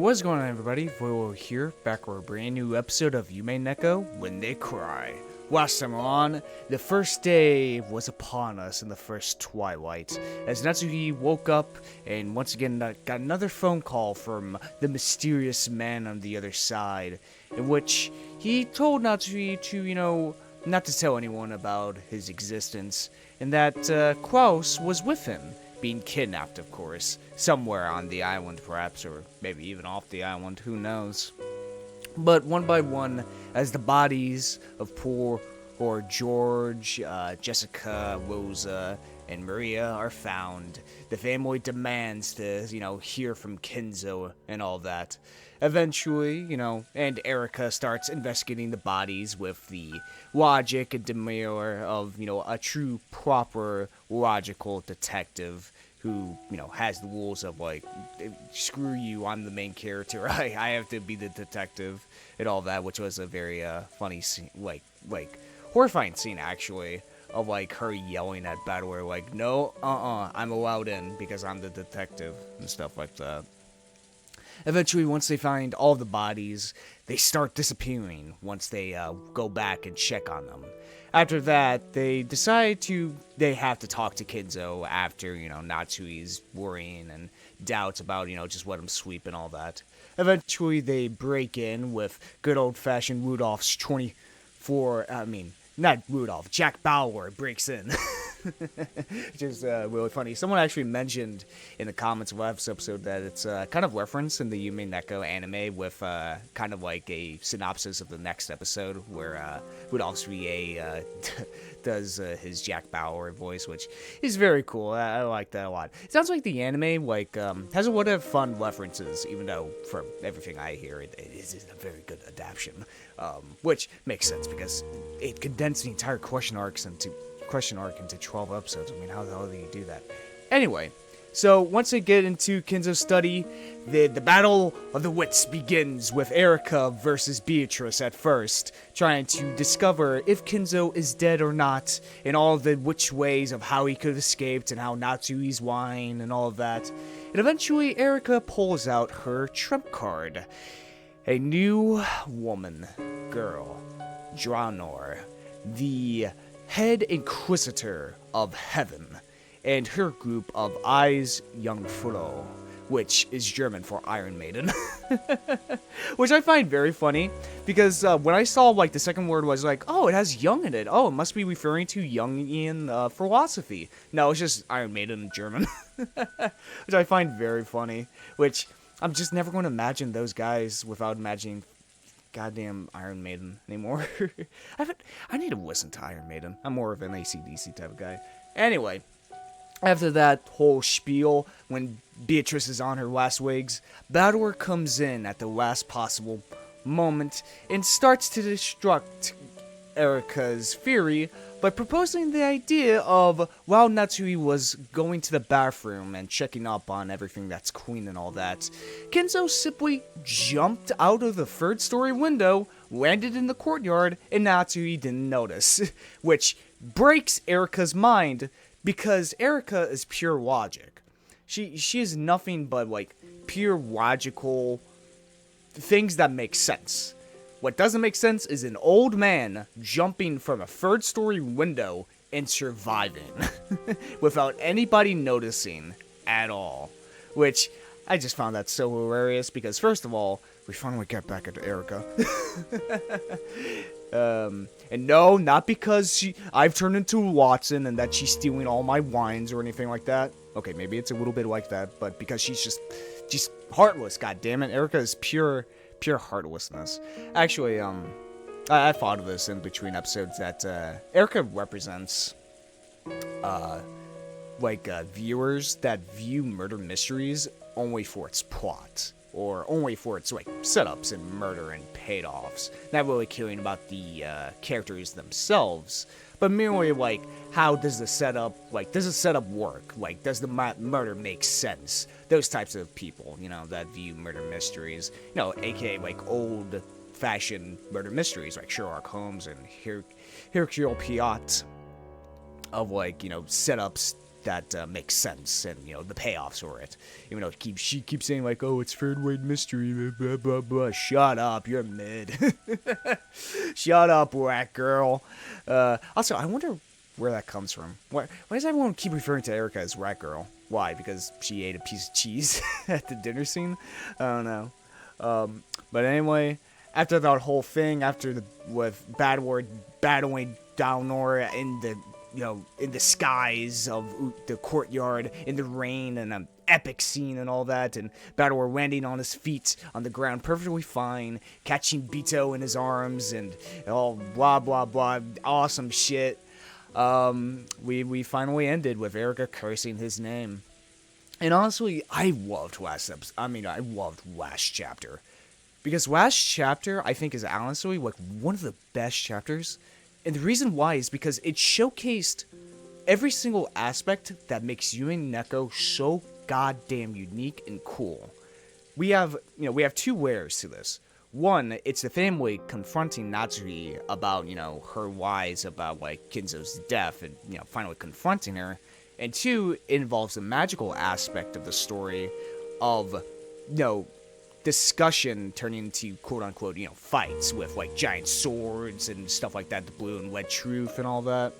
What's going on, everybody? Voidlego here, back for a brand new episode of Umineko When They Cry. Last time on, the first day was upon us in the first twilight, as Natsui woke up and once again got another phone call from the mysterious man on the other side, in which he told Natsui to, not to tell anyone about his existence, and that Klaus was with him. Being kidnapped, of course, somewhere on the island perhaps, or maybe even off the island, who knows. But one by one, as the bodies of poor or George, Jessica, Rosa, and Maria are found, the family demands to, hear from Kenzo and all that. Eventually, and Erika starts investigating the bodies with the logic and demeanor of, a true, proper, logical detective who, has the rules of, screw you, I'm the main character, I have to be the detective, and all that, which was a very, funny scene, horrifying scene, actually, of, her yelling at Battler, no, I'm allowed in, because I'm the detective, and stuff like that. Eventually, once they find all the bodies, they start disappearing once they go back and check on them. After that, they decide they have to talk to Kenzo after, Natsui's worrying and doubts about, just let him sleep and all that. Eventually, they break in with good old-fashioned Rudolph's not Rudolph, Jack Bauer breaks in. Which is really funny. Someone actually mentioned in the comments of last episode that it's kind of reference in the Umineko anime with kind of like a synopsis of the next episode where Rudolph's VA does his Jack Bauer voice, which is very cool. I like that a lot. It sounds like the anime has a lot of fun references, even though from everything I hear, it is a very good adaptation, which makes sense because it condensed the entire question arc into 12 episodes. I mean, how the hell do you do that? Anyway, so once they get into Kenzo's study, the battle of the wits begins with Erika versus Beatrice at first, trying to discover if Kenzo is dead or not, and all the which ways of how he could have escaped, and how Natsui's lying, and all of that. And eventually, Erika pulls out her trump card. A new woman, girl, Dlanor, the head inquisitor of heaven, and her group of Eyes Jungfrau, which is German for Iron Maiden, which I find very funny, because when I saw, the second word was oh, it has young in it, oh, it must be referring to Jungian philosophy. No, it's just Iron Maiden in German, which I find very funny, which I'm just never going to imagine those guys without imagining goddamn Iron Maiden anymore. I need to listen to Iron Maiden. I'm more of an AC/DC type of guy. Anyway, after that whole spiel, when Beatrice is on her last wigs, Battler comes in at the last possible moment and starts to destruct Erika's theory by proposing the idea of, while Natsui was going to the bathroom and checking up on everything that's clean and all that, Kenzo simply jumped out of the third-story window, landed in the courtyard, and Natsui didn't notice, which breaks Erika's mind, because Erika is pure logic. She is nothing but, pure logical things that make sense. What doesn't make sense is an old man jumping from a third-story window and surviving without anybody noticing at all. Which, I just found that so hilarious because, first of all, we finally get back into Erika. And no, not because I've turned into Watson and that she's stealing all my wines or anything like that. Okay, maybe it's a little bit like that, but because she's heartless, goddammit. Erika is pure heartlessness. Actually, I thought of this in between episodes that Erika represents viewers that view murder mysteries only for its plot, or only for its setups and murder and payoffs, not really caring about the characters themselves, but merely how does the setup work? Does the murder make sense? Those types of people, that view murder mysteries, aka old-fashioned murder mysteries like Sherlock Holmes and Hercule Poirot, of setups makes sense, and the payoffs for it. Even though she keeps saying like, "Oh, it's third weight mystery," blah blah blah blah. Shut up, you're mid. Shut up, whack girl. Also, I wonder where that comes from. Why does everyone keep referring to Erika as rat girl? Why? Because she ate a piece of cheese at the dinner scene? I don't know. But anyway, after that whole thing, with Bad War battling Dlanor in the skies of the courtyard, in the rain, and an epic scene and all that, and Bad War landing on his feet on the ground perfectly fine, catching Bito in his arms, and all blah blah blah, awesome shit. We finally ended with Erika cursing his name. And honestly, I loved last episode. I loved last chapter. Because last chapter, I think, is honestly like one of the best chapters. And the reason why is because it showcased every single aspect that makes Umineko so goddamn unique and cool. We have two layers to this. One, it's the family confronting Natsui about, her lies about, like, Kinzo's death and, finally confronting her. And two, it involves the magical aspect of the story of, discussion turning into quote-unquote, fights with, like, giant swords and stuff like that, the blue and red truth and all that.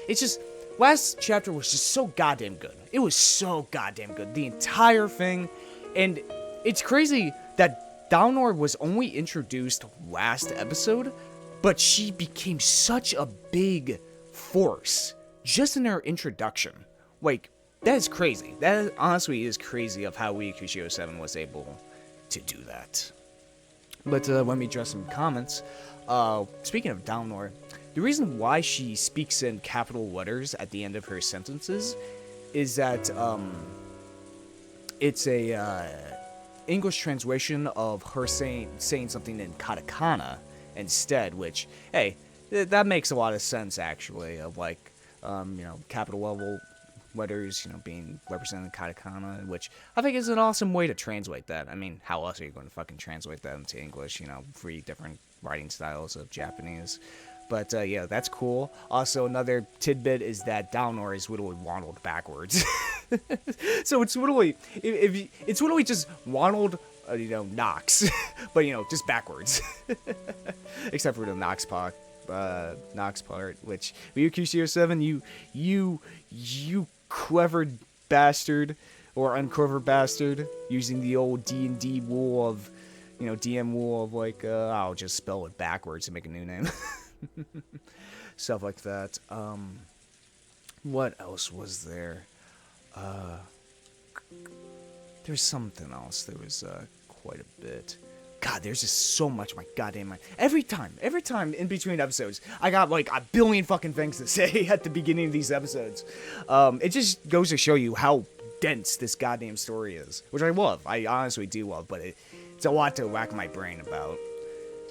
It's just, last chapter was just so goddamn good. It was so goddamn good. The entire thing. And it's crazy that Dlanor was only introduced last episode, but she became such a big force just in her introduction. Like, that is crazy. That honestly is crazy of how Umineko 7 was able to do that. But let me address some comments. Speaking of Dlanor, the reason why she speaks in capital letters at the end of her sentences is that it's a English translation of her saying something in katakana instead, which, hey, that makes a lot of sense, actually, of, like, capital level letters, being represented in katakana, which I think is an awesome way to translate that. I mean, how else are you going to fucking translate that into English, 3 different writing styles of Japanese? But, yeah, that's cool. Also, another tidbit is that Dlanor is literally waddled backwards. So it's literally, it's literally just waddled, Nox. But, just backwards. Except for the Nox part, which, Umineko 7, you clever bastard, or unclever bastard, using the old D&D rule of, DM rule of, like, I'll just spell it backwards and make a new name. Stuff like that. What else was there? There's something else. There was quite a bit. God, there's just so much. My goddamn mind. Every time in between episodes, I got like a billion fucking things to say at the beginning of these episodes. It just goes to show you how dense this goddamn story is, which I love. I honestly do love, but it's a lot to rack my brain about.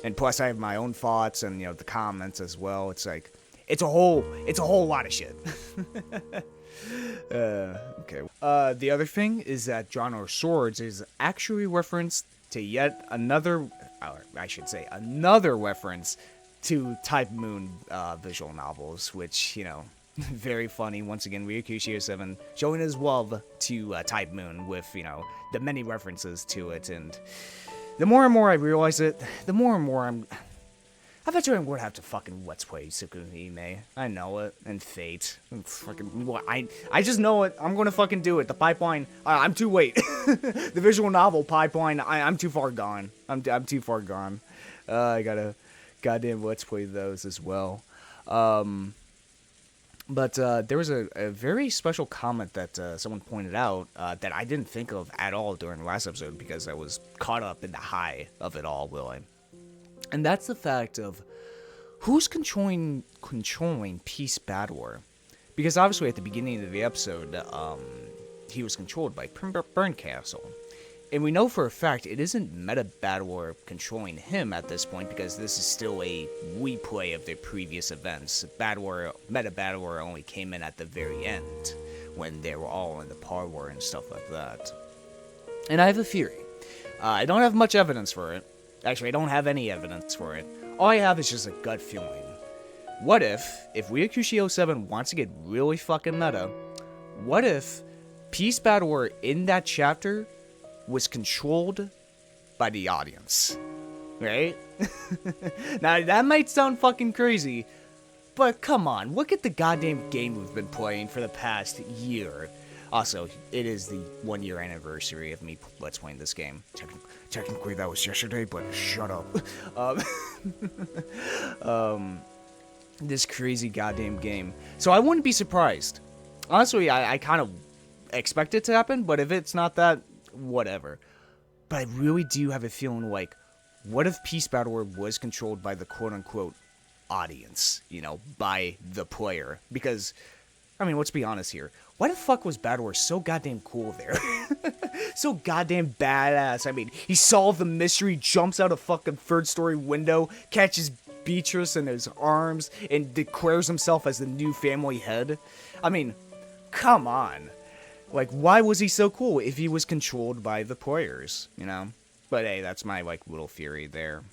And plus, I have my own thoughts and, the comments as well. It's like, it's a whole lot of shit. Okay. The other thing is that Dlanor's swords is actually referenced to yet another, another reference to Type Moon visual novels, which, very funny. Once again, Umineko 7 showing his love to Type Moon with, the many references to it, and the more and more I realize it, the more and more I bet you I'm going to have to fucking Let's Play Tsukuhime. I know it. And Fate. It's fucking, I just know it. I'm going to fucking do it. The pipeline, I'm too late. The visual novel pipeline, I'm too far gone. I'm too far gone. I gotta goddamn Let's Play those as well. But there was a very special comment that someone pointed out that I didn't think of at all during the last episode because I was caught up in the high of it all, really. And that's the fact of who's controlling Peace Bad War. Because obviously at the beginning of the episode, he was controlled by Burn Castle. And we know for a fact it isn't Meta Bad War controlling him at this point because this is still a replay of their previous events. Meta Bad War only came in at the very end when they were all in the parlor and stuff like that. And I have a theory. I don't have much evidence for it. Actually, I don't have any evidence for it. All I have is just a gut feeling. What if Umineko 7 wants to get really fucking meta, what if Peace Battleware in that chapter was controlled by the audience? Right? Now, that might sound fucking crazy, but come on, look at the goddamn game we've been playing for the past year. Also, it is the 1 year anniversary of me let's playing this game. Technically, that was yesterday, but shut up. This crazy goddamn game. So I wouldn't be surprised. Honestly, I kind of expect it to happen, but if it's not that, whatever. But I really do have a feeling like, what if Peace Battleware was controlled by the quote-unquote audience, you know, by the player? Because, I mean, let's be honest here. Why the fuck was Battleware so goddamn cool there? So goddamn badass. I mean, he solved the mystery, jumps out a fucking third-story window, catches Beatrice in his arms, and declares himself as the new family head. I mean, come on. Like, why was he so cool if he was controlled by the players, you know? But hey, that's my, like, little theory there.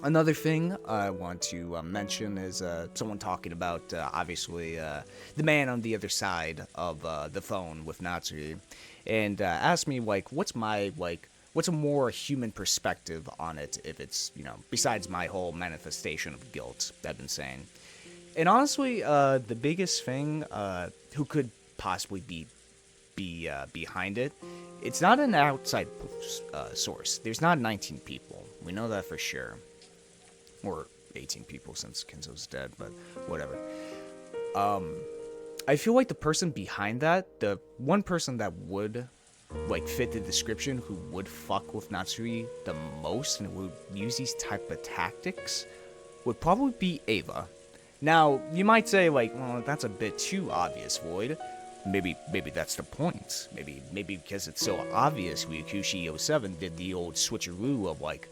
Another thing I want to mention is someone talking about, obviously, the man on the other side of the phone with Natsui, and asked me, like, what's a more human perspective on it if it's, you know, besides my whole manifestation of guilt that I've been saying. And honestly, the biggest thing, who could possibly be behind it, it's not an outside source. There's not 19 people. We know that for sure. Or 18 people since Kenzo's dead, but whatever. I feel like the person behind that, the one person that would, like, fit the description, who would fuck with Natsui the most and would use these type of tactics, would probably be Ava. Now, you might say, like, well, that's a bit too obvious, Void. Maybe that's the point. Maybe because it's so obvious, Ryukushi 07 did the old switcheroo of like,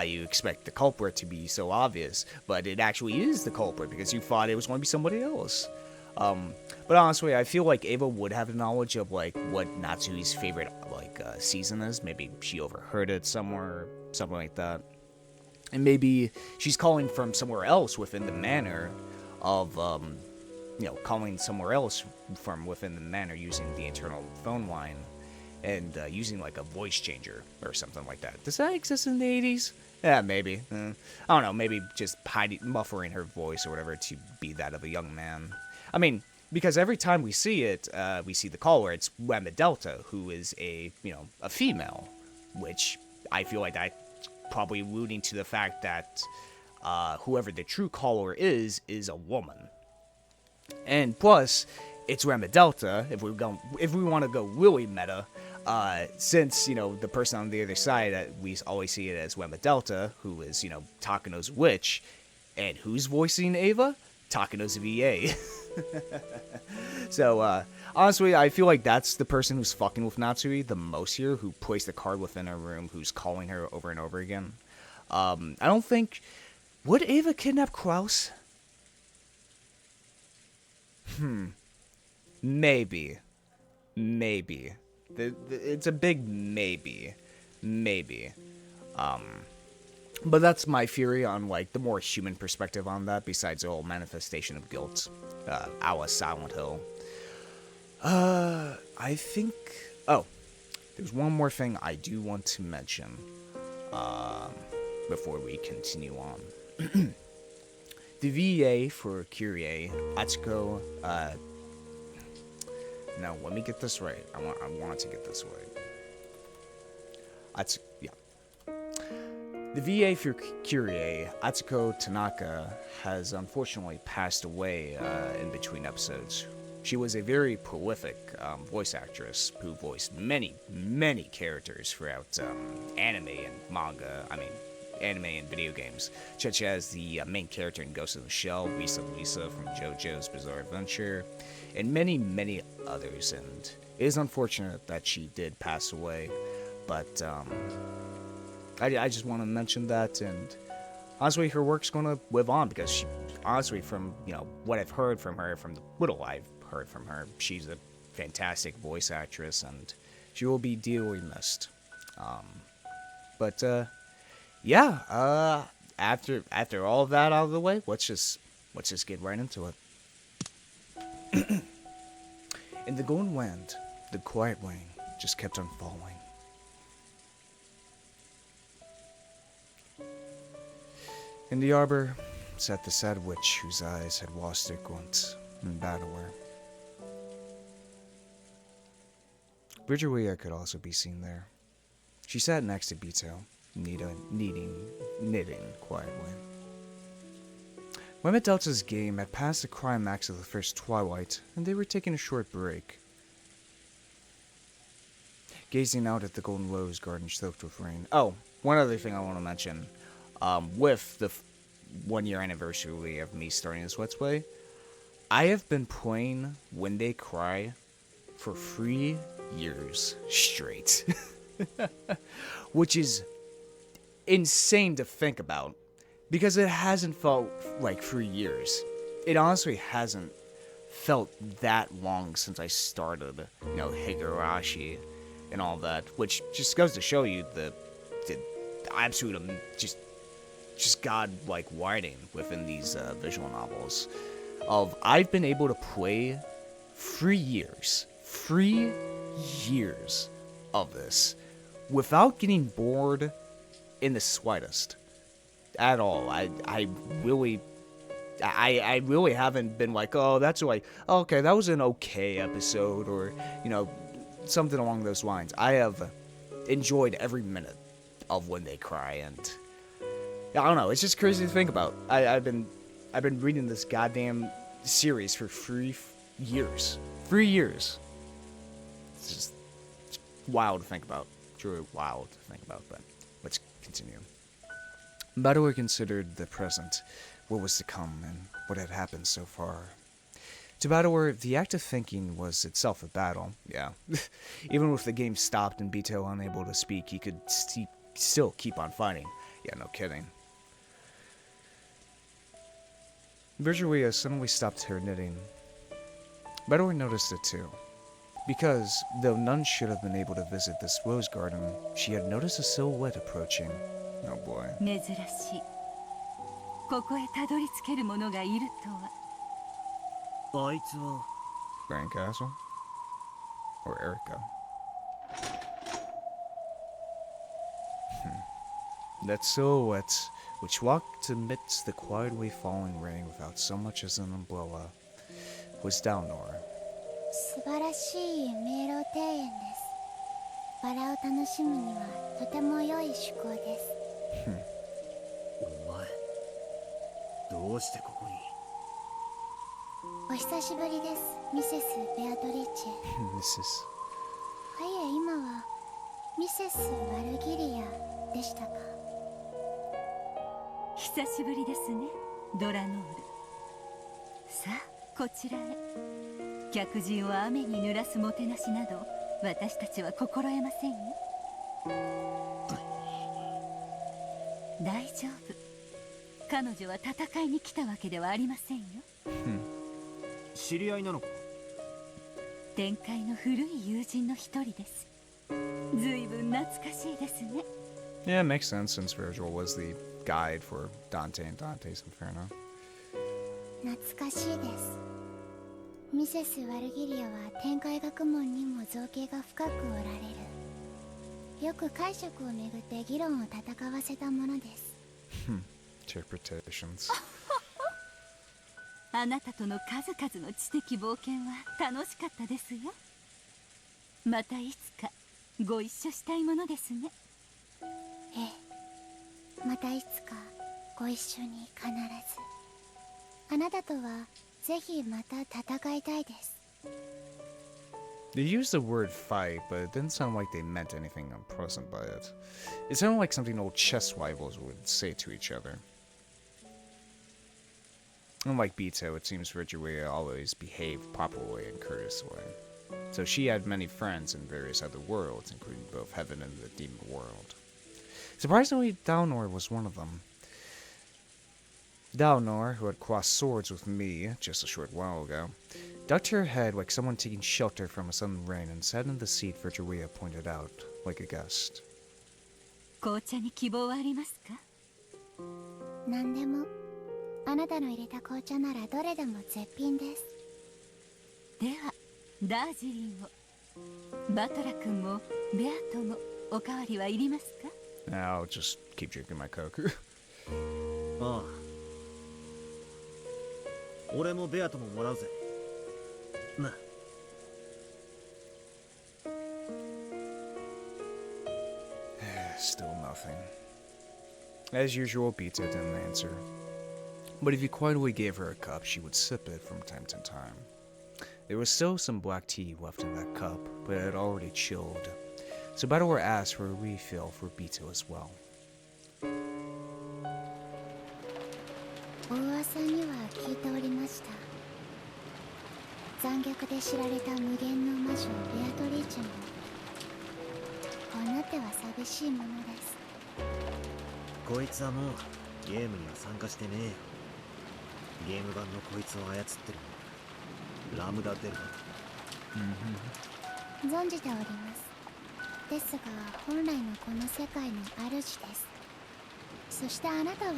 you expect the culprit to be so obvious, but it actually is the culprit because you thought it was going to be somebody else. But honestly, I feel like Ava would have the knowledge of like what Natsui's favorite like season is. Maybe she overheard it somewhere, or something like that, and maybe she's calling from somewhere else within the manor of you know, calling somewhere else from within the manor using the internal phone line and using like a voice changer or something like that. Does that exist in the 80s? Yeah, maybe. I don't know, maybe just muffling her voice or whatever to be that of a young man. I mean, because every time we see it, we see the caller, it's Rama Delta, who is a female, which I feel like that's probably alluding to the fact that whoever the true caller is a woman. And plus, it's Rama Delta, if we want to go really meta, since, you know, the person on the other side, we always see it as Rama Delta, who is, you know, Takano's witch, and who's voicing Ava? Takano's VA. So, honestly, I feel like that's the person who's fucking with Natsui the most here, who placed the card within her room, who's calling her over and over again. I don't think... Would Ava kidnap Kraus? Maybe. It's a big maybe. But that's my theory on, like, the more human perspective on that, besides the whole manifestation of guilt, a la Silent Hill. I think... Oh, there's one more thing I do want to mention, before we continue on. The VA for Kyrie, Atsuko, no, let me get this right. I want to get this right. Yeah. The VA for Kyrie, Atsuko Tanaka, has unfortunately passed away in between episodes. She was a very prolific voice actress who voiced many characters throughout anime and manga. I mean, anime and video games, such as the main character in Ghost in the Shell, Lisa from JoJo's Bizarre Adventure, and many others. And it is unfortunate that she did pass away, but I just want to mention that. And honestly, her work's going to live on, because she, honestly, from, you know, what I've heard from her, from the little I've heard from her, she's a fantastic voice actress, and she will be dearly missed. Yeah, after all of that out of the way, let's just get right into it. In the golden wind, the quiet rain just kept on falling. In the arbor sat the sad witch whose eyes had lost their glint in battleware. Virgilia could also be seen there. She sat next to Bito, knitting quietly. Women Delta's game had passed the climax of the first twilight, and they were taking a short break. Gazing out at the golden rose garden soaked with rain. Oh, one other thing I want to mention. With the 1 year anniversary of me starting this Let's Play, I have been playing When They Cry for 3 years straight. Which is insane to think about, because it hasn't felt like 3 years. It honestly hasn't felt that long since I started, Higurashi and all that, which just goes to show you the absolute just god-like writing within these visual novels. I've been able to play 3 years of this without getting bored in the slightest at all. I really haven't been like, oh, that's like, okay, that was an okay episode, or something along those lines. I have enjoyed every minute of When They Cry, and I don't know, it's just crazy to think about. I've been reading this goddamn series for 3 years. 3 years. It's just wild to think about. Truly wild to think about, but let's continue. Battle considered the present, what was to come, and what had happened so far. To Battler, the act of thinking was itself a battle, yeah. Even with the game stopped and Bito unable to speak, he could still keep on fighting. Yeah, no kidding. Virgilia suddenly stopped her knitting. Battler noticed it too. Because, though none should have been able to visit this rose garden, she had noticed a silhouette approaching. Oh boy. Grand Castle? Or Erika? That silhouette, which walked amidst the quietly falling rain without so much as an umbrella, was Dlanor. 素晴らしい迷路庭園です。バラを楽しむにはとても良い趣向です。お前、どうしてここに？お久しぶりです、ミセス・ベアトリーチェ。ミセス。はいえ、今はミセス・ワルギリアでしたか。久しぶりですね、ドラノール。さあ、こちらへ。客人を雨に濡らすもてなしなど私たちは心得ませんよ。大丈夫。彼女は戦いに来たわけではありませんよ。知り合いなのか？天界の古い友人の一人です。ずいぶん懐かしいですね。Yeah, it makes sense since Virgil was the guide for Dante and Dante's Inferno. 懐かしいです。ミセス・ワルギリアは天界学問にも造形が深くおられる。よく解釈をめぐって議論を戦わせたものです。Interpretations. あなたとの数々の知的冒険は楽しかったですよ。またいつかご一緒したいものですね。ええ、またいつかご一緒に必ず。あなたとはぜひまた戦いたいです。They used the word fight, but it didn't sound like they meant anything unpleasant by it. It sounded like something old chess rivals would say to each other. Unlike Bito, it seems Virgilia always behaved properly and courteously. So she had many friends in various other worlds, including both heaven and the demon world. Surprisingly, Dlanor was one of them. Dlanor, who had crossed swords with me just a short while ago, ducked her head like someone taking shelter from a sudden rain and sat in the seat Virgilia pointed out, like a guest. 紅茶に希望はありますか？何でも。あなたの入れた紅茶ならどれでも絶品です。では、ダージリンを。バトラ君もベアトもおかわりはいりますか？ I'll just keep drinking my Coke. ああ、俺もベアとももらうぜな。Still nothing. As usual, Pizza didn't answer. But if you quietly gave her a cup, she would sip it from time to time. There was still some black tea left in that cup, but it had already chilled. So Battler asked for a refill for Bito as well. お噂には聞いておりました。残虐で知られた無限の魔女ベアトリーチェもこうなっては寂しいものです。こいつはもうゲームには参加してねえよ。ゲーム版のこいつを操ってるラムダデルタ。存じております。ですが本来のこの世界の主です。そしてあなたは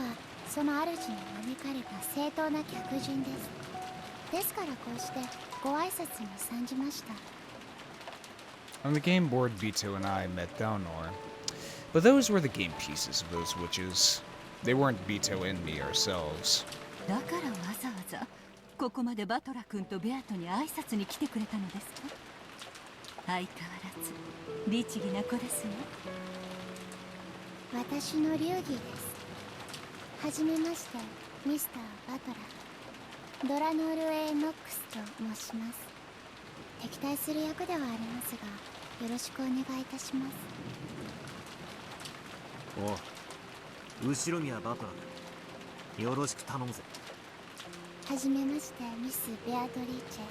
その主に招かれた正当な客人です。ですからこうしてご挨拶に参じました。On the game board, Bito and I met Dlanor. But those were the game pieces of those witches. They weren't Bito and me ourselves. だからわざわざここまでバトラ君とベアトに挨拶に来てくれたのですか？相変わらず律儀な子ですね。私の流儀です。はじめまして、ミスター・バトラー。ドラノール・エノックスと申します。敵対する役ではありますが、よろしくお願いいたします。おう、後ろにはバトラー。よろしく頼むぜ。はじめまして、ミス・ベアトリーチェ。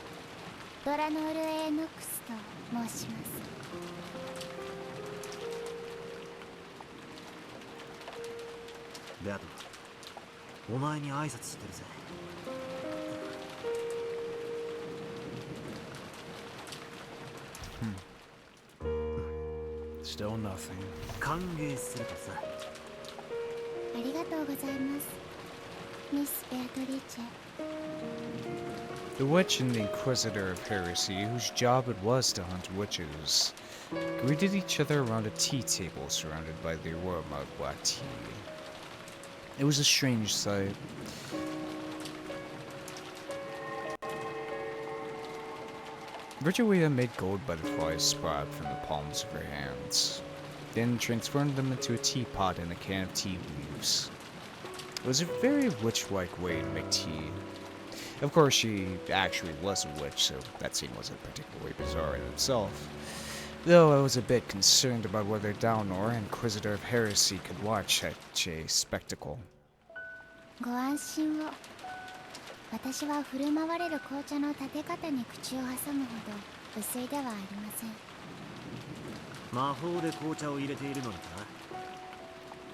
ドラノール・エノックスと申します。ベアトラー、お前に挨拶してるぜ。Still nothing. 歓迎するとさ。ありがとうございます、ミス・ベアトリーチェ。 The witch and the Inquisitor of Heresy, whose job it was to hunt witches, greeted each other around a tea table surrounded by the aroma of black tea. It was a strange sight. Virtuia made gold butterflies sprout from the palms of her hands, then transformed them into a teapot and a can of tea leaves. It was a very witch-like way to make tea. Of course, she actually was a witch, so that scene wasn't particularly bizarre in itself. Though I was a bit concerned about whether Dlanor, Inquisitor of Heresy, could watch such a spectacle. ご安心を。私は振る舞われる紅茶の立て方に口を挟むほど薄いではありません。魔法で紅茶を入れているのにか。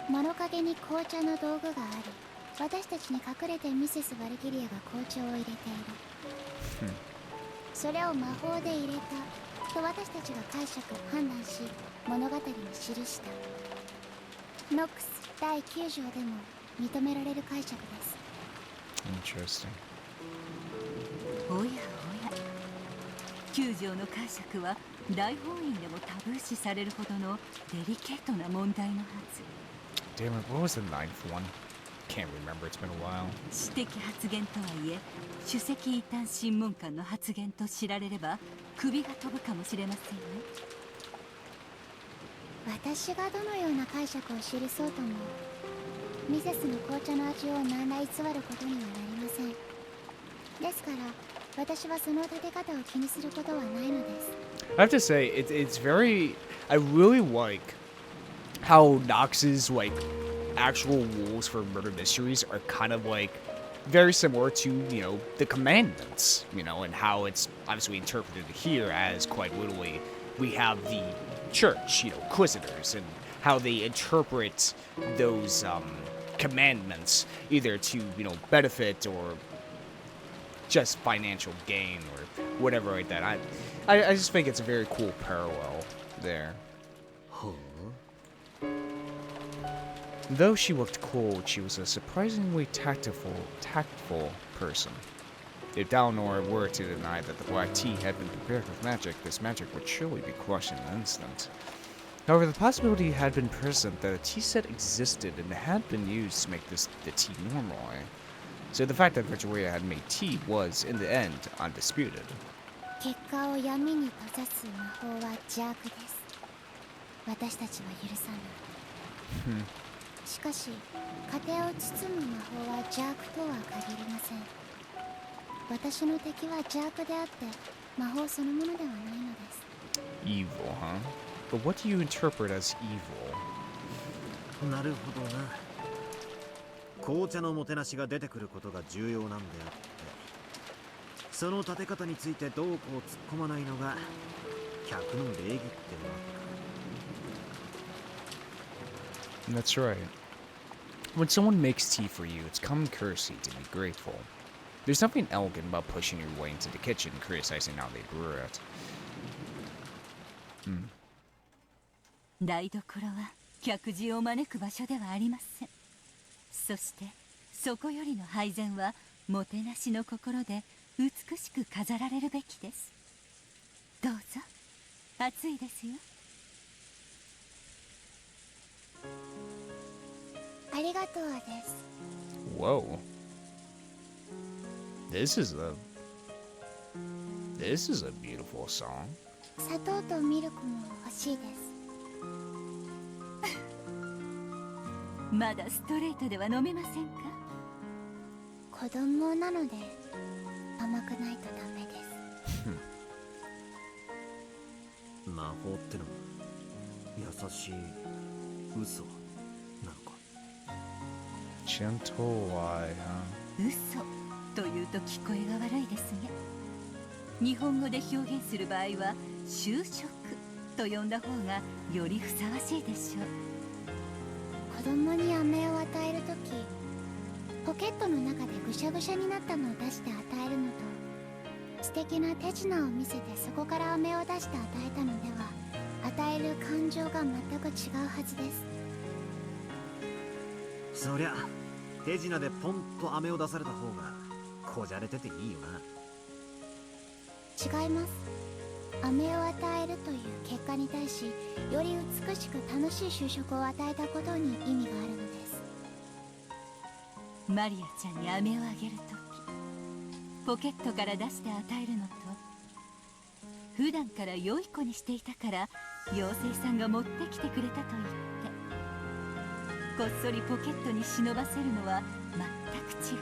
物陰に紅茶の道具があり、私たちに隠れてミセス・バルキリアが紅茶を入れている。それを魔法で入れたと私たちが解釈判断し物語に記した。ノックス第9条でも認められる解釈です。 Interesting. おやおや、9条の解釈は大法院でもタブー視されるほどのデリケートな問題のはず。 Damn it, what was the 9th one? Can't remember, it's been a while. 私的発言とはいえ、首席異端審問官の発言と知られれば首が飛ぶかもしれませんね。私がどのような解釈を記そうともミセスの紅茶の味を何ら偽ることにはなりません。ですから私はその立て方を気にすることはないのです。 I have to say, it's very... I really like how Nox's, like, actual rules for murder mysteries are kind of, like, very similar to, you know, the commandments, you know, and how it's obviously interpreted here as, quite literally, we have the church, you know, inquisitors, and how they interpret those, commandments, either to, you know, benefit or just financial gain or whatever like that. I just think it's a very cool parallel there. Though she looked cold, she was a surprisingly tactful person. If Dlanor were to deny that the black tea had been prepared with magic, this magic would surely be crushed in an instant. However, the possibility had been present that a tea set existed and had been used to make the tea normally. So the fact that Victoria had made tea was, in the end, undisputed. 結果を闇に閉ざす魔法は邪悪です。私たちは許さない。しかし、家庭を包む魔法は邪悪とは限りません。私の敵は邪悪であって魔法そのものではないのです。Evil, huh? But what do you interpret as evil? なるほどな。紅茶のもてなしが出てくることが重要なんであって、その立て方についてどうこう突っ込まないのが客の礼儀ってわけか。That's right. When someone makes tea for you, it's common courtesy to be grateful. There's nothing elegant about pushing your way into the kitchen and criticizing how they brew it. 台所は客人を招く場所ではありません。そしてそこよりの配膳はもてなしの心で美しく飾られるべきです。どうぞ。暑いですよ。ありがとうです。Whoa. This is a beautiful song. 砂糖とミルクも欲しいです。まだストレートでは飲めませんか？子供なので甘くないとダメです。魔法ってのは優しい嘘なのか。Gentle lie, huh? 嘘というと聞こえが悪いですね。日本語で表現する場合は就職と呼んだ方がよりふさわしいでしょう。子供に飴を与えるとき、ポケットの中でぐしゃぐしゃになったのを出して与えるのと、素敵な手品を見せてそこから飴を出して与えたのでは、与える感情が全く違うはずです。そりゃ手品でポンと飴を出された方がこじゃれてていいよな。違います。飴を与えるという結果に対し、より美しく楽しい就職を与えたことに意味があるのです。マリアちゃんに飴をあげるとき、ポケットから出して与えるのと、普段から良い子にしていたから妖精さんが持ってきてくれたと言ってこっそりポケットに忍ばせるのは全く違う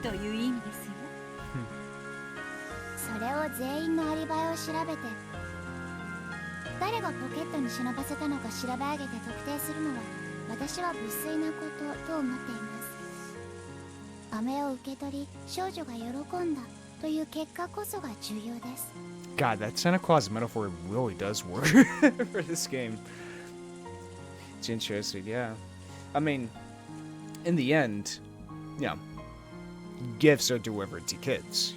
という意味ですよ。それを全員のアリバイを調べて、誰がポケットに忍ばせたのか調べ上げて特定するのは私は無粋なことと思っています。飴を受け取り少女が喜んだという結果こそが重要です。 God, that Santa Claus metaphor really does work for this game. It's interesting, yeah. I mean, in the end, gifts are delivered to kids.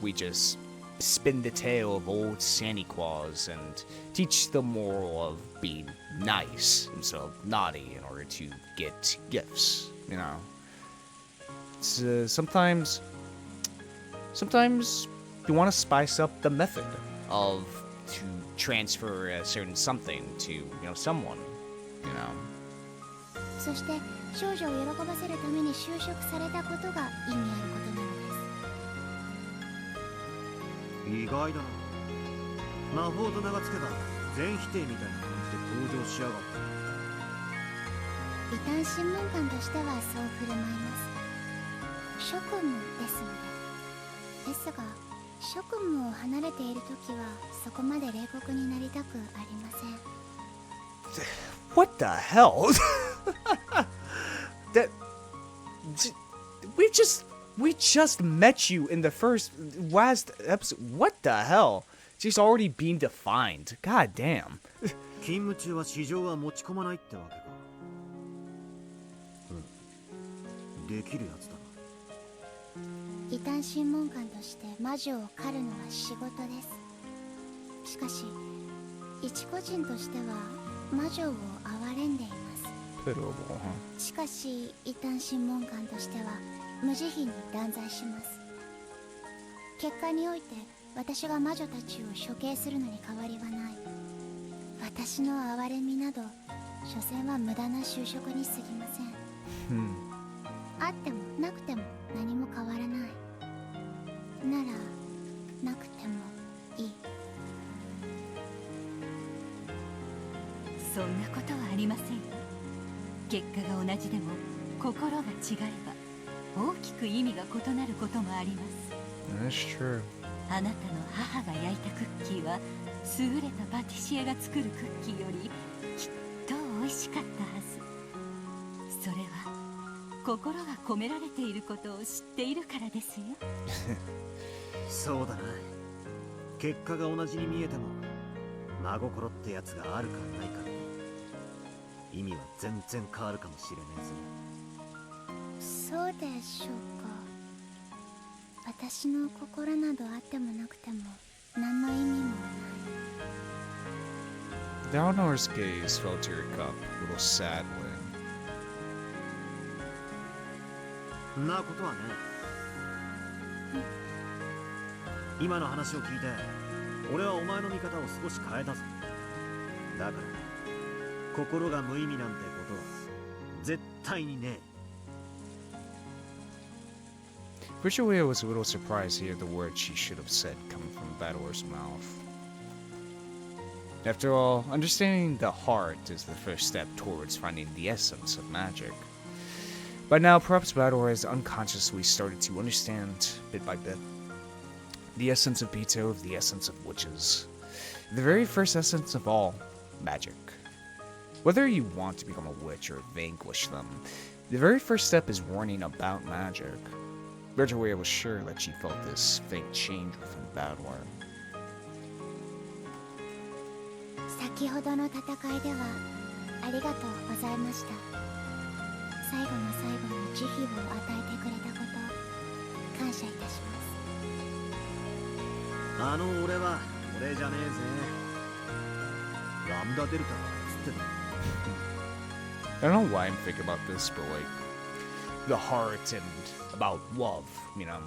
We just spin the tale of old Santa Claus and teach the moral of being nice instead of naughty in order to get gifts. It's, sometimes you want to spice up the method of to transfer a certain something to someone. そして少女を喜ばせるために就職されたことが意味あることなのです。意外だな。魔法と名が付けば全否定みたいな感じで登場しやがった。異端審問官としてはそう振る舞います。職務ですので。ですが職務を離れているときはそこまで冷酷になりたくありません。 What the hell? That we just met you in the last episode. What the hell? She's already been defined. God damn. 勤務中は市場は持ち込まないってわけか。できるやつだな。異端審問官として魔女を狩るのは仕事です。しかし一個人としては魔女を憐れんでいます。 Pitiable, huh? しかし異端審問官としては無慈悲に断罪します。結果において私が魔女たちを処刑するのに変わりはない。私の哀れみなど所詮は無駄な就職に過ぎません。あってもなくても何も変わらない。ならなくてもいい。そんなことはありませんよ。結果が同じでも心が違えば大きく意味が異なることもあります。 That's true. あなたの母が焼いたクッキーは優れたパティシエが作るクッキーよりきっと美味しかったはず。それは心が込められていることを知っているからですよ。そうだな。結果が同じに見えても真心ってやつがあるかないかで意味は全然変わるかもしれねえぜ。そうでしょうか。私の心などあってもなくても何の意味もない。 Dlanor's gaze fell to her cup, a little sadly. んなことはね。今の話を聞いて俺はお前の見方を少し変えたぞ。だから心が無意味なんてことは絶対にねえ。Virtuea was a little surprised to hear the words she should have said coming from Dlanor's mouth. After all, understanding the heart is the first step towards finding the essence of magic. By now, perhaps Dlanor has unconsciously started to understand, bit by bit, the essence of Beto, the essence of witches. The very first essence of all, magic. Whether you want to become a witch or vanquish them, the very first step is learning about magic. Virtuea was sure that she felt this faint change within Dlanor. 先ほどの戦いではありがとうございました。最後の最後に慈悲を与えてくれたこと感謝いたします。あの俺は俺じゃねえぜ。ラムダデルタっつってた。 I don't know why I'm thinking about this, but like the heart and about love, you know,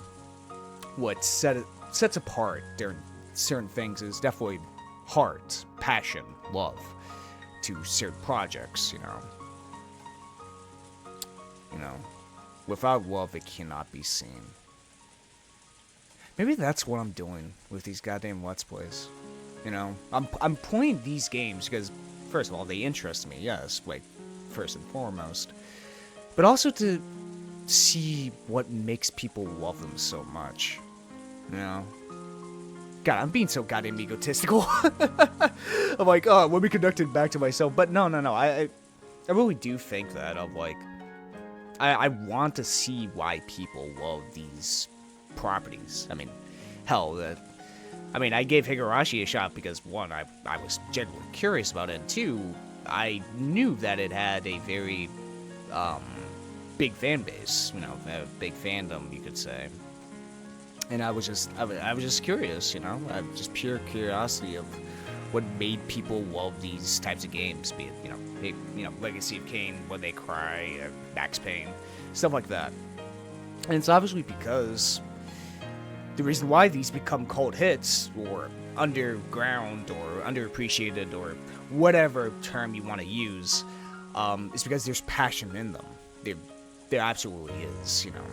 what sets apart during certain things is definitely heart, passion, love to certain projects, you know. Without love, it cannot be seen. Maybe that's what I'm doing with these goddamn Let's Plays. You know, I'm playing these games because, first of all, they interest me, yes, like, first and foremost. But also to see what makes people love them so much. You know? God, I'm being so goddamn egotistical. I'm like, oh, let me conduct it back to myself. But no. I really do think that of like, I want to see why people love these properties. I mean, hell, I gave Higurashi a shot because one, I was genuinely curious about it, and two, I knew that it had a very big fan base, you know, a big fandom, you could say. And I was just curious, you know, just pure curiosity of what made people love these types of games, be it, Legacy of Kain, When They Cry, Max Payne, stuff like that. And it's obviously because the reason why these become cult hits, or underground, or underappreciated, or whatever term you want to use, is because there's passion in them. There absolutely is, you know.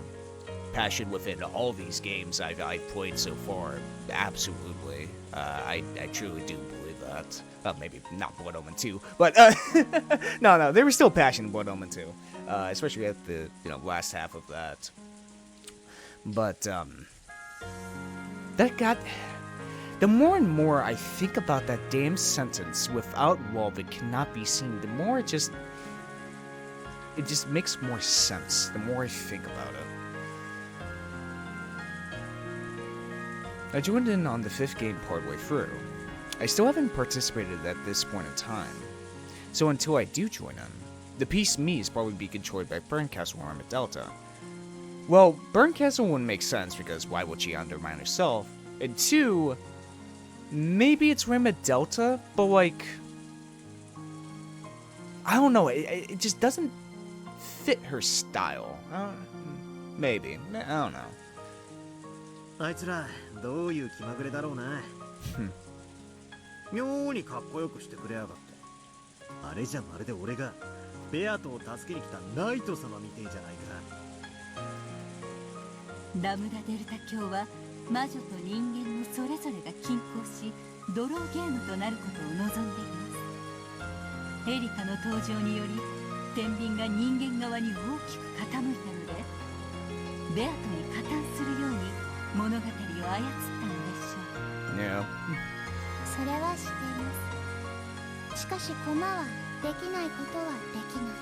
Passion within all these games I've played so far. Absolutely. I truly do believe that. Well, maybe not Blood Omen 2, but no, there was still passion in Blood Omen 2, especially at the last half of that. But that got. The more and more I think about that damn sentence, without love it cannot be seen, the more it just makes more sense the more I think about it. I joined in on the 5th game partway through. I still haven't participated at this point in time, so until I do join in, the piece me is probably be controlled by Burncastle or Armor Delta. Well, Burncastle wouldn't make sense because why would she undermine herself? And two, maybe it's Rama Delta, but like, I don't know, it just doesn't fit her style. Maybe, I don't know. あいつらどういう気まぐれだろうな。妙にかっこよくしてくれやがって。あれじゃまるで俺がベアトを助けに来たナイト様みてえじゃないか。ラムダデルタ教は魔女と人間のそれぞれが均衡しドローゲームとなることを望んでいます。エリカの登場により天秤が人間側に大きく傾いたので、ベアトに加担するように物語を操ったのでしょう。Yeah. それは知っています。しかしコマはできないことはできない。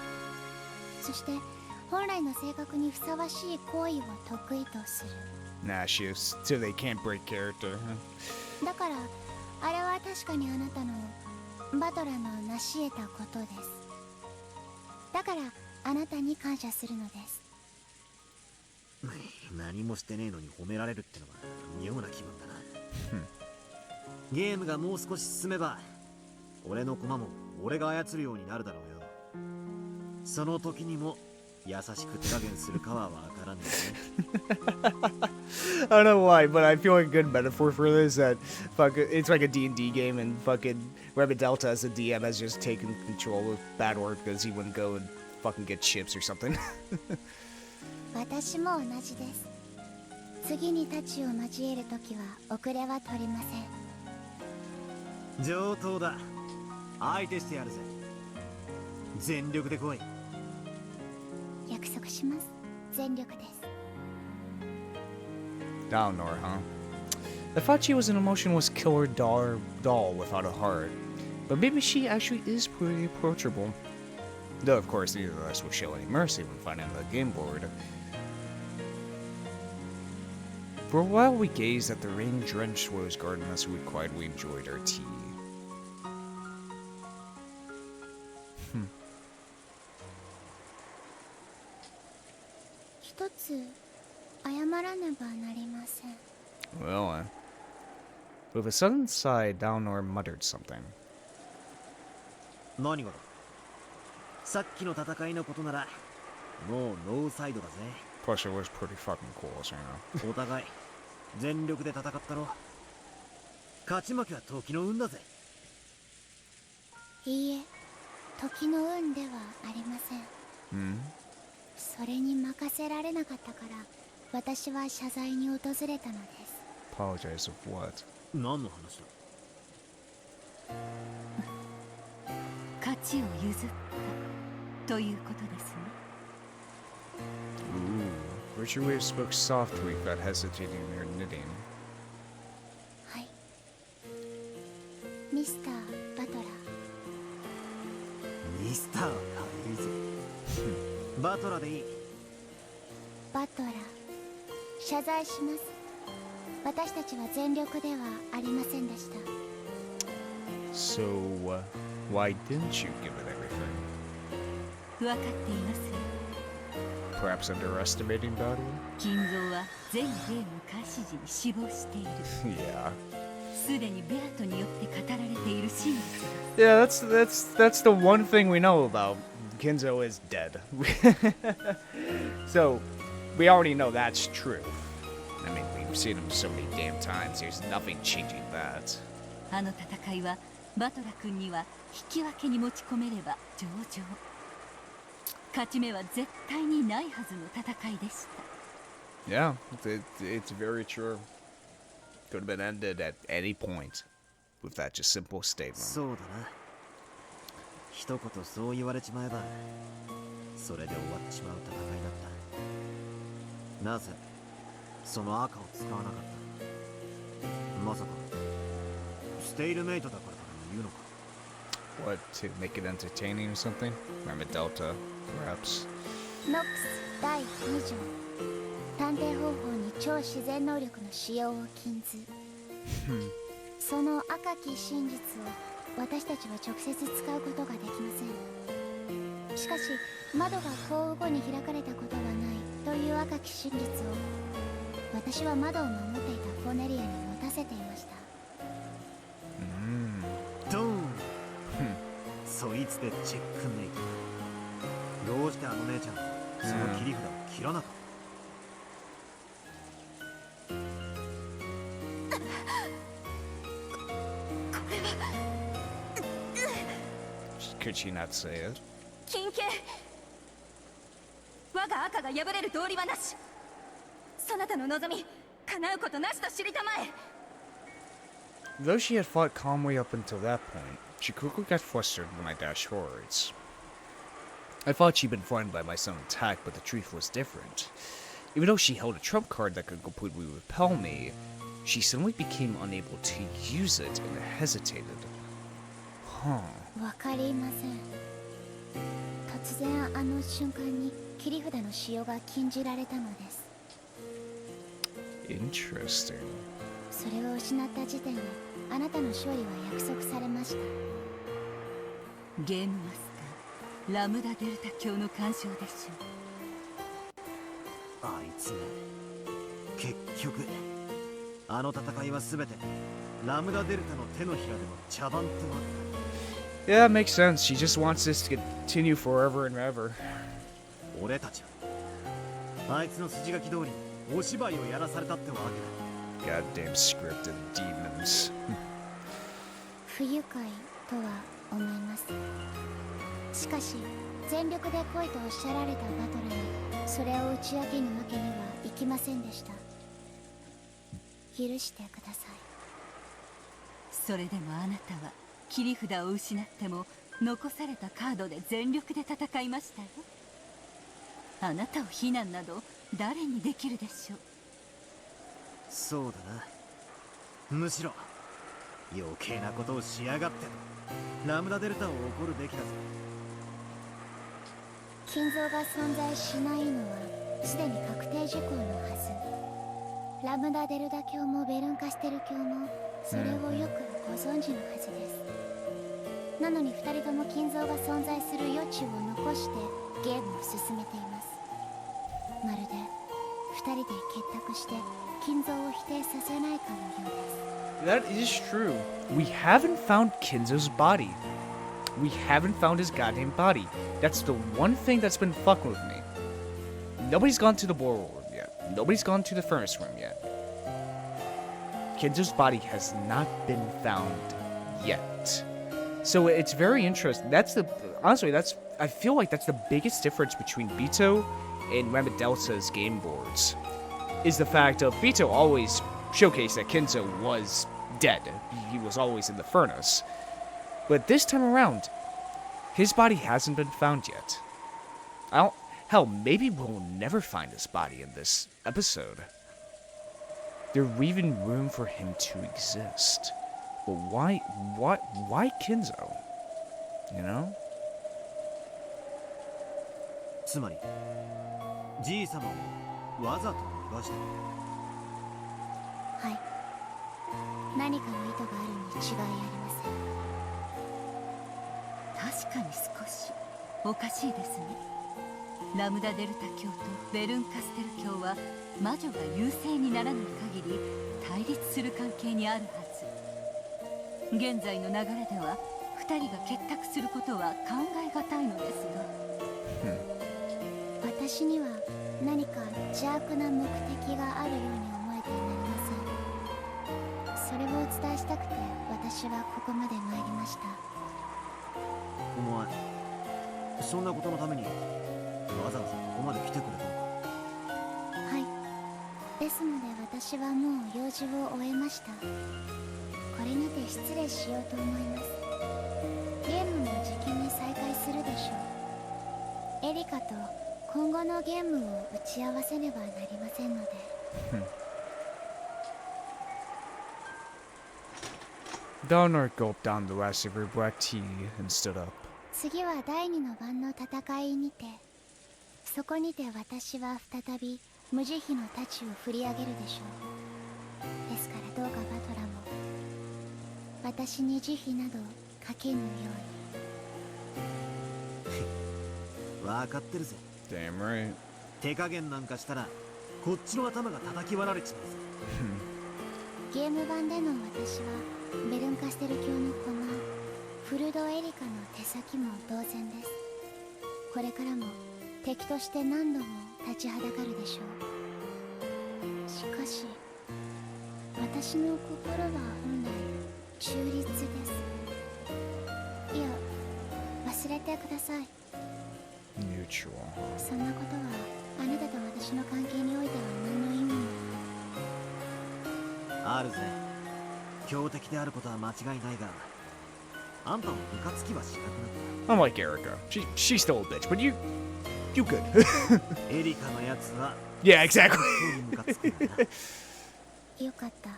そして本来の性格にふさわしい行為を得意とする。Nah, shifts till they can't break character. だからあれは確かにあなたのバトラの成し得たことです。だからあなたに感謝するのです。何もしてねえのに褒められるってのは妙な気分だな。ゲームがもう少し進めば俺の駒も俺が操るようになるだろうよ。その時にも優しく手加減するかはわからねえね。I don't know why, but I feel like a good metaphor for this that it's like a D&D game and fucking Rabbit Delta as a DM has just taken control of Badwar because he wouldn't go and fucking get chips or something. 私も同じです。次に太刀を交えるときは遅れは取りません。上等だ。相手してやるぜ。全力で来い。約束します。全力です。Dlanor, huh? I thought she was an emotionless killer doll without a heart, but maybe she actually is pretty approachable. Though, of course, neither of us will show any mercy when finding the game board. For a while, we gazed at the rain-drenched rose garden as we quietly enjoyed our tea. 一つ謝らねばなりません。Well, with a sudden sigh, Dlanor muttered something. 何がだ。さっきの戦いのことならもうノーサイドだぜ。 Plus, it was pretty fucking cool, so you know. お互い全力で戦ったろ。勝ち負けは時の運だぜ。いいえ、時の運ではありません。それに任せられなかったから私は謝罪に訪れたのです。 Apologize of what? 何の話だ。勝ちを譲ったということですね。Ooh, Richard Wave spoke softly without hesitating or knitting. はい。ミスター・バトラー。ミスターは軽いぜ。バトラでいい。バトラー、謝罪します。私たちは全力ではありませんでした。So, why didn't you give it everything? 分かっていますよ。 Perhaps underestimating Battle? 金蔵は全ゲーム開始時に死亡している。Yeah. すでにベアトによって語られている真実です。 Yeah, that's the one thing we know about. Kinzo is dead. So, we already know that's true. I mean, we've seen him so many damn times, there's nothing changing that. あの戦いはバトラ君には引き分けに持ち込めれば上々。勝ち目は絶対にないはずの戦いでした。 Yeah, it's very true. Could have been ended at any point with that just simple statement. そうだな。一言そう言われちまえばそれで終わってしまう戦いだった。なぜその赤を使わなかった。まさかステイルメイトだからと言うのか。 What, to make it entertaining or something? Remember Delta, perhaps? ノックス第2条、探偵方法に超自然能力の使用を禁ず。その赤き真実を私たちは直接使うことができません。しかし窓が降雨後に開かれたことはないという赤き真実を私は窓を守っていたフォネリアに持たせていました。ドーン。そいつでチェックメイト。どうしてあの姉ちゃんその切り札を切らなかっ could she not say it? 金系我が赤が破れる道理はなし。そなたの望み叶うことなしと知りたまえ。 Though she had fought calmly up until that point, she quickly got flustered when I dashed forwards. I thought she'd been frightened by my sudden attack, but the truth was different. Even though she held a trump card that could completely repel me, she suddenly became unable to use it and hesitated. Huh. わかりません。突然あの瞬間に切り札の使用が禁じられたのです。 Interesting. それを失った時点であなたの勝利は約束されました。ゲームマスターラムダデルタ教の干渉でしょあいつ結局あの戦いは全てラムダデルタの手のひらでの茶番ってわけだ。 Yeah, it makes sense. She just wants this to continue forever and ever. 俺たちはあいつの筋書き通りお芝居をやらされたってわけだ。 Goddamn scripted demons. 不愉快とは思います。しかし全力で来いとおっしゃられたバトルにそれを打ち明けぬわけにはいきませんでした。許してください。それでもあなたは切り札を失っても残されたカードで全力で戦いましたよ。あなたを非難など誰にできるでしょう。そうだな。むしろ余計なことをしやがってとラムダデルタを怒るべきだぞ。金像が存在しないのはすでに確定事項のはず。ラムダデルタ教もベルンカステル教もそれをよくご存知のはずです。なのに2人とも金像が存在する余地を残してゲームを進めています。まるで2人で結託して金像を否定させないかのようです。 That is true. We haven't found Kinzo's body. We haven't found his goddamn body. That's the one thing that's been fucking with me. Nobody's gone to the boiler room yet. Nobody's gone to the furnace room yet. Kinzo's body has not been found yet. So it's very interesting. I feel like that's the biggest difference between Bito and Rabbit Delta's game boards. Is the fact of Bito always showcased that Kinzo was dead. He was always in the furnace. But this time around, his body hasn't been found yet. Hell, maybe we'll never find his body in this episode. There's even room for him to exist. But why Kinzo? You know? つまりじい様をわざと逃がした。はい。何かの意図があるに違いありません。確かに少しおかしいですね。ラムダデルタ教とベルンカステル教は魔女が優勢にならない限り対立する関係にあるはず。現在の流れでは2人が結託することは考えがたいのですが、私には何か邪悪な目的があるように思えてなりません。それをお伝えしたくて私はここまで参りました。お前そんなことのためにわざわざここまで来てくれたのか。はい。ですので私はもう用事を終えました。これにて失礼しようと思います。ゲームもじきに再開するでしょう。エリカと今後のゲームを打ち合わせねばなりませんので。Dlanor gulped down the last of her black tea and stood up. 次は第二の番の戦いにて、そこにて私は再び無慈悲の太刀を振り上げるでしょう。ですからどうかバトラも私に慈悲などかけぬように。わかってるぜ。 Damn right. 手加減なんかしたらこっちの頭が叩き割られちまうぜ。ゲーム版での私はベルンカステル教の駒フルドエリカの手先も同然です。これからも敵として何度も立ちはだかるでしょう。しかし私の心は本来中立です。いや、忘忘れてください。 Neutral. そんなことはあなたと私の関係においては何の意味も。あるぜ。強敵であることは間違いないが、あんたもムカつきはしなくなっ Unlike Erika, she's still a bitch, but you good. た。エリカのやつは Yeah, exactly. ムカつくんだな。よかった。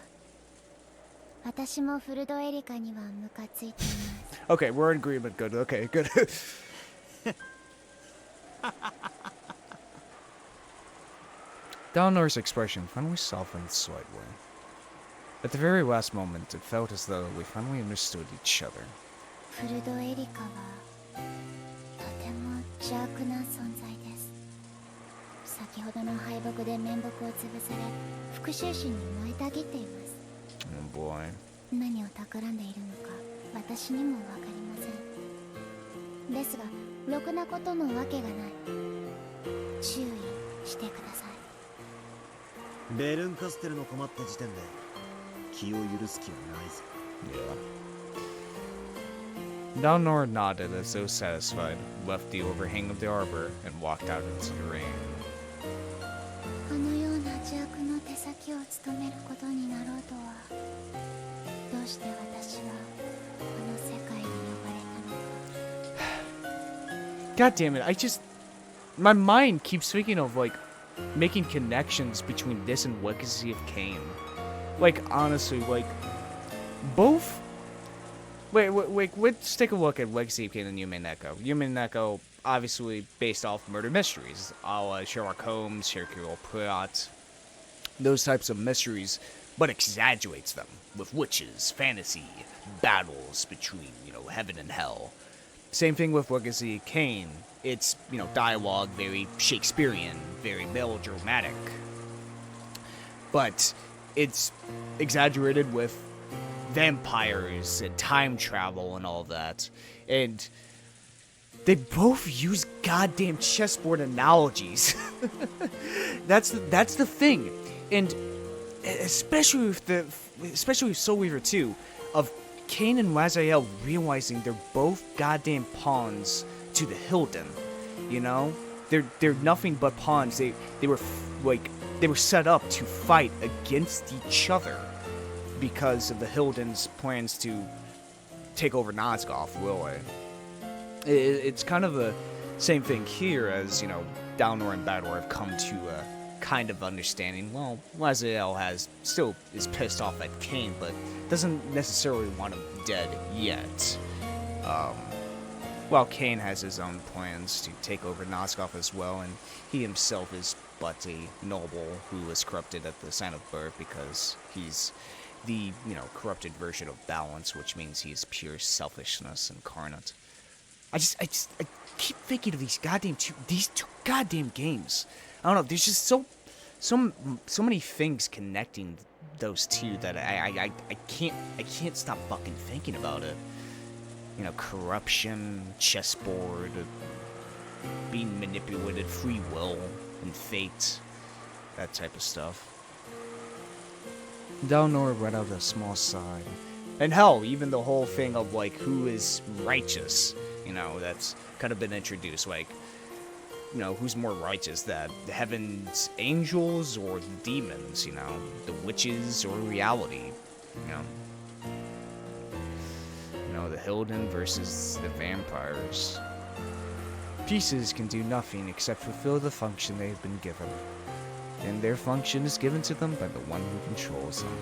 私もフルドエリカにはムカついています。 Okay, we're in agreement. Good. Okay, good. Dlanor's expression finally softened slightly. At the very last moment, it felt as though we finally understood each other. フルドエリカはとても邪悪な存在です。先ほどの敗北で面目を潰され、復讐心に燃えたぎっています。 Oh boy. 何を企んでいるのか私にもわかりません。ですがろくなことのわけがない。注意してください。ベルンカステルの困った時点で気を許す気はないぞ。 Yeah. Dlanor nodded as though satisfied, left the overhang of the arbor, and walked out into the rain. あのような邪悪の手先を務めることになろうとは、どうして私はこの世界に呼ばれたのか。 God damn it, my mind keeps thinking of, like, making connections between this and Legacy of Kain. Like, honestly, like, both... Wait, let's take a look at Legacy of Kain and Umineko. Umineko, obviously based off murder mysteries, a la Sherlock Holmes, Hercule Poirot, those types of mysteries, but exaggerates them with witches, fantasy, battles between, heaven and hell. Same thing with Legacy of Kain. It's, dialogue, very Shakespearean, very melodramatic. But it's exaggerated with vampires and time travel and all that. And they both use goddamn chessboard analogies. That's the thing. And especially with Soul Weaver 2, of Kain and Lazael realizing they're both goddamn pawns to the Hilden. They're nothing but pawns. They were set up to fight against each other because of the Hilden's plans to take over Nazgoth, really. It's kind of the same thing here as, Dlanor and Dlanor have come to a kind of understanding. Well, Lazael still is pissed off at Kain, but doesn't necessarily want him dead yet. While Kain has his own plans to take over Nazgoth as well, and he himself is but a noble who was corrupted at the sign of birth because he's the, corrupted version of balance, which means he is pure selfishness incarnate. I keep thinking of these two goddamn games. I don't know, there's just so many things connecting those two that I can't stop fucking thinking about it. Corruption, chessboard, being manipulated, free will, and fate, that type of stuff. Dlanor let out a small sigh. And hell, even the whole thing of, who is righteous, that's kind of been introduced, who's more righteous, the heaven's angels or the demons, the witches or reality, the Hilden versus the vampires. Pieces can do nothing except fulfill the function they have been given, and their function is given to them by the one who controls them.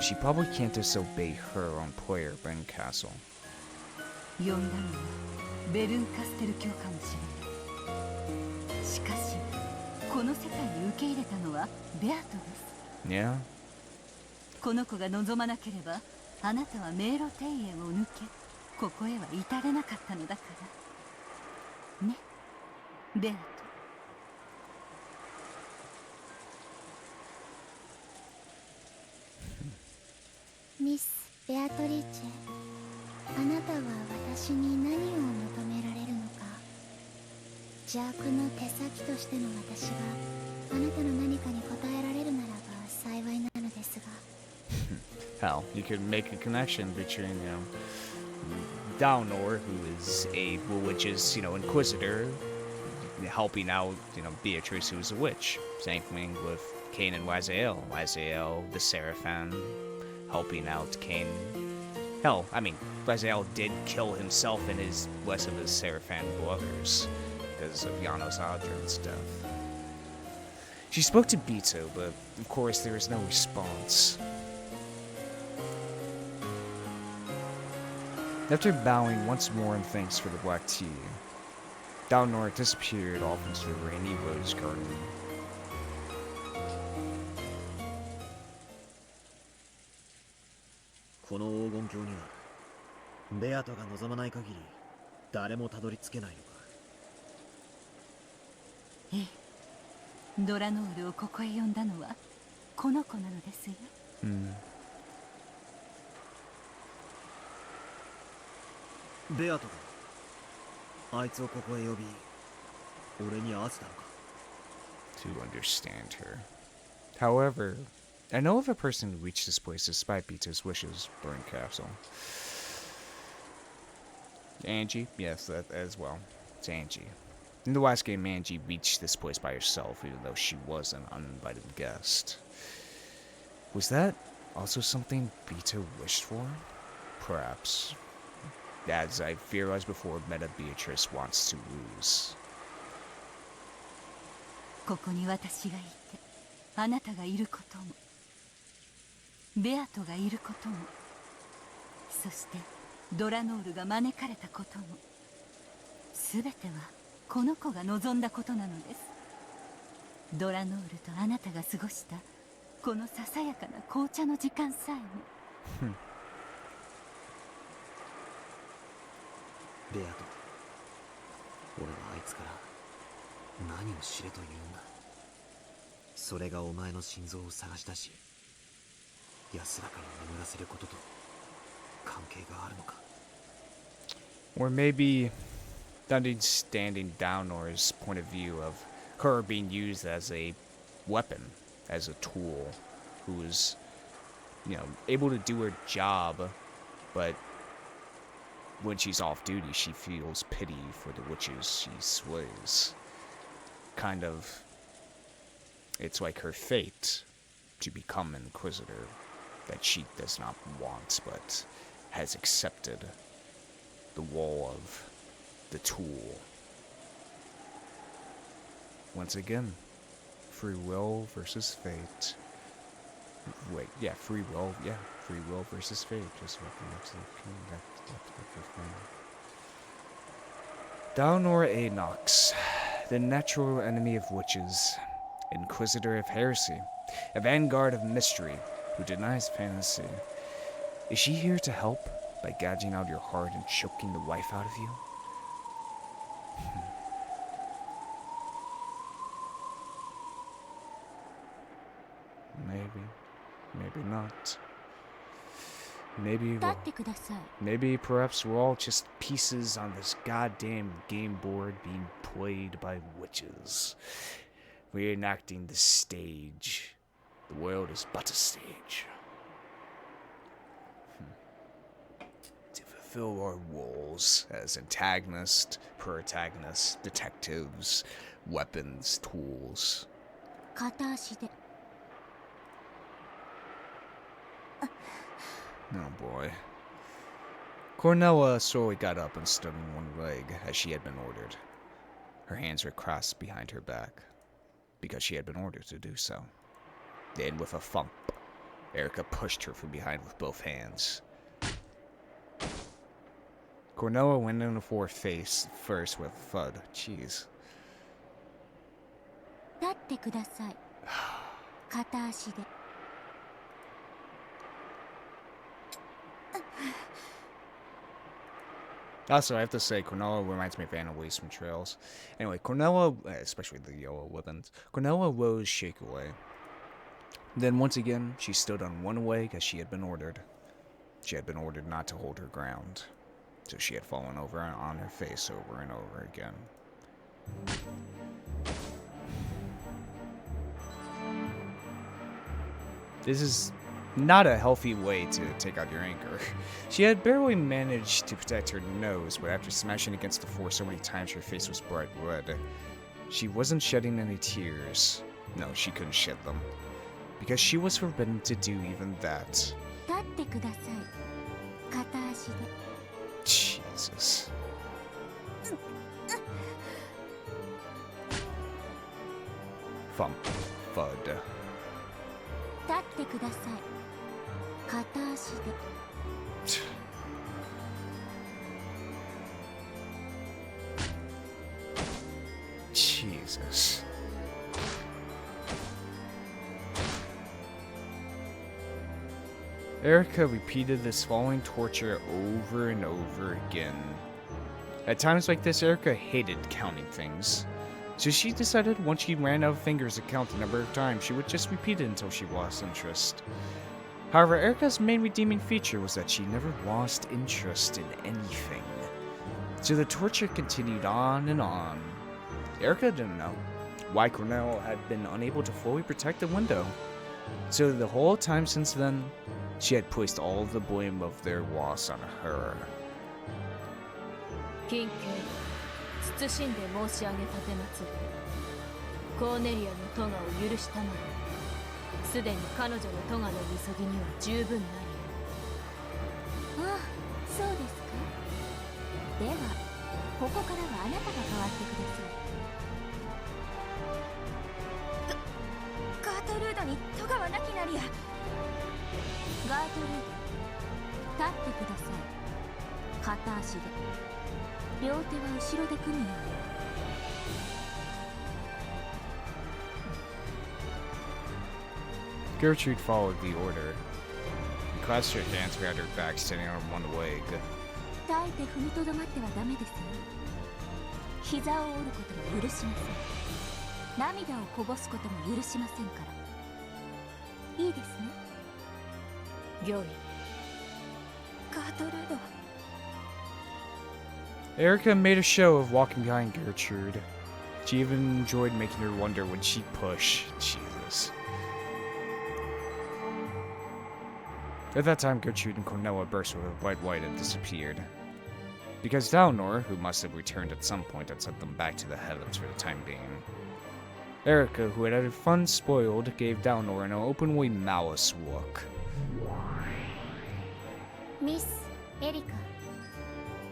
She probably can't disobey her own player, Ben Castle. 呼んだのはベルンカステル教かもしれない。しかしこの世界に受け入れたのはベアトです。 Yeah? この子が望まなければあなたは迷路庭園を抜けここへは至れなかったのだからね、ベアト。ミス・ベアトリーチェ、あなたは私に何を求められるのか。邪悪の手先としての私があなたの何かに答えられるならば幸いなのですが。Hell, you could make a connection between, Dlanor, who is a witch's, inquisitor, helping out, Beatrice, who's a witch. Same thing with Cain and Waziel. Waziel, the Seraphim, helping out Cain. Hell, I mean, Waziel did kill himself and his less of his Seraphim brothers because of Janos Adrian's death. She spoke to Bito, but of course there was no response. After bowing once more in thanks for the black tea, Dlanor disappeared off into the rainy rose garden. この黄金鏡にはベアトが望まない限り誰もたどり着けないのか。ええ、ドラノールをここへ呼んだのはこの子なのですよ。ベアトがあいつをここへ呼び俺に合わせたのか。 To understand her. However, I know of a person who reached this place despite Bito's wishes, Burn Castle. Angie? Yes, that as well. It's Angie. In the last game, Angie reached this place by herself, even though she was an uninvited guest. Was that also something Bito wished for? Perhaps. As I theorized before, Meta Beatrice wants to lose. ここに私がいて、あなたがいることも、ベアトがいることも、そしてドラノールが招かれたことも、すべてはこの子が望んだことなのです。ドラノールとあなたが過ごしたこのささやかな紅茶の時間さえも。ベアト、俺はあいつから何を知れと言うんだ。それがお前の心臓を探し出し安らかに眠らせることと関係があるのか。 Or maybe understanding Dlanor's point of view of her being used as a weapon, as a tool, who is, able to do her job, but when she's off duty, she feels pity for the witches she slays. Kind of, it's like her fate to become an Inquisitor that she does not want, but has accepted the role of the tool. Once again, free will versus fate. Wait, yeah, free will versus fate. Just Dlanor Enox, the natural enemy of witches, Inquisitor of heresy, a vanguard of mystery who denies fantasy. Is she here to help by gouging out your heart and choking the life out of you? Maybe not. Maybe perhaps we're all just pieces on this goddamn game board being played by witches. Reenacting the stage. The world is but a stage. To fulfill our roles as antagonists, protagonists, detectives, weapons, tools. 片足で Oh boy. Cornella slowly got up and stood on one leg as she had been ordered. Her hands were crossed behind her back, because she had been ordered to do so. Then with a thump, Erika pushed her from behind with both hands. Cornella went in for her face first with a thud. Jeez. 立ってください。片足で Also, I have to say, Cornella reminds me of Anna Weiss from Trails. Anyway, Cornella, especially the yellow weapons, Cornella rose shakily. Then once again, she stood on one leg as she had been ordered. She had been ordered not to hold her ground, so she had fallen over on her face over and over again. This is not a healthy way to take out your anger. She had barely managed to protect her nose, but after smashing against the floor so many times her face was bright red. She wasn't shedding any tears. No, she couldn't shed them. Because she was forbidden to do even that. 立ってください。片足で。 Jesus. Thump. Fud. 立ってください。片足で。 Jesus. Erika repeated this following torture over and over again. At times like this, Erika hated counting things. So she decided once she ran out of fingers to count the number of times, she would just repeat it until she lost interest. However, Erika's main redeeming feature was that she never lost interest in anything. So the torture continued on and on. Erika didn't know why Cornell had been unable to fully protect the window. So the whole time since then, she had placed all the blame of their loss on her. 近景謹んで申し上げたてまつる。コーネリアの咎を許したまですでに彼女の咎のみそぎには十分なり。ああ、そうですか。では、ここからはあなたが変わってください。ガートルードに咎はなきなりや。ガートルード、立ってください。片足で。両手は後ろで組むように。Gertrude followed the order. She clasped her hands behind her back, standing on one leg. 耐えて踏みとどまってはダメですよ。膝を折ることも許しません。涙をこぼすことも許しませんから。いいですね。行為。ガートルード。 Erika made a show of walking behind Gertrude. She even enjoyed making her wonder when she'd push. Jesus. At that time, Gertrude and Cornella burst with a white light and disappeared. Because Dlanor, who must have returned at some point, had sent them back to the heavens for the time being. Erika, who had had her fun spoiled, gave Dlanor an openly malice look. Miss Erika.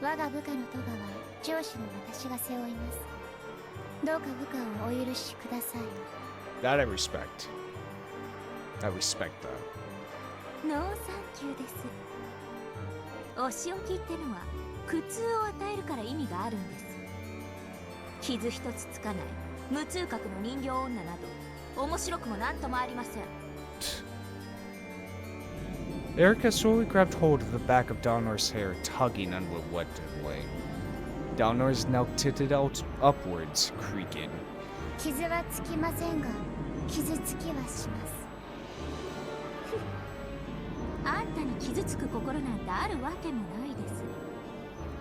我が部下の咎は上司の私が背負います。どうか部下をお許しください。 That I respect. I respect that. ノーサンキューです。お仕置きってのは苦痛を与えるから意味があるんです。傷一つつかない無痛覚の人形女など面白くもなんともありません。 Erika slowly grabbed hold of the back of Dlanor's hair, tugging unrelentingly. Dlanor's neck tilted out upwards, creaking. 傷はつきませんが、傷つきはします。あんたに傷つく心なんてあるわけもないです。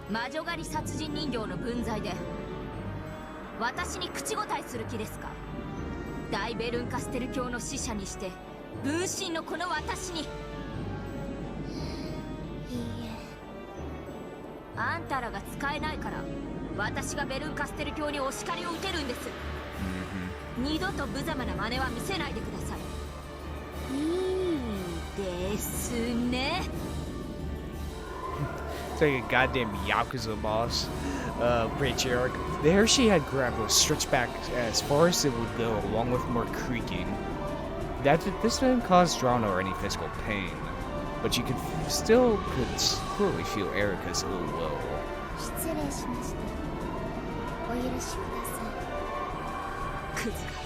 魔女狩り殺人人形の分際で私に口答えする気ですか。大ベルンカステル教の使者にして分身のこの私に。いいえ。あんたらが使えないから私がベルンカステル教にお叱りを受けるんです。二度と無様な真似は見せないでください。いいですね。It's like a goddamn Yakuza boss. Patriarch. The hair she had grabbed was stretched back as far as it would go, along with more creaking. This didn't cause Dlanor any physical pain, but you still could clearly feel Erika's ill will. 失礼しました。お許しください。クズが。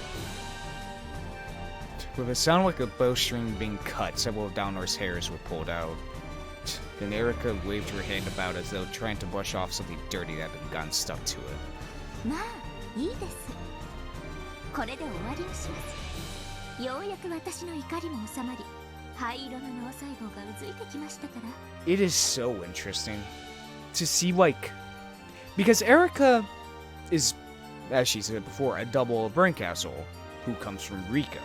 With a sound like a bowstring being cut, several of Dlanor's hairs were pulled out. Then Erika waved her hand about as though trying to brush off something dirty that had gotten stuck to it. まあ、いいです。これで終わりにします。ようやく私の怒りも収まり、灰色の脳細胞がうずいてきましたから。It is so interesting to see, like, because Erika is, as she said before, a double of Brincastle, who comes from Rika.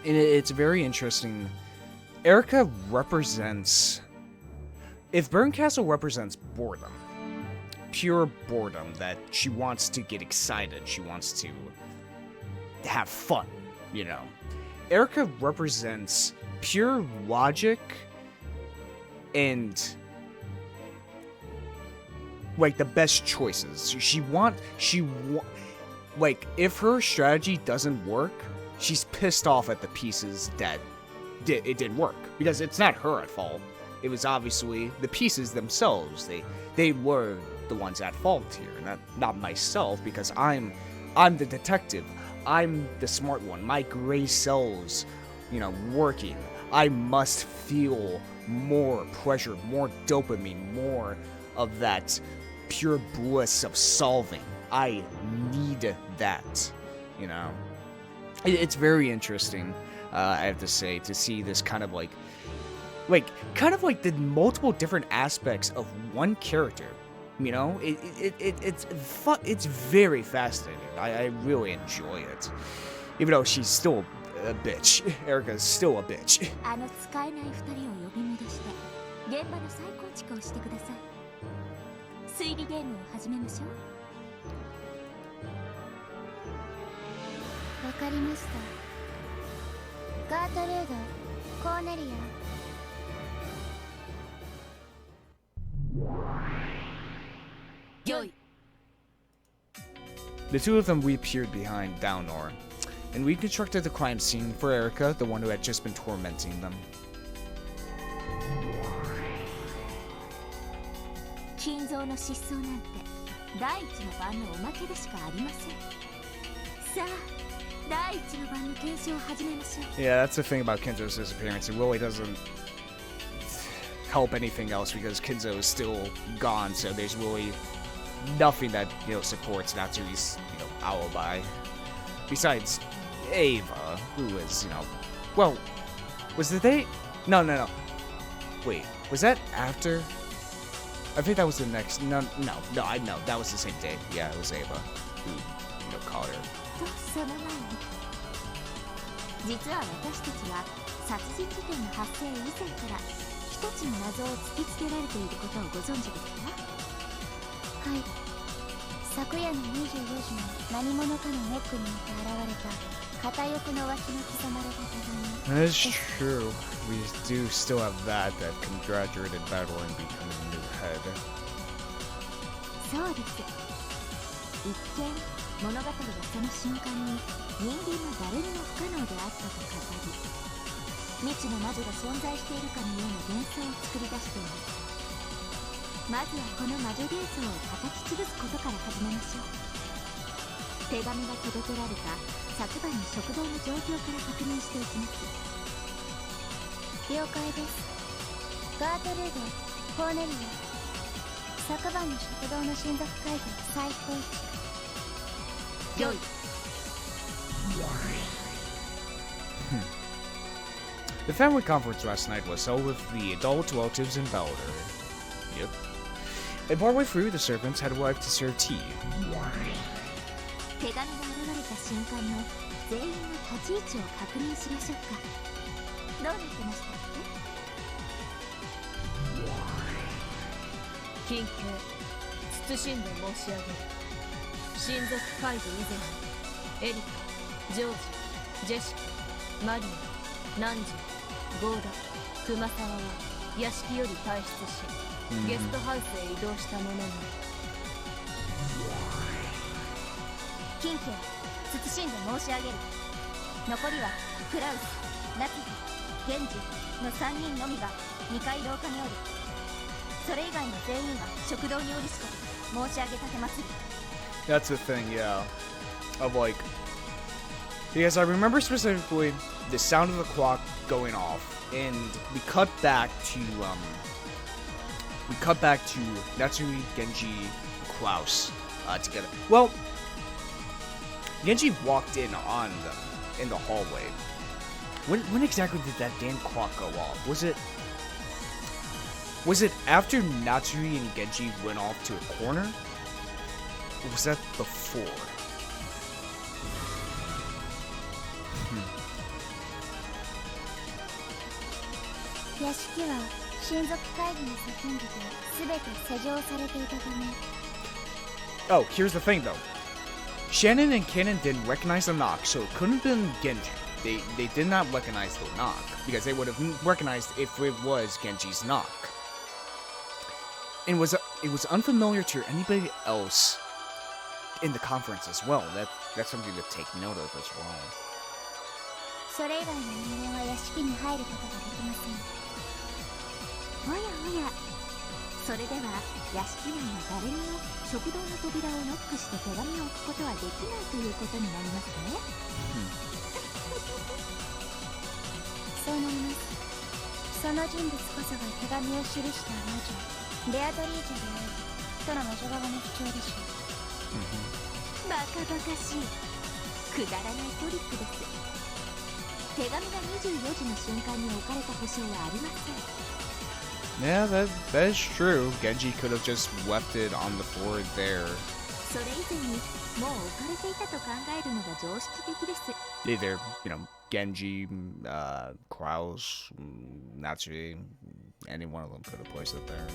And it's very interesting Erika represents... If Burncastle represents boredom, pure boredom, that she wants to get excited, she wants to have fun, you know. Erika represents pure logic and like the best choices. Like if her strategy doesn't work, she's pissed off at the pieces that it did work, because it's not her at fault. It was obviously the pieces themselves. They were the ones at fault here, not myself, because I'm the detective. I'm the smart one. My gray cells, you know, working. I must feel more pleasure, more dopamine, more of that pure bliss of solving. I need that, you know. It's very interesting, I have to say, to see this kind of like the multiple different aspects of one character. You know, it's very fascinating. I really enjoy it, even though she's still a bitch. Erika's still a bitch. あの使えない二人を呼び戻して現場の再構築をしてください。推理ゲームを始めましょう。わかりました。ガートルード、コーネリア。 よい。 The two of them reappeared behind Dlanor, and reconstructed the crime scene for Erika, the one who had just been tormenting them. 金蔵の失踪なんて第一の番のおまけでしかありません。さあ、第一の番の検証を始めましょう。 Yeah, that's the thing about Kinzo's disappearance. It really doesn't help anything else because Kinzo is still gone, so there's really nothing that, you know, supports Natsui's, you know, alibi. Besides Ava, who is, you know, well, was the day? No. Wait, was that after? I think that was the next. No, I know that was the same day. Yeah, it was Ava who, you know, called her. その前に、実は私たちは殺人事件の発生以前から一つの謎を突きつけられていることをご存知ですか？はい。昨夜の24時の何者かのネックによって現れた片翼の脇の刻まれた手紙。 That is true. We do still have that congratulated Battle and becoming a new head. そうです。一見物語はその瞬間に人間の誰にも不可能であったと語り、未知の魔女が存在しているかのような幻想を作り出しています。まずはこの魔女幻想を叩き潰すことから始めましょう。手紙が届けられた昨晩の食堂の状況から確認していきます。了解です。ガートルード、コーネリア。昨晩の食堂の親族会議再構築。 よい。 The family conference last night was held with the adult relatives in Dlanor. Yep. And partway through, the servants had arrived to serve tea. 手紙が現れた瞬間の全員の立ち位置を確認しましょうか。どうなってましたっけ？緊急謹んで申し上げる。親族会議以前にエリカ、ジョージ、ジェシカ、マリア、ナンジー、ゴーダ、熊沢は屋敷より退出し、ゲストハウスへ移動したものの近畿謹んで申し上げる。残りはクラウス、ナツィ、ゲンジの3人のみが2階廊下におり、それ以外の全員が食堂におりしか申し上げたてまする。 That's the thing, yeah. Of like, because I remember specifically the sound of the clock going off, and we cut back to Natsui, Genji, Klaus together. Well, Genji walked in on them in the hallway. When exactly did that damn clock go off? Was it after Natsui and Genji went off to a corner? Or was that before? 屋敷は親族会議に先んじて全て施錠されていたため。 Oh, here's the thing though. Shannon and Kanon didn't recognize the knock, so it couldn't have been Genji. They did not recognize the knock, because they would have recognized if it was Genji's knock. And it was unfamiliar to anybody else in the conference as well. That's something to take note of as well. それ以外の人間は屋敷に入ることができません。おやおや、それでは屋敷内の誰にも食堂の扉をノックして手紙を置くことはできないということになりますね。そうなります。その人物こそが手紙を記した魔女ベアトリーチェであるとの魔女側の主張でしょう。バカバカしい、くだらないトリックです。手紙が24時の瞬間に置かれた保証はありません。Yeah, that is true. Genji could have just left it on the floor there. それ以前にもう置かれていたと考えるのが常識的です。Either, Genji, Kraus, Natsui, any one of them could have placed it there.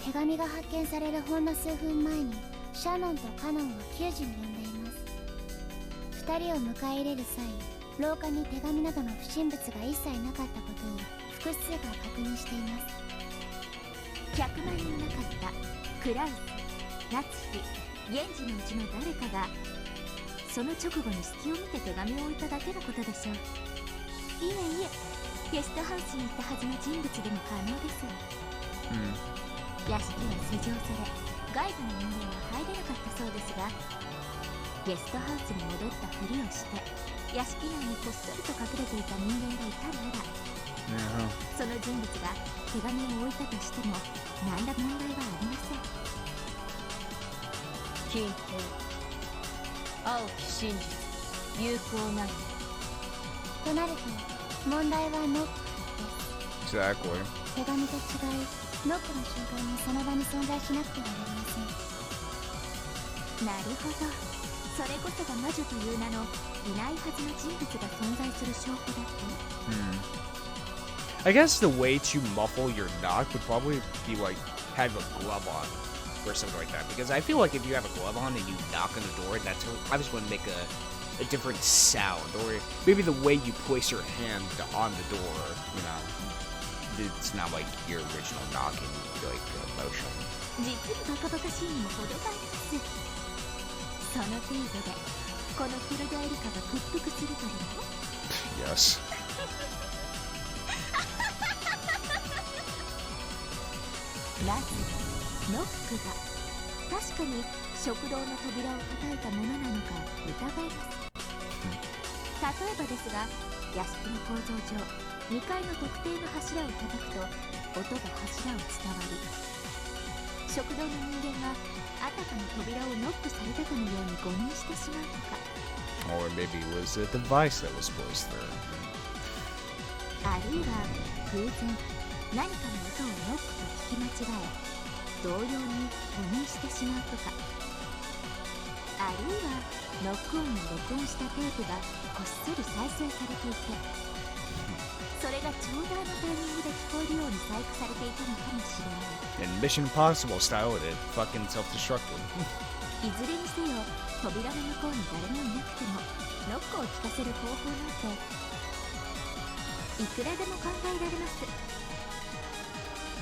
手紙が発見されるほんの数分前にシャノンとカノンは給仕に呼んでいます。2人を迎え入れる際、廊下に手紙などの不審物が一切なかったことを複数が確認しています。100万人なかったクラウス、ナツヒ、ゲンジのうちの誰かがその直後に隙を見て手紙を置いただけのことでしょう。いえいえ、ゲストハウスに行ったはずの人物でも可能です。屋敷は施錠され、外部の人間は入れなかったそうですが、ゲストハウスに戻ったふりをして屋敷内にこっそりと隠れていた人間がいたなら、その人物が手紙を置いたとしても何ら問題はありません。金平、青き真実、有効なりとなると問題はノックです。 Exactly. 手紙と違い、ノックの瞬間にその場に存在しなくてはなりません。なるほど、それこそが魔女という名のいないはずの人物が存在する証拠だと。I guess the way to muffle your knock would probably be like have a glove on or something like that. Because I feel like if you have a glove on and you knock on the door, that's I just want to make a different sound, or maybe the way you place your hand on the door. It's not like your original knocking like motion. 実にバカバカしいにも程があります。その程度でこのフルドエリカが屈服するというの？ Yes. まずノックが確かに食堂の扉を叩いたものなのか疑います。例えばですが、屋敷の構造上2階の特定の柱を叩くと音が柱を伝わり、食堂の人間があたかも扉をノックされたかのように誤認してしまうとか、 Or maybe it was a device that was placed there. あるいは偶然何かの音をノックと聞き間違え同様に誤認してしまうとか、あるいはノック音の録音したテープがこっそり再生されていて、それがちょうどあのタイミングで聞こえるように細工されていたのかもしれない。 In Mission Impossible style, it fucking self-destructed. いずれにせよ扉の向こうに誰もいなくてもノックを聞かせる方法なんていくらでも考えられます。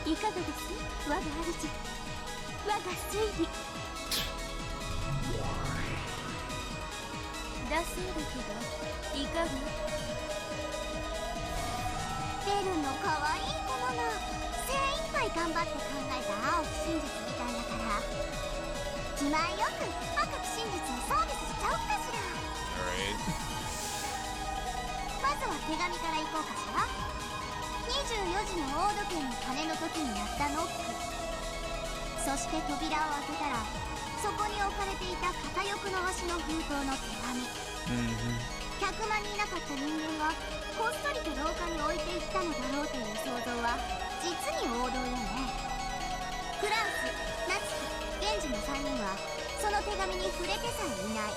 いかがです、我が主、我が推理。だそうだけど、いかが？ベルの可愛い子ママ、精一杯頑張って考えた青き真実みたいだから、気前よく赤き真実をサービスしちゃおっかしら。 Alright. まずは手紙からいこうかしら。24時の大時計の鐘の時にやったノック、そして扉を開けたらそこに置かれていた片翼の足の封筒の手紙。100万人いなかった人間がこっそりと廊下に置いていったのだろうという想像は実に王道よね。クラウス、ナツキ、ゲンジの3人はその手紙に触れてさえいない。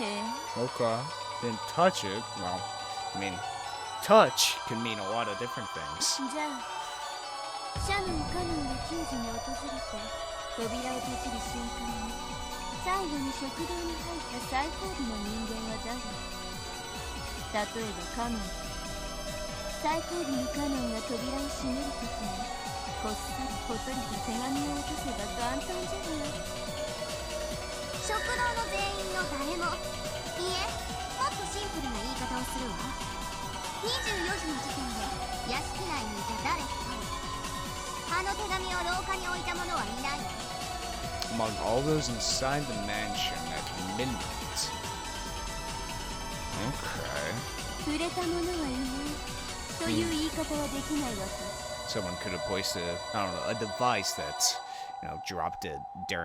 へえ、 Okay. Didn't touch it. Well, I mean, touch can mean a lot of different things. じゃあシャノン・カノンが救助に訪れて扉を閉じる瞬間に最後に食堂に入った最後尾の人間は誰？例えばカノン。最後尾のカノンが扉を閉めるときにこっそりぽとりと手紙を落とせば簡単じゃない。食堂の全員の誰も、いえ、もっとシンプルな言い方をするわ。24時の時点で屋敷内にいた誰一人、あの手紙を廊下に置いた者はいないわ。 Among all those inside the mansion at midnight. Okay. 触れた者はいないという言い方はできないわけ。Someone could have placed I don't know, a device that, dropped it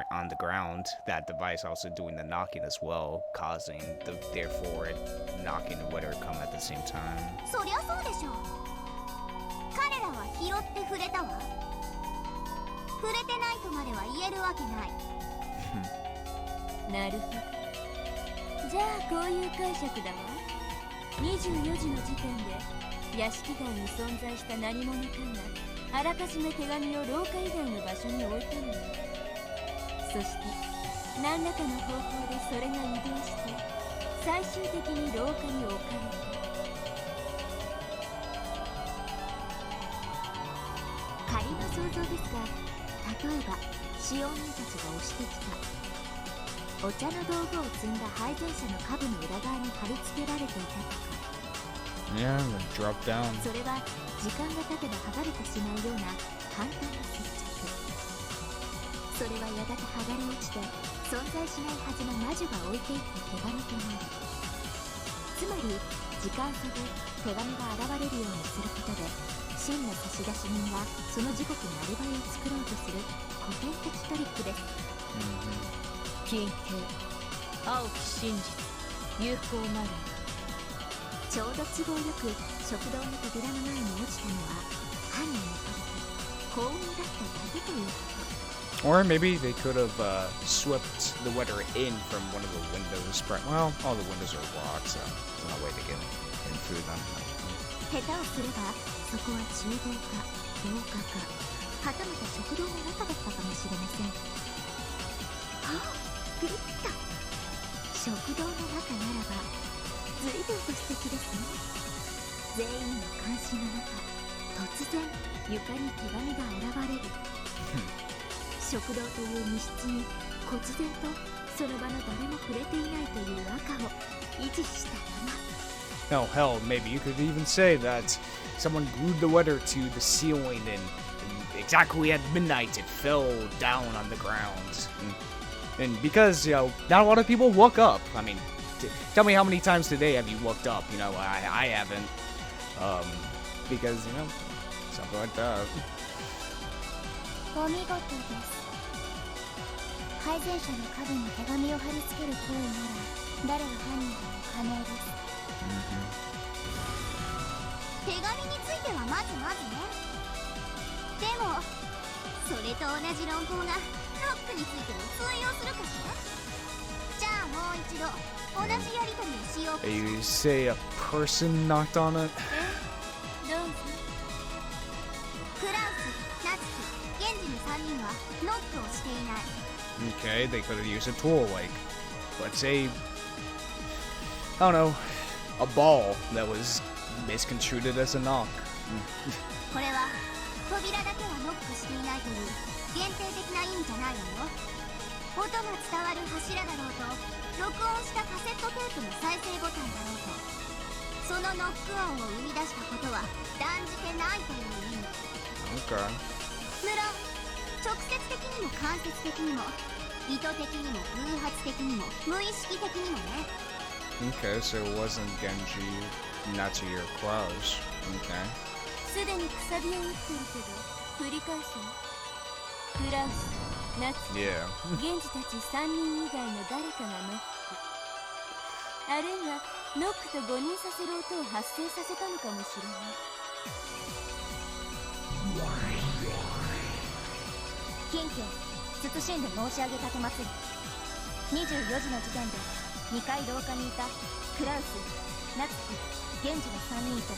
on the ground. That device also doing the knocking as well, causing therefore knocking and whatever come at the same time. そりゃそうでしょう。彼らは拾って触れたわ。触れてないとまでは言えるわけない。なるほど。じゃあこういう解釈だわ。24時の時点で屋敷外に存在した何者かがあらかじめ手紙を廊下以外の場所に置いたのよ。そして何らかの方法でそれが移動して最終的に廊下に置かれた。仮の想像ですが、例えば使用人たちが押してきたお茶の道具を積んだ配膳車の下部の裏側に貼り付けられていたとか。 Yeah, drop down. それは時間が経てば剥がれてしまうような簡単な接着。それはやがて剥がれ落ちて存在しないはずの魔女が置いていった手紙となる。つまり時間差で手紙が現れるようにすることで真の差出人がその時刻にアリバイを作ろうとする古典的トリックです。金系、青き真実、有効マナー。ちょうど都合よく食堂の扉の前に落ちたのは犯人にとって幸運だっただけということ。 Or maybe they could have swept the weather in from one of the windows. Well, all the windows are locked, so there's no way to get in through them. 下手をすればそこは厨房か廊下かはたまた食堂の中だったかもしれません。あ、びっと食堂の中ならば随分と素敵ですね。全員の監視の中突然床に手紙が現れる。食堂という密室に忽然とその場の誰も触れていないという赤を維持したまま。 Oh, hell, maybe you could even say that someone glued the weather to the ceiling and exactly at midnight it fell down on the ground. And because, not a lot of people woke up. I mean, tell me how many times today have you woke up? I haven't. Because, something like that. お見事です。配膳車の角に手紙を貼り付ける行為なら誰が犯人でも可能です。手紙についてはまずまずね。でもそれと同じ論法がノックについても通用するかしら。じゃあもう一度同じやり取りをしようか。 You say a person knocked on it? どうぞ。クラウス、ナツキ、ゲンジの3人はノックをしていない。 Okay, they could have used a tool like, let's say, I don't know, a ball that was misconstrued as a knock. これは扉だけはノックしていないという限定的な意味じゃないわよ。音が伝わる柱だろうと録音したカセットテープの再生ボタンだろうとそのノック音を生み出したことは断じてないという意味。 Okay. 無論直接的にも間接的にも意図的にも偶発的にも無意識的にもね。 Okay, so it wasn't Genji, Natsui, or Klaus. Okay. すでにくさびを打ってるけど繰り返すの。クラウス、ナツ、 Yeah. ゲンジたち3人以外の誰かがノック、あるいはノックと誤認させる音を発生させたのかもしれない。近畿謹んで申し上げたてまする。24時の時点で2階廊下にいたクラウス、ナツキ、源氏の3人と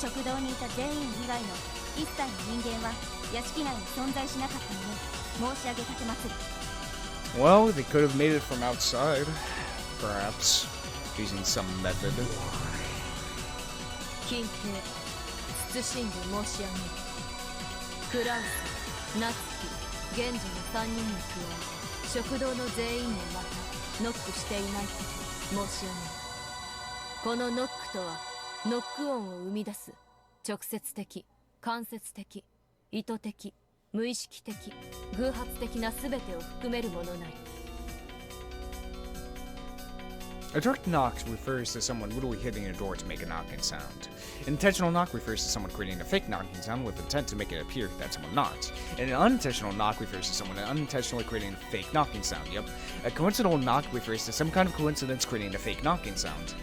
食堂にいた全員以外の一切の人間は屋敷内に存在しなかったので申し上げ立てまする。 Well, they could have made it from outside, perhaps, using some method. 近平謹んで申し上げる。クラウス、ナツキ、源氏の3人に加え食堂の全員もまたノックしていないと申し上げる。このノックとはノック音を生み出す直接的、間接的、意図的、無意識的、偶発的な全てを含めるものなり。 A direct knock refers to someone literally hitting a door to make a knocking sound. An intentional knock refers to someone creating a fake knocking sound with intent to make it appear that someone knocks. And an unintentional knock refers to someone unintentionally creating a fake knocking sound. Yep. A coincidental knock refers to some kind of coincidence creating a fake knocking sound.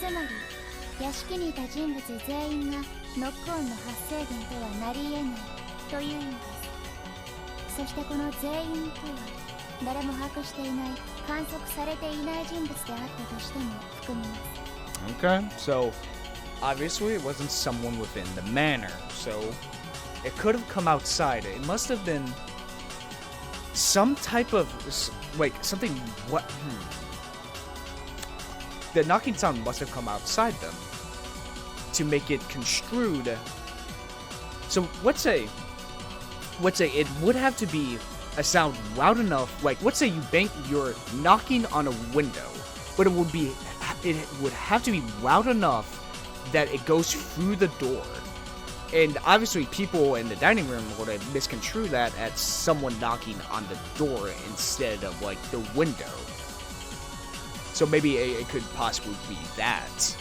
つまり屋敷にいた人物全員がノック音の発生源とはなり得ないという意味です。そしてこの全員とは誰も把握していない観測されていない人物であったとしても含みます。 Okay, so obviously it wasn't someone within the manor, so it could have come outside. It must have been some type of like something. What? The knocking sound must have come outside them to make it construed. So let's say it would have to be a sound loud enough. Like let's say you're knocking on a window, but it would have to be loud enough that it goes through the door. And obviously people in the dining room would have misconstrued that as someone knocking on the door instead of like the window. So maybe it could possibly be that.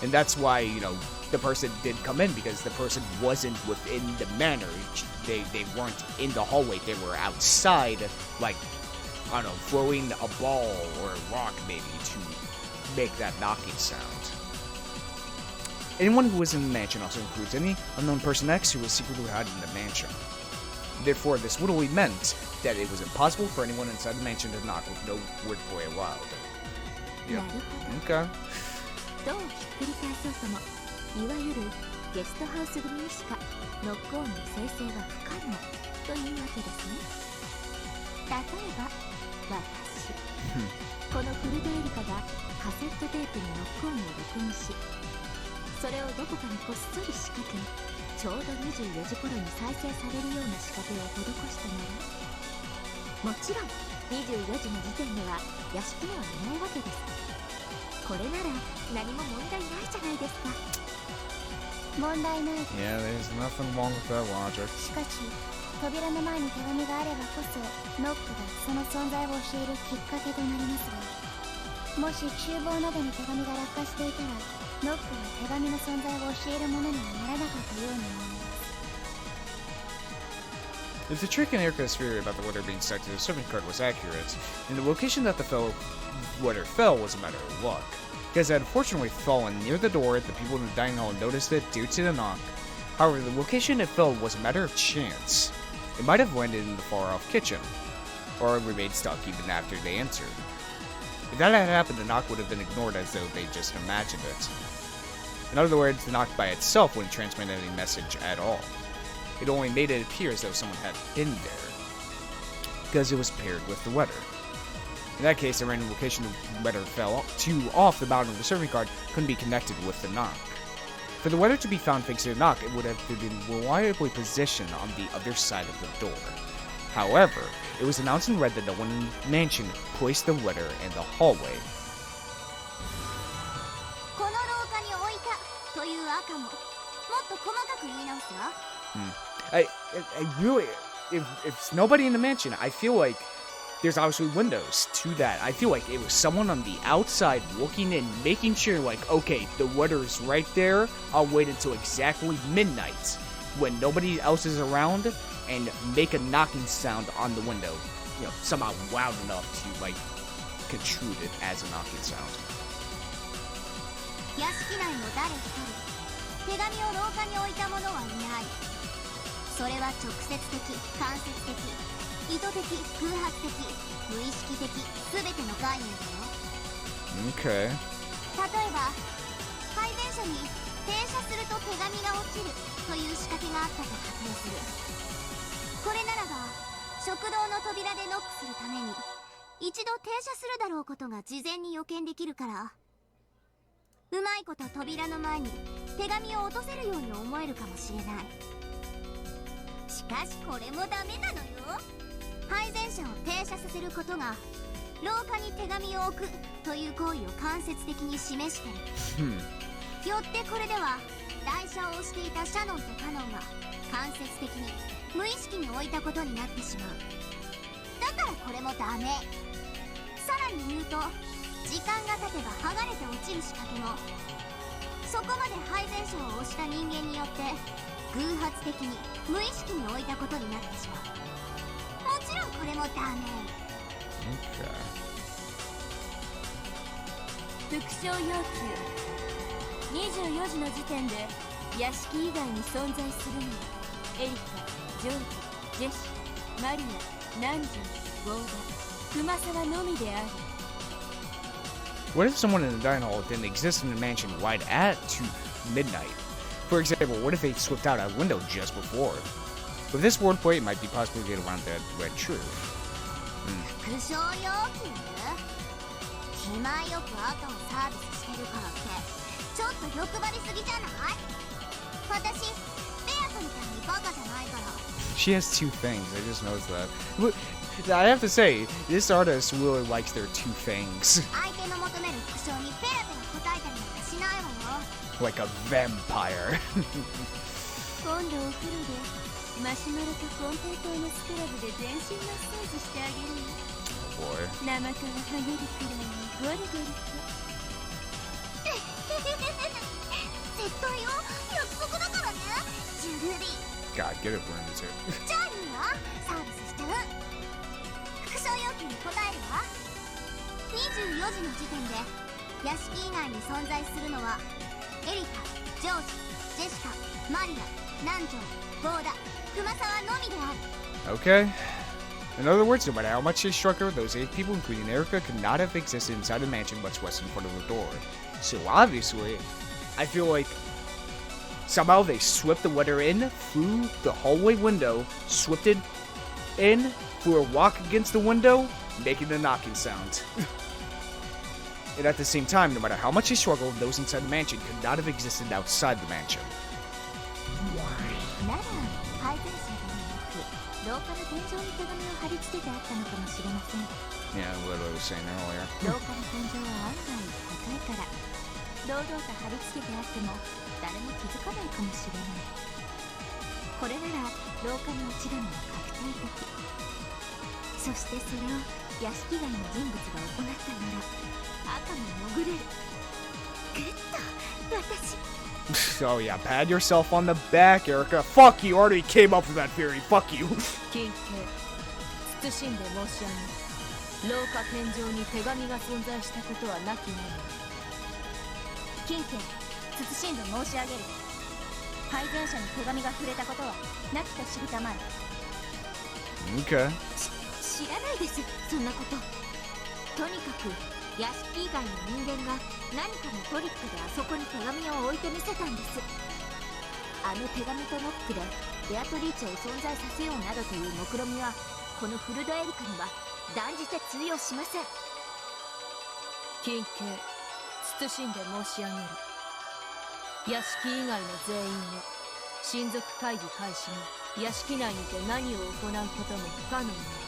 And that's why, you know, the person did come in, because the person wasn't within the manor. They weren't in the hallway. They were outside, like, I don't know, throwing a ball or a rock maybe to make that knocking sound. Anyone who was in the mansion also includes any unknown person X who was secretly hiding in the mansion. Therefore, this literally meant that it was impossible for anyone inside the mansion to knock with no word play allowed. Yep. Okay. どうひっくり返そうともいわゆるゲストハウス組にしかノックオンの生成は不可能というわけですね。例えば私このフルデエリカがカセットテープにノックオンを録音し、それをどこかにこっそり仕掛け、ちょうど24時頃に再生されるような仕掛けを施したなら、もちろん24時の時点では屋敷にはいないわけです。これなら何も問題ないじゃないですか。問題ないです。 Yeah, there's nothing wrong with that logic. しかし扉の前に手紙があればこそノックがその存在を教えるきっかけとなりますが、もし厨房などに手紙が落下していたらノックは手紙の存在を教えるものにはならなかったように思います。 If the trick in Erika's theory about the letter being stuck to the servant card was accurate, then the location that the letter fell was a matter of luck. Because it had fortunately fallen near the door, the people in the dining hall noticed it due to the knock. However, the location it fell was a matter of chance. It might have landed in the far-off kitchen, or remained stuck even after they entered. If that had happened, the knock would have been ignored as though they just imagined it. In other words, the knock by itself wouldn't transmit any message at all. It only made it appear as though someone had been there, because it was paired with the letter. In that case, the random location the letter fell off the bottom of the serving card couldn't be connected with the knock. For the letter to be found thanks to the knock, it would have been reliably positioned on the other side of the door. However, it was announced in red that no one in the mansion placed the letter in the hallway. この廊下に置いたという赤ももっと細かく言い直すわ。I really, if it's nobody in the mansion, I feel like there's obviously windows to that. I feel like it was someone on the outside looking in, making sure, like, okay, the letter's right there. I'll wait until exactly midnight when nobody else is around and make a knocking sound on the window. You know, somehow loud enough to, like, construe it as a knocking sound. 屋敷内の誰一人手紙を廊下に置いた者はいない。それは直接的、間接的、意図的、偶発的、無意識的、全ての概念だよ。Okay. 例えば配電車に停車すると手紙が落ちるという仕掛けがあったと仮定する。これならば食堂の扉でノックするために一度停車するだろうことが事前に予見できるから、うまいこと扉の前に手紙を落とせるように思えるかもしれない。しかしこれもダメなのよ。配電車を停車させることが廊下に手紙を置くという行為を間接的に示してる。よってこれでは台車を押していたシャノンとカノンは間接的に無意識に置いたことになってしまう。だからこれもダメ。さらに言うと、時間が経てば剥がれて落ちる仕掛けもそこまで配電車を押した人間によって偶発的に無意識に置いたことになってしまう。もちろんこれもダメ。副賞要求。24時の時点で屋敷以外に存在するのはエリカ、ジョージ、ジェシカ、マリア、ナンジュ、ウォーダ、熊沢のみである。 What if someone in the dining hall didn't exist in the mansion right at midnight? For example, what if they slipped out a window just before? With this wordplay, it might be possible to get around that red truth. 副賞要求？気前よく後をサービスしてるからってちょっと欲張りすぎじゃない？私ベアトみたいにバカじゃないから。 She has two fangs, I just noticed that. But I have to say, this artist really likes their two fangs. 相手の求める副賞にペラペラ答えたりなんかしないわよ。Like a vampire. 今度お風呂でマシュマロとコンペイトーのスクラブで全身マッサージしてあげるよ。 Boy. 生から剥げるくらいにゴリゴリと。絶対よ、約束だからね、ジュルリー。 God, get it, Worms here. じゃあいいわ、サービスしちゃう。副賞要求に答えるわ。24時の時点で屋敷以外に存在するのはエリカ、ジョージ、ジェシカ、マリア、南條、ボーダ、熊沢のみである。 Okay. In other words, no matter how much they struck her, those 8 people, including Erika, could not have existed inside the mansion, much less in front of the door. So obviously, I feel like somehow they swept the letter in, through the hallway window, swept it in, threw a rock against the window, making the knocking sound. And at the same time, no matter how much they struggled, those inside the mansion could not have existed outside the mansion. なら配電車ではなく廊下の天井に手紙を貼り付けてあったのかもしれません。 Yeah, what I was saying earlier. 廊下の天井は案外高いから堂々と貼り付けてあっても誰も気づかないかもしれない。これなら廊下に落ちるのは確定的。そしてそれを屋敷外の人物が行ったなら赤も潜れる。グッと私 Oh yeah, pat yourself on the back, Erika. Fuck you, already came up with that theory. Fuck you. 近景慎んで申し上げる。廊下天井に手紙が存在したことはなきもの。近景慎んで申し上げる。配電車に手紙が触れたことはなきと知りたまえ。 Okay. 知らないです、そんなこと。とにかく屋敷以外の人間が何かのトリックであそこに手紙を置いてみせたんです。あの手紙とノックでベアトリーチェを存在させようなどという目論みはこのフルドエリカには断じて通用しません。近景慎んで申し上げる。屋敷以外の全員は親族会議開始後屋敷内にて何を行うことも不可能になる。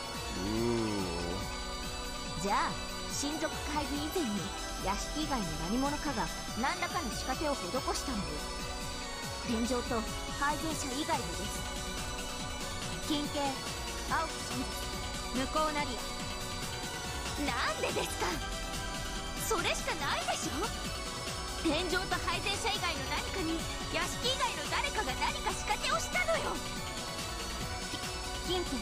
じゃあ親族会議以前に屋敷以外の何者かが何らかの仕掛けを施したのです。天井と配電車以外でです。近景、青木真実、向こうナリア。なんでですか。それしかないでしょ。天井と配電車以外の何かに屋敷以外の誰かが何か仕掛けをしたのよ。近景、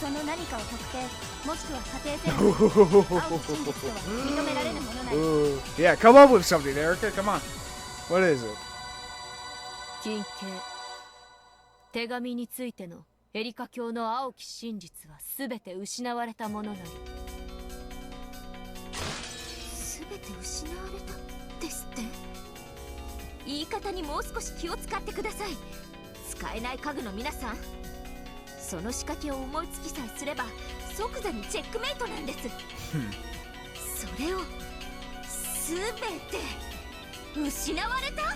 その何かを特定もしくは仮定せる青木真実とは認められぬものなり。 Yeah, come up with something, Erika. Come on. What is it? 近景手紙についてのエリカ教の青き真実は全て失われたものなり。て失われたですって。言い方にもう少し気を使ってください。使えない家具の皆さん、その仕掛けを思いつきさえすれば即座にチェックメイトなんです。それを全て失われた。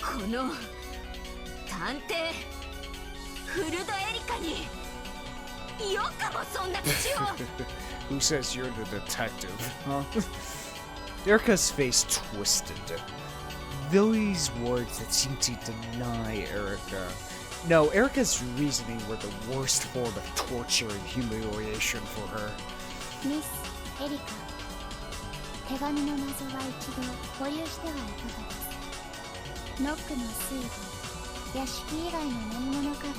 この探偵フルドエリカによくもそんな口を。Who says you're the detective, huh? Erika's face twisted. These words that seemed to deny Erika. No, Erika's reasoning were the worst form of torture and humiliation for her. ミス・エリカ、手紙の謎は一度保留してはいかがです。ノックの水分、屋敷以外の何者かが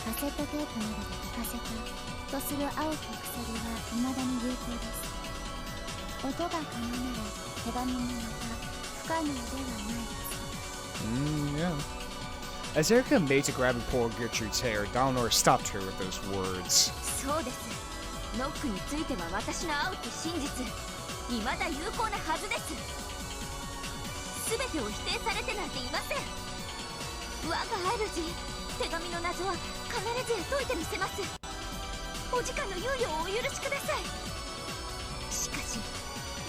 カセットテープなどで聞かせたとする青き鎖は未だに有効です。音が可能なら手紙もまた不可能ではないです。Yeah. As Erika made to grab and pull Gertrude's hair, Dlanor stopped her with those words. そうです。ノックについては私の青き真実、未だ有効なはずです。全てを否定されてなんていません。我が主、手紙の謎は必ずや解いてみせます。お時間の猶予をお許しください。しかし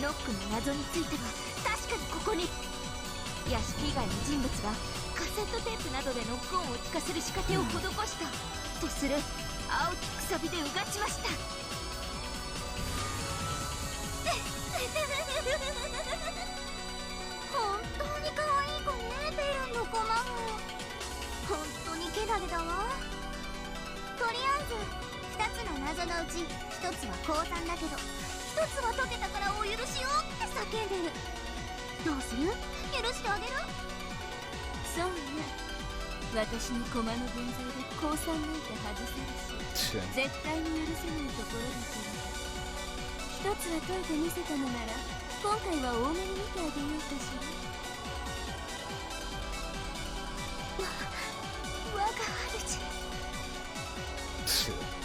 ノックの謎については確かにここに屋敷以外の人物がカセットテープなどでノック音を聞かせる仕掛けを施したとする青きくさびでうがちました。本当に可愛い子ね、ベルンのコマも。本当にけだれだわ。とりあえず2つの謎のうち1つは降参だけど1つは解けたからお許しをって叫んでる。どうする？許してあげる？そうね、私の駒の分際で降参なんて外せるし絶対に許せないところだけど、一つは解いてみせたのなら今回は多めに見てあげようかしら。我が主。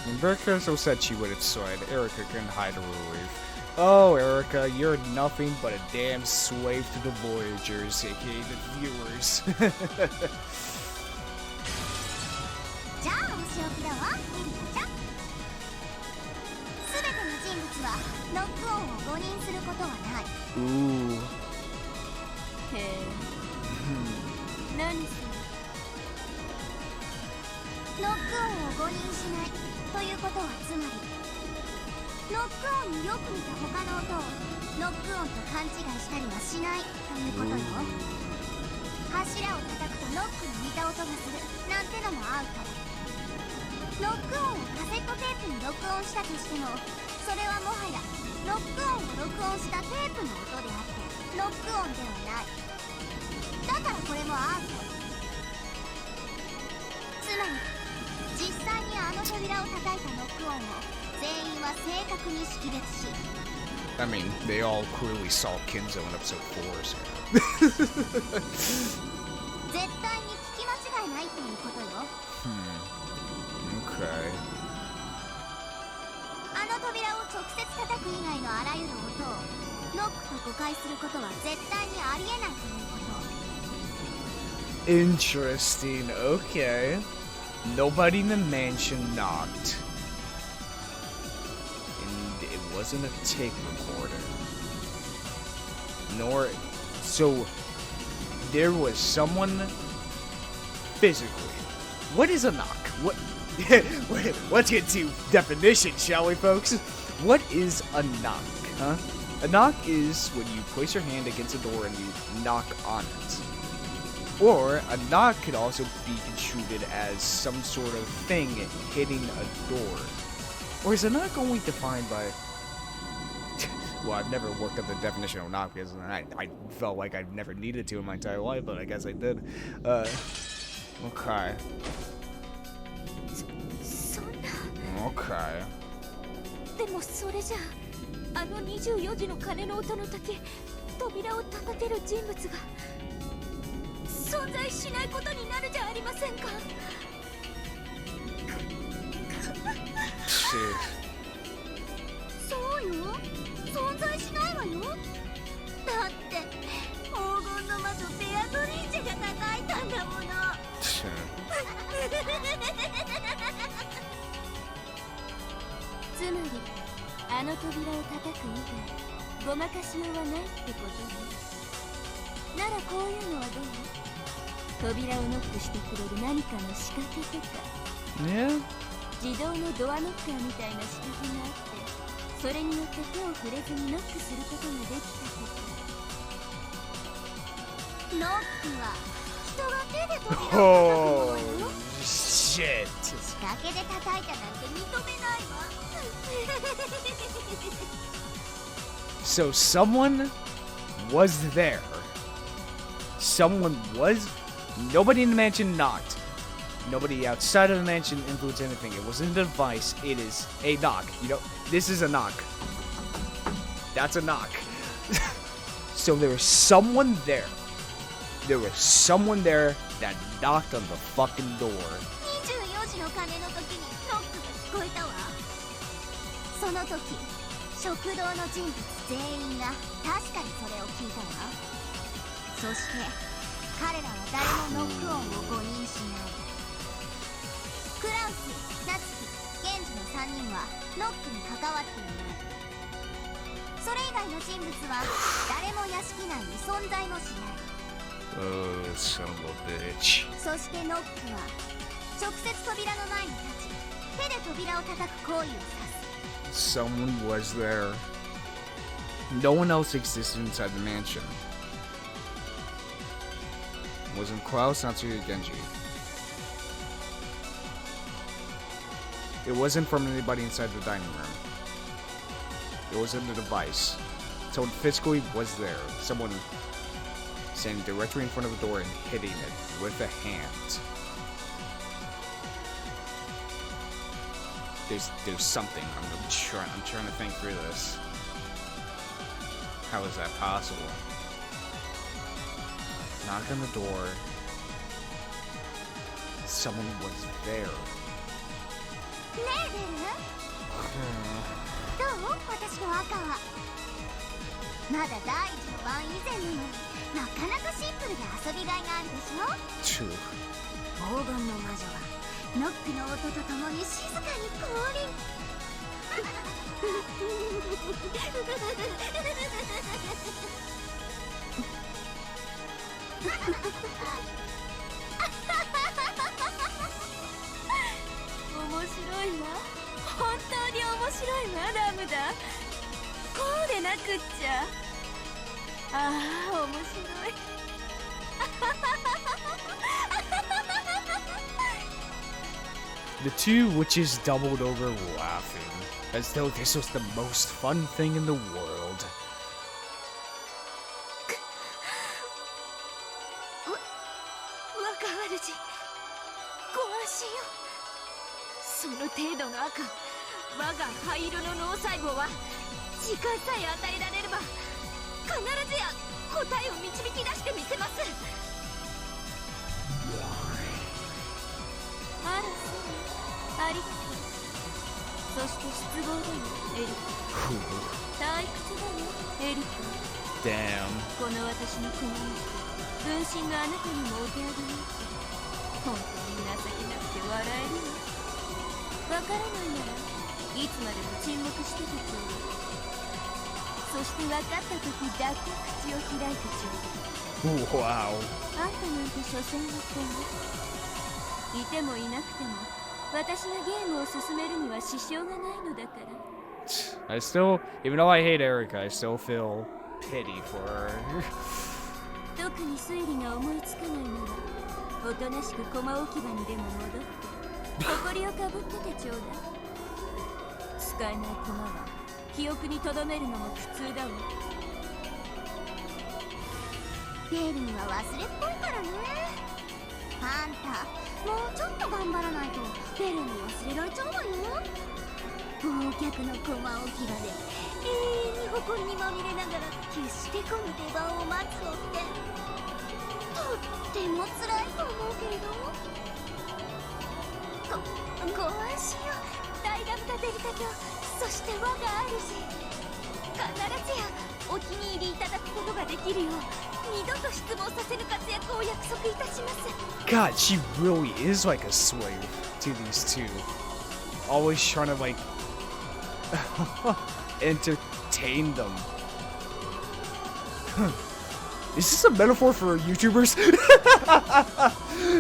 When Erika so said she would have swayed, Erika couldn't hide her relief. Oh, Erika, you're nothing but a damn slave to the Voyagers, aka the viewers. じゃあお仕置きだわ、エリカちゃん。全ての人物はノック音を誤認することはない。Ooh. へえ、何それ。ノック音を誤認しないということはつまりノック音によく似た他の音をノック音と勘違いしたりはしないということよ。柱を叩くとノックに似た音がするなんてのもアウト。ノック音をカセットテープに録音したとしてもそれはもはやノック音を録音したテープの音であってノック音ではない。だからこれもアウト。つまり実際にあの扉を叩いたノック音を全員は正確に識別し I mean, they all clearly saw Kinzo in episode 4, so. 絶対に聞き間違いないということよ。Okay. あの扉を直接叩く以外のあらゆる音をノックと誤解することは絶対にありえないということ。 Interesting, okay. Nobody in the mansion knocked. And it wasn't a tape recorder. Nor... So, there was someone... physically. What is a knock? What... Let's get to definition, shall we, folks? What is a knock, huh? A knock is when you place your hand against a door and you knock on it. Or, a knock could also be construed as some sort of thing hitting a door. Or is a knock only defined by... Well, I've never looked up the definition of knock because I felt like I never needed to in my entire life, but I guess I did. Okay. そんな。 Okay. でもそれじゃあの24時の鐘の音の時扉を叩ける人物が存在しないことになるじゃありませんか。そうよ、存在しないわわよ。だって黄金の魔女ベアトリーチェが叩いたんだもの。つまりあの扉を叩く以外ごまかしようはないってことね。ならこういうのはどう？扉をノックしてくれる何かの仕掛けとか。Yeah. 自動のドアノッカーみたいな仕掛けがあって、それによって手を触れずにノックすることができたとか。ノックは人が手で扉を叩くものよ。Shit. 仕掛けで叩いたなんて認めないわ。So someone was there. Someone was. Nobody in the mansion knocked. Nobody outside of the mansion influenced anything. It wasn't a device. It is a knock. You know, this is a knock. That's a knock. So there was someone there. There was someone there that knocked on the fucking door. 24時の鐘の時にノックが聞こえたわ。その時食堂の人物全員が確かにそれを聞いたわ。そして彼らは誰もノック音を誤認しない。クラウス、ナツキ、ゲンジの3人はノックに関わっていない。それ以外の人物は誰も屋敷内に存在もしない。Oh, son of a bitch. そしてノックは直接扉の前に立ち手で扉を叩く行為を指す。 Someone was there. No one else existed inside the mansion. It wasn't Klaus, Natsui, or Genji. It wasn't from anybody inside the dining room. It wasn't a device. Someone physically was there. Someone standing directly in front of the door and hitting it with a hand. There's something. I'm trying to think through this. How is that possible? Knock on the door. Someone was there. ねえデルどう？私の赤はまだ第一の晩以前なのになかなかシンプルで遊びがいがあるでしょ。黄金の魔女はノックの音とともに静かに降臨。面白いわ。本当に面白いわラムダ。こうでなくっちゃ。ああ面白い。The two witches doubled over laughing, as though this was the most fun thing in the world. 若主、ご安心よ。その程度の赤、我が灰色の脳細胞は時間さえ与えられれば必ずや答えを導き出してみせます。あらそう、ありがとう。そして失望だよエリカ。退屈だよエリカ。 Damn. この私のコマンド分身があなたにもお手上げなんて本当に情けなくて笑えるよ。わからないならいつまでも沈黙しててちょうだい。そして分かった時だけ口を開いてちょうだい。 Wow. あんたなんて所詮の子いてもいなくても私がゲームを進めるには支障がないのだから。 I still, even though I hate Erika, I still feel pity for her. 特に推理が思いつかないならおとなしく駒置き場にでも戻って埃をかぶっててちょうだい。使えない駒は記憶に留めるのも苦痛だわ。ベルンは忘れっぽいからね。あんたもうちょっと頑張らないとベルンに忘れられちゃうわよ。忘却の駒置き場で永遠に埃にまみれながら決してこの出番を待つのってとっても辛いと思うけれど。ご安心よダイガムタデリタ卿、そして我が主。ずやお気に入りいただくことができるよう二度と失望させる活躍を約束いたします。 God, she really is like a slave to these two. Always trying to like entertain them. Is this a metaphor for YouTubers?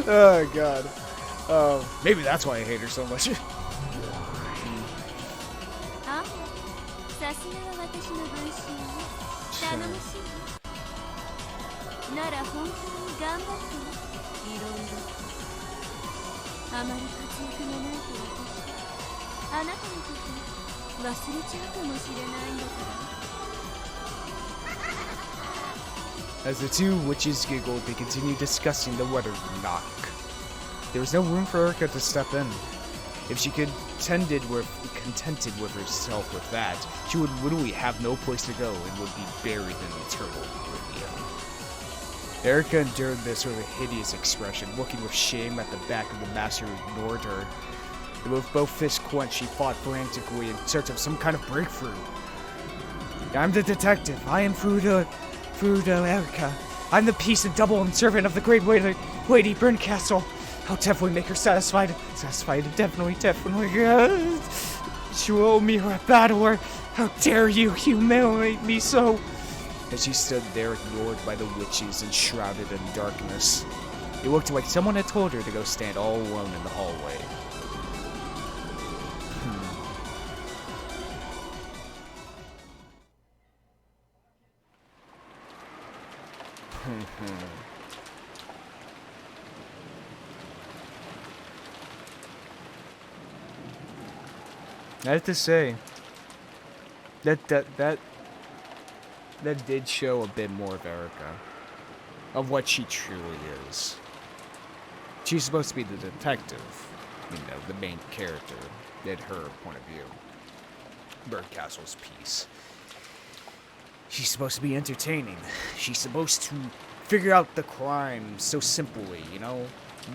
Oh god. Maybe that's why I hate her so much. あ、さすがは私の分身ね。頼もしい。なら本当に頑張ってね。いろいろ。あまり活躍がないと私、あなたのこと忘れちゃうかもしれないんだから。 As the two witches giggled, they continued discussing the weather knock. There was no room for Erika to step in. If she contented with herself with that, she would literally have no place to go and would be buried in eternal oblivion. Erika endured this with a hideous expression, looking with shame at the back of the master who ignored her. And with both fists clenched, she fought frantically in search of some kind of breakthrough. I'm the detective. I am Fudo Erika. I'm the peace and double and servant of the great Lady Burncastle. I'll definitely make her satisfied. Definitely. She will owe me her battle. How dare you humiliate me so? As she stood there, ignored by the witches and shrouded in darkness, it looked like someone had told her to go stand all alone in the hallway. I have to say that did show a bit more of Erika, of what she truly is. She's supposed to be the detective, you know, the main character, in her point of view. Burncastle's piece. She's supposed to be entertaining. She's supposed to figure out the crime so simply, you know?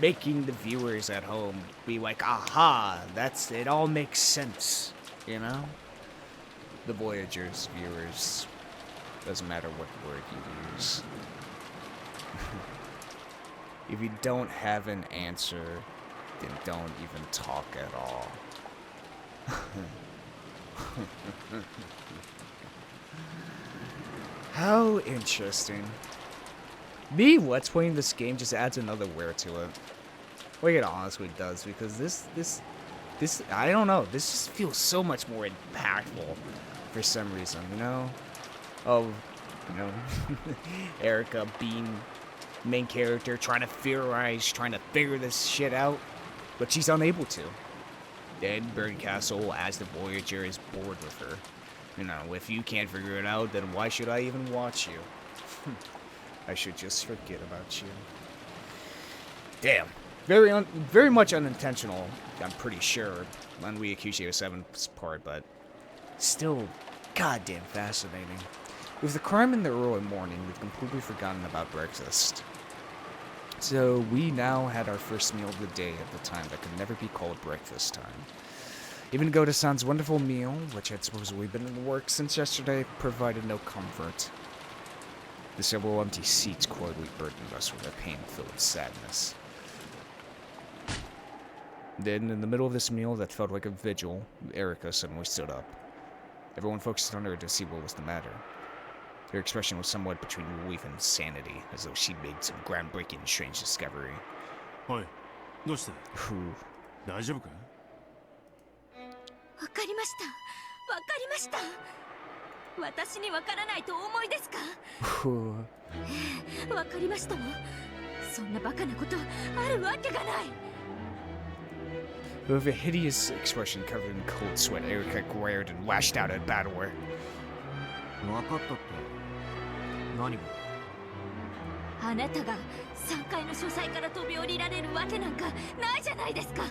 Making the viewers at home be like, aha, it all makes sense, you know? The Voyagers viewers, doesn't matter what word you use. If you don't have an answer, then don't even talk at all. How interesting. Me let's playing this game just adds another wear to it. Well, you know, honestly it does, because this, I don't know, this just feels so much more impactful for some reason, you know? Oh, you know, Erika being main character, trying to theorize, trying to figure this shit out, but she's unable to. Then Burncastle, as the Voyager, is bored with her. You know, if you can't figure it out, then why should I even watch you? I should just forget about you. Damn. Very much unintentional, I'm pretty sure, on Ryukyushio 7's part, but still goddamn fascinating. With the crime in the early morning, we've completely forgotten about breakfast. So we now had our first meal of the day at the time that could never be called breakfast time. Even Goda-san's wonderful meal, which had supposedly been in the works since yesterday, provided no comfort. The several empty seats coyly burdened us with a pain-filled sadness. Then, in the middle of this meal that felt like a vigil, Erika suddenly stood up. Everyone focused on her to see what was the matter. Her expression was somewhat between relief and sanity, as though she'd made some groundbreaking, strange discovery. Oi, どうした? Whew. 大丈夫か? わかりました。わかりました。私にわからないとお思いですか? Whew. わかりましたわ。そんなバカなことあるわけがない。 With a hideous expression covered in cold sweat, Erika glared and lashed out at Battler. わかったって何が? あなたが3階の書斎から飛び降りられるわけなんかないじゃないですか。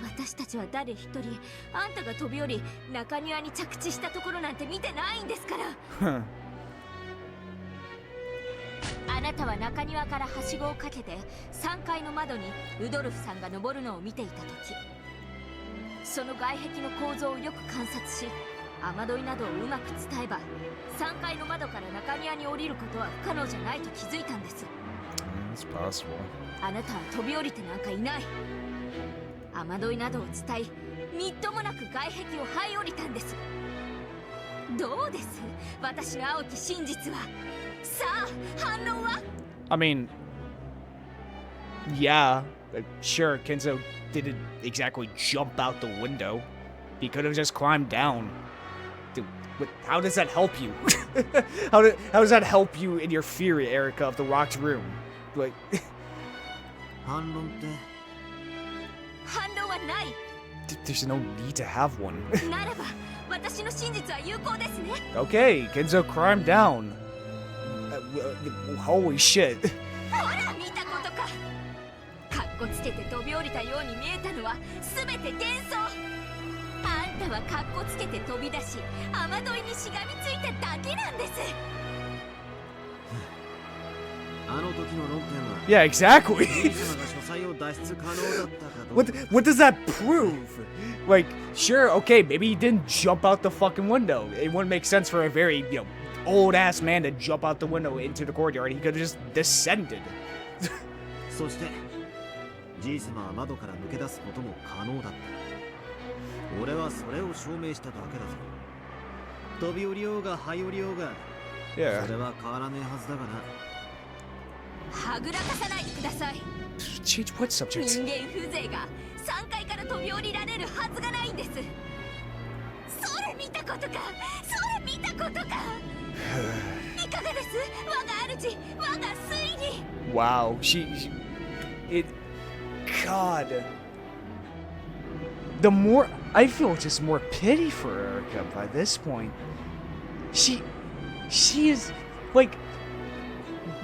私たちは誰一人あんたが飛び降り中庭に着地したところなんて見てないんですから。あなたは中庭からはしごをかけて3階の窓にルドルフさんが登るのを見ていた時、その外壁の構造をよく観察し、雨どいなどをうまく伝えば3階の窓から中庭に降りることは不可能じゃないと気づいたんです。 It's possible. あなたは飛び降りてなんかいない。雨どいなどを伝え、みっともなく外壁を這い降りたんです。どうです、私の青き真実は。さあ、反論は？ I mean, yeah, sure, Kenzo didn't exactly jump out the window. He could have just climbed down. Dude, how does that help you? how does that help you in your fear, Erika, of the locked room? Like, 反論って。反論はない。 there's no need to have one. ならば、私の真実は有効ですね。 Okay, Kenzo climbed down. Holy shit. ほら、見たことか。かっこつけて飛び降りたように見えたのは全て幻想。あんたはかっこつけて飛び出し、雨どいにしがみついただけなんです。あの時の論点は。 Yeah, exactly. ジー様が書斎を脱出可能だったかどうか。What does that prove? Like, sure, okay, maybe he didn't jump out the fucking window. It wouldn't make sense for a very, old ass man to jump out the window into the courtyard. He could have just descended. そしてジー様は窓から抜け出すことも可能だった。俺はそれを証明しただけだぞ。飛び降りようが這い降りようが、 Yeah. それは変わらねえはずだがな。はぐらかさないでください。 Change what 人 subject? 間風情が3階から飛び降りられるはずがないんです。それ見たことか、それ見たことか。いかがです、我が主、我が推理。 Wow, God. The more I feel just more pity for Erika by this point. She is like,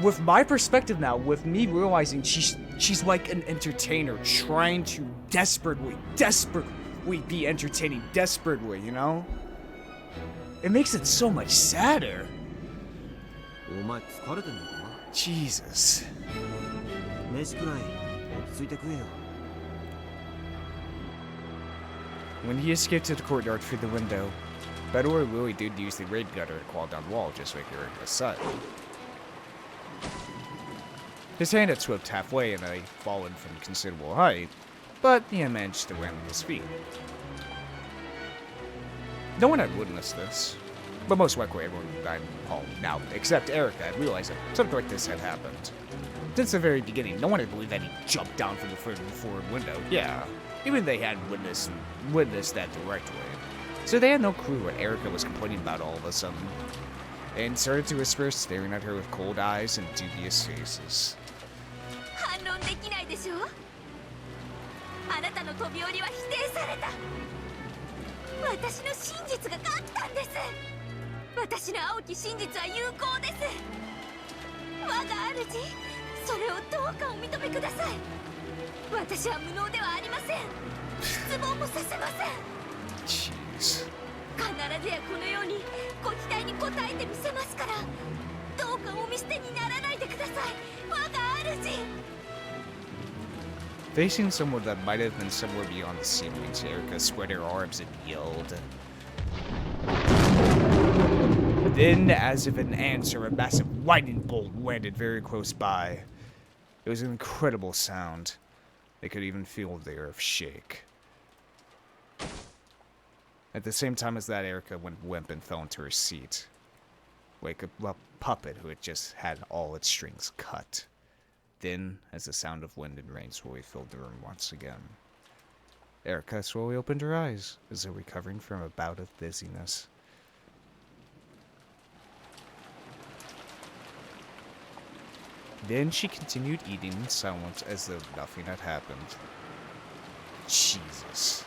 with my perspective now, with me realizing she's like an entertainer trying to desperately be entertaining, desperately, you know? It makes it so much sadder. お前疲れてんのか？ Jesus. 飯くらい落ち着いて食えよ。 When he escaped to the courtyard through the window, Bedouin really did use the raid gutter to claw down the wall just like Erika said. His hand had swept halfway and had fallen from considerable height, but he had managed to land on his feet. No one had witnessed this, but most likely everyone died in the hall now, except Erika had realized that something like this had happened. Since the very beginning, no one had believed that he jumped down from the forward window. Yeah, even they had witnessed that directly. So they had no clue what Erika was complaining about all of a sudden, and started to whisper, staring at her with cold eyes and dubious faces. 反論できないでしょ。あなたの飛び降りは否定された。私の真実が勝ったんです。私の青き真実は有効です。我が主、それをどうかお認めください。私は無能ではありません。失望もさせません。 Jeez. 必ずやこのようにご期待に応えてみせますから、どうかお見捨てにならないでください。我が主。 Facing someone that might have been somewhere beyond the ceilings, Erika spread her arms and yelled. Then, as if an answer, a massive lightning bolt landed very close by. It was an incredible sound. They could even feel the earth shake. At the same time as that, Erika went limp and fell into her seat, like a puppet who had just had all its strings cut. Then, as the sound of wind and rain slowly filled the room once again, Erika slowly opened her eyes, as though recovering from a bout of dizziness. Then she continued eating in silence as though nothing had happened. Jesus.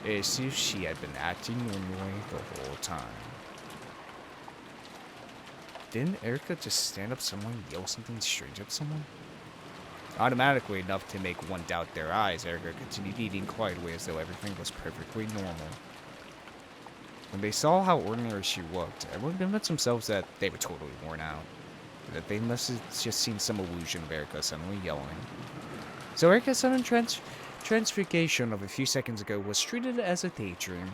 As if she had been acting normally the whole time. Didn't Erika just stand up somewhere and yell something strange at someone? Automatically enough to make one doubt their eyes, Erika continued eating quietly as though everything was perfectly normal. When they saw how ordinary she looked, everyone convinced themselves that they were totally worn out. That they must have just seen some illusion of Erika suddenly yelling. So Erika's sudden transfiguration of a few seconds ago was treated as a daydream.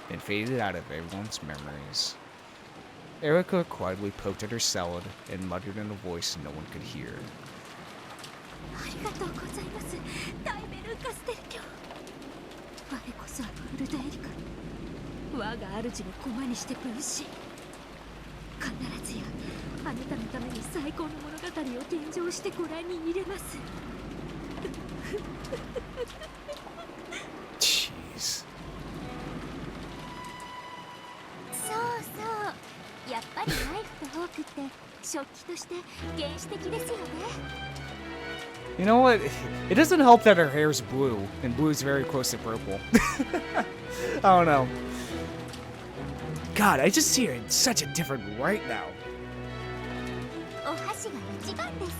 then faded out of everyone's memories. Erika quietly poked at her salad and muttered in a voice no one could hear. ありがとうございます。大メルカステル卿。我こそはウルダエリカ。我が主の駒にして分身。必ずやあなたのために最高の物語を献上してご覧に入れます。Jeez. そうそう、やっぱりナイフとフォークって食器として原始的ですよね。 You know what? It doesn't help that her hair's blue, and blue's very close to purple. I don't know. God, I just see her in such a different light now. お箸が一番です。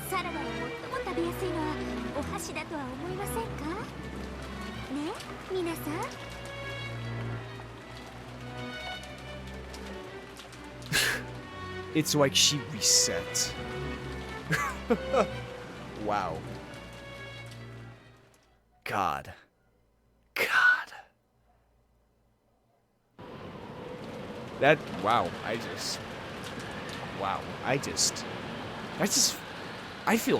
サラダを最も食べやすいのはお箸だとは思いませんか？ね、皆さん。 It's like she reset. Wow. God. That, wow, I feel,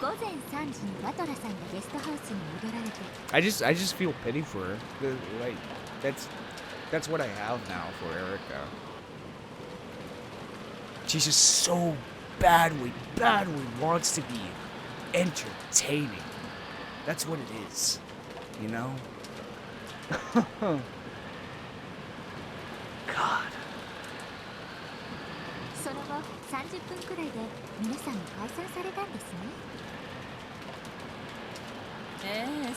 午前3時にバトラさんがゲストハウスに戻られて、 I just feel pity for her. Like, that's what I have now for Erika. She's just so badly wants to be entertaining. That's what it is, you know? God. その後30分くらいで皆さんも解散されたんですね。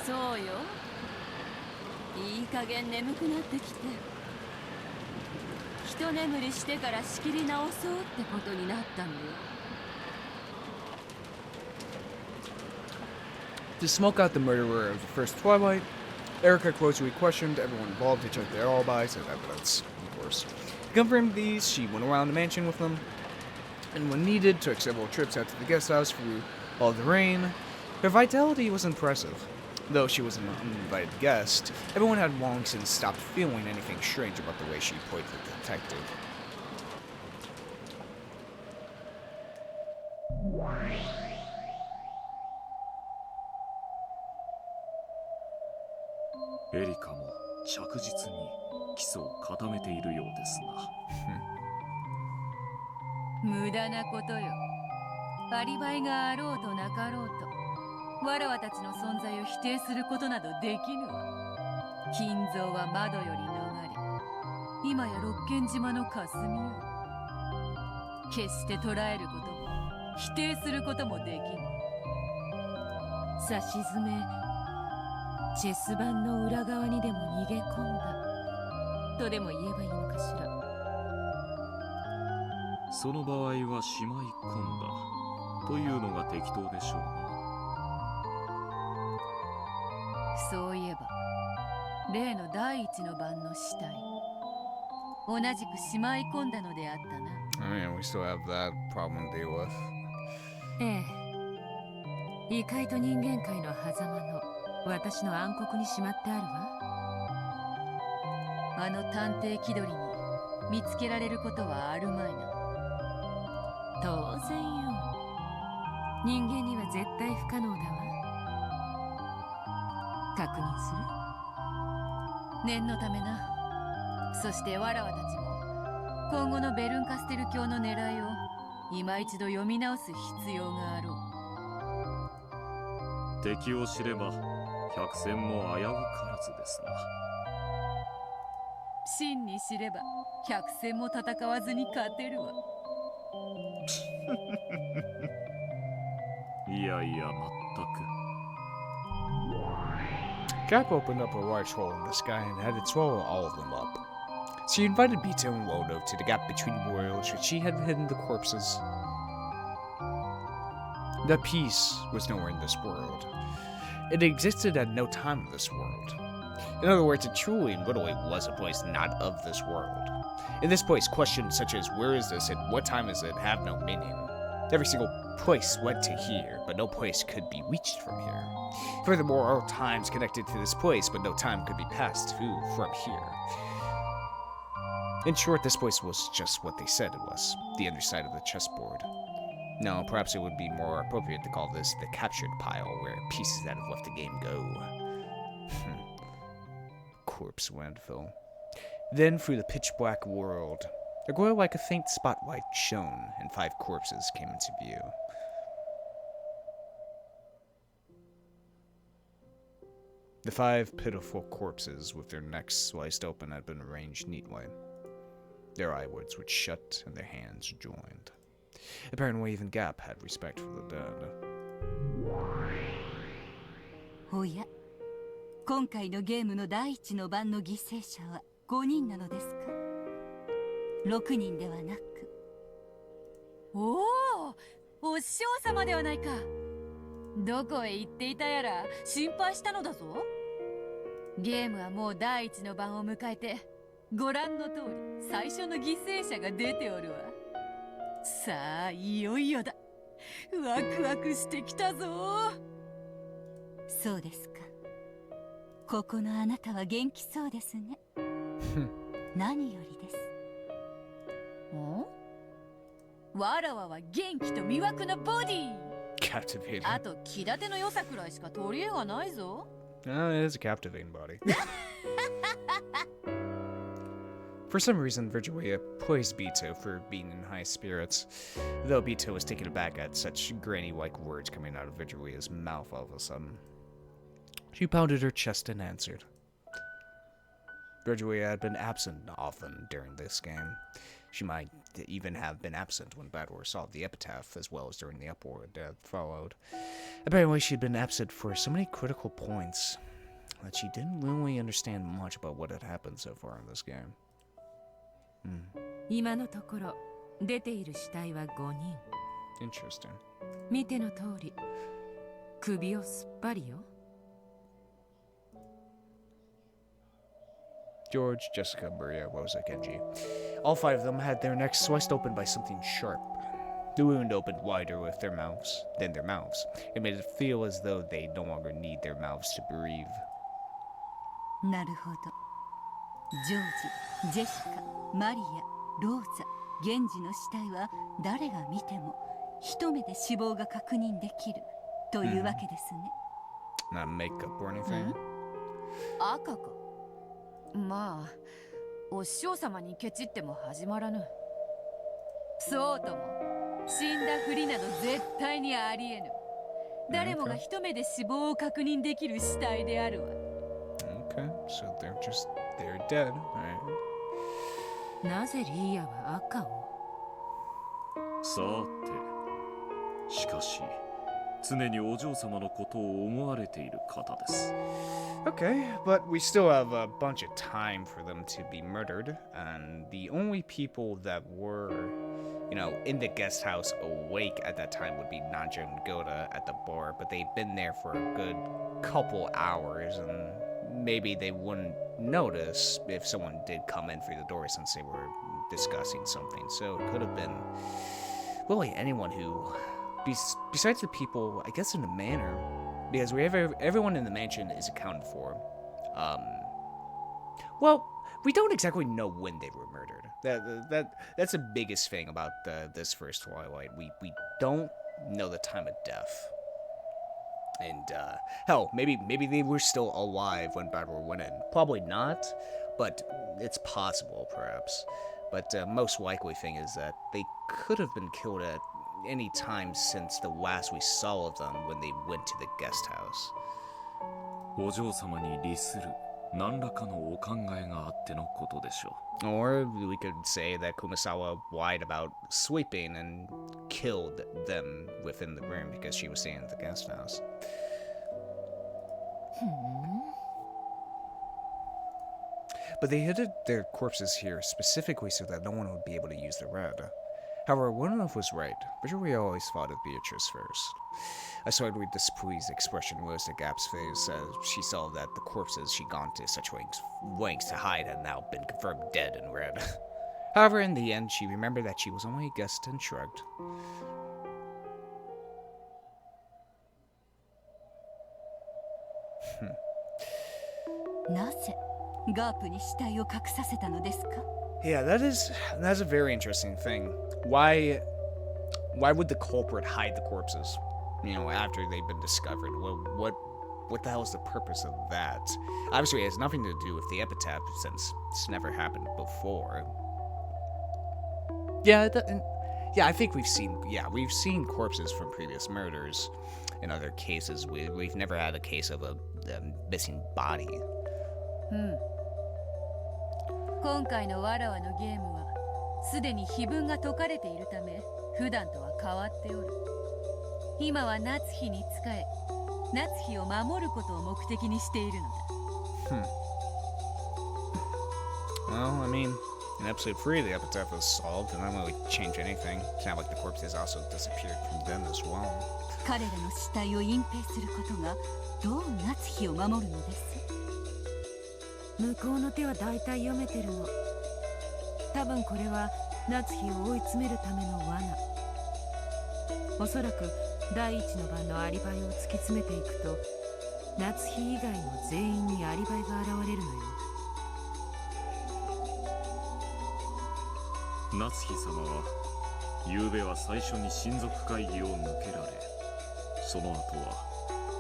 そうよ。いい加減眠くなってきて、一眠りしてから仕切り直そうってことになったのよ。 To smoke out the murderer of the first Twilight, Erika closely questioned everyone involved to check their alibis and evidence, of course. To confirm these, she went around the mansion with them, and when needed, took several trips out to the guest house through all the rain. Her vitality was impressive. Though she was an uninvited guest, everyone had long since stopped feeling anything strange about the way she played the detective. Erika も着実に基礎を固めているようですな。無駄なことよ。アリバイがあろうとなかろうと、わらわたちの存在を否定することなどできぬわ。金蔵は窓より逃れ、今や六軒島の霞よ。決して捉えることも否定することもできぬ。さしずめ、チェス盤の裏側にでも逃げ込んだとでも言えばいいのかしら。その場合はしまい込んだというのが適当でしょうな。そういえば例の第一の番の死体、同じくしまい込んだのであったな。I mean, we still have that problem to deal with. ええ、異界と人間界の狭間の私の暗黒にしまってあるわ。あの探偵気取りに見つけられることはあるまいな。当然よ。人間には絶対不可能だわ。確認する？念のためな。そしてわらわたちも今後のベルンカステル教の狙いを今一度読み直す必要があろう。敵を知れば百戦も危うからずですな。真に知れば百戦も戦わずに勝てるわ。いやいや、まったく。Cap opened up a large hole in the sky and had it swallow all of them up. She invited Bito and Wodo to the gap between worlds where she had hidden the corpses. That peace was nowhere in this world. It existed at no time in this world. In other words, it truly and literally was a place not of this world. In this place, questions such as where is this and what time is it have no meaning. Every single place went to here, but no place could be reached from here. Furthermore, all times connected to this place, but no time could be passed to from here. In short, this place was just what they said it was, the underside of the chessboard. No, perhaps it would be more appropriate to call this the captured pile, where pieces that have left the game go. Corpse landfill. Then, through the pitch-black world, a glow like a faint spotlight shone, and 5 corpses came into view. The 5 pitiful corpses, with their necks sliced open, had been arranged neatly. Their eyelids were shut, and their hands joined. Apparently, even Gap had respect for the dead. おや、今回のゲームの第一の番の犠牲者は5人なのですか？6人ではなく。おお、お師匠様ではないか。どこへ行っていたやら心配したのだぞ。ゲームはもう第一の番を迎えて、ご覧の通り最初の犠牲者が出ておるわ。さあ、いよいよだ。ワクワクしてきたぞ。そうですか。ここのあなたは元気そうですね。何よりです。わらわは元気と魅惑なボディ。Captivating. あと気立ての良さくらいしか取り柄がないぞ。It is a captivating body. For some reason, Virgilia praised Bito for being in high spirits, though Bito was taken aback at such granny-like words coming out of Virgilia's mouth all of a sudden. She pounded her chest and answered. Virgilia had been absent often during this game. She might even have been absent when Badwar solved the epitaph, as well as during the uproar that followed. Apparently, she'd been absent for so many critical points that she didn't really understand much about what had happened so far in this game. 今のところ出ている死体は5人。 Interesting. 見ての通り、首をすっぱりよ。George, Jessica, Maria, Rosa, Genji. All 5 of them had their necks sliced open by something sharp. The wound opened wider than their mouths. It made it feel as though they no longer need their mouths to breathe. なるほど。ジョージ、ジェシカ、マリア、ローザ、ゲンジの死体は誰が見ても一目で死亡が確認できるというわけですね。Not makeup or anything? 赤か。まあ、お師匠様にケチっても始まらぬ。そうとも、死んだふりなど絶対にありえぬ。誰もが一目で死亡を確認できる死体であるわ。Okay, so they're dead, alright. なぜリーヤは赤を？さて、しかし常にお嬢様のことを思われている方です。Okay, but we still have a bunch of time for them to be murdered, and the only people that were, in the guest house awake at that time would be Nanja and Goda at the bar, but they'd been there for a good couple hours, and maybe they wouldn't notice if someone did come in through the door since they were discussing something, so it could have been really anyone who, besides the people, I guess in the manor, because we have everyone in the mansion is accounted for. Well, we don't exactly know when they were murdered. That's the biggest thing about this first Twilight. We don't know the time of death. And hell, maybe they were still alive when Badwar went in. Probably not, but it's possible, perhaps. But most likely thing is that they could have been killed at any time since the last we saw of them when they went to the guest house. お嬢様に利する何らかのお考えがあってのことでしょう。 Or we could say that Kumasawa lied about sleeping and killed them within the room because she was staying at the guest house. But they hid their corpses here specifically so that no one would be able to use the red. However, one of was right. Virgilia always thought of Beatrice first. I saw her displeased expression rose to Gap's face as she saw that the corpses she'd gone to such lengths to hide had now been confirmed dead and red. However, in the end, she remembered that she was only a guest and shrugged. なぜガープに死体を隠させたのですか？ Yeah, that's a very interesting thing. Why would the culprit hide the corpses? You know, after they've been discovered. What the hell is the purpose of that? Obviously, it has nothing to do with the epitaph since it's never happened before. Yeah, I think we've seen corpses from previous murders. In other cases, we've never had a case of a missing body. 今回のわらわのゲームはすでに碑文が解かれているため普段とは変わっておる。今は夏日に仕え夏日を守ることを目的にしているのだ。Well, I mean, in episode 3, the epitaph was solved, and I don't really change anything. It's not like the corpses also disappeared from them as well. 彼らの死体を隠蔽することがどう夏日を守るのです？向こうの手は大体読めてるの。多分これは夏日を追い詰めるための罠。おそらく第一の番のアリバイを突き詰めていくと夏日以外の全員にアリバイが現れるのよ。夏日様は昨べは最初に親族会議を抜けられ、その後は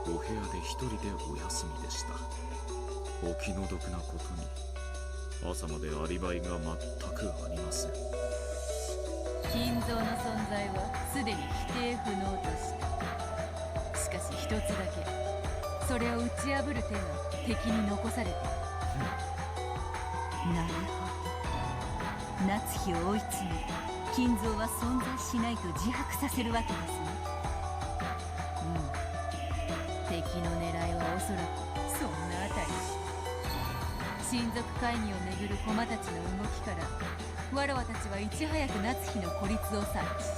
お部屋で一人でお休みでした。お気の毒なことに朝までアリバイが全くありません。金蔵の存在はすでに否定不能とした。しかし一つだけそれを打ち破る手が敵に残されている。なるほど。夏日を追い詰め金蔵は存在しないと自白させるわけですね。敵の狙いはおそらくそんなあたり。親族会議をめぐる駒たちの動きからわらわたちはいち早く夏日の孤立を察知し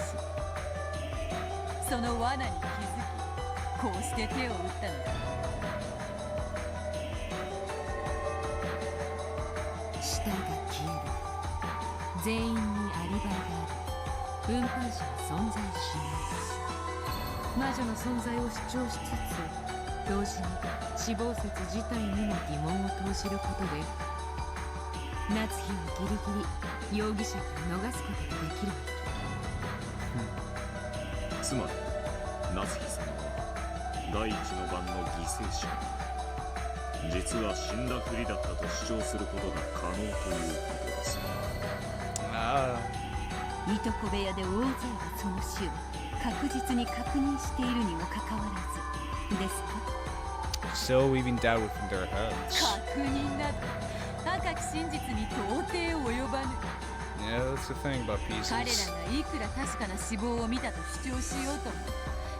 その罠に気づきこうして手を打ったのだ。死体が消える。全員にアリバイがある。運搬者は存在しない。魔女の存在を主張しつつ同時に死亡説自体にも疑問を投じることで夏日をギリギリ容疑者から逃すことができる。つまり夏日様は第一の番の犠牲者、実は死んだふりだったと主張することが可能ということです。いとこ部屋で大勢がその死を確実に確認しているにもかかわらずですか？ So even doubt within their heads. 確認など赤き真実に到底及ばぬ。Yeah, that's the thing about pieces. 彼らがいくら確かな死亡を見たと主張しようとも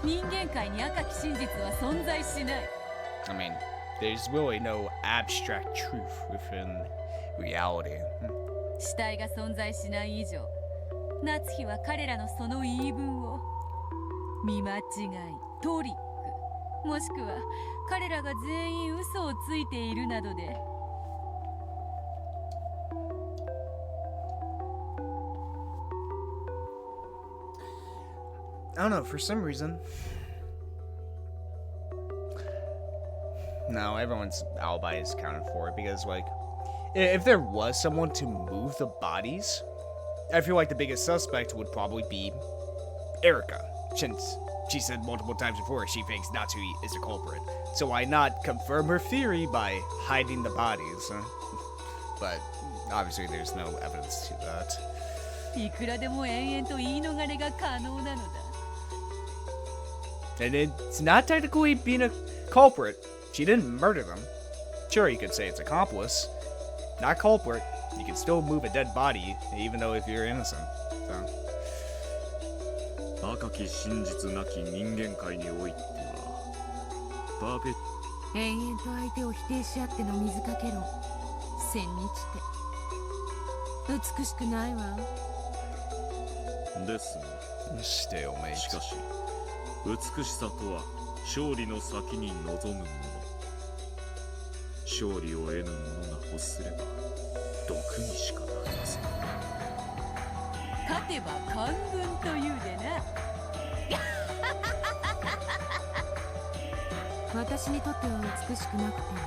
人間界に赤き真実は存在しない。I mean, there's really no abstract truth within reality. 死体が存在しない以上夏日は彼らのその言い分を見間違い、トリックもしくは彼らが全員嘘をついているなどでI don't know, for some reason. No, everyone's alibi is counted for because, like, if there was someone to move the bodies, I feel like the biggest suspect would probably be Erika, since she said multiple times before she thinks Natsui is the culprit. So why not confirm her theory by hiding the bodies? Huh? But obviously there's no evidence to that. いくらでも延々と言い逃れが可能なのだ。And it's not technically being a culprit. She didn't murder them. Sure, you could say it's accomplice. Not culprit. You can still move a dead body, even though if you're innocent. So. 赤き真実なき人間界においてはパーペ延々と相手を否定し合っての水かけ論。千日手美しくないわ。ですが Stalemate. しかし美しさとは勝利の先に望むもの。勝利を得ぬ者が欲すれば毒にしかなりません。勝てば官軍というでな。私にとっては美しくなくても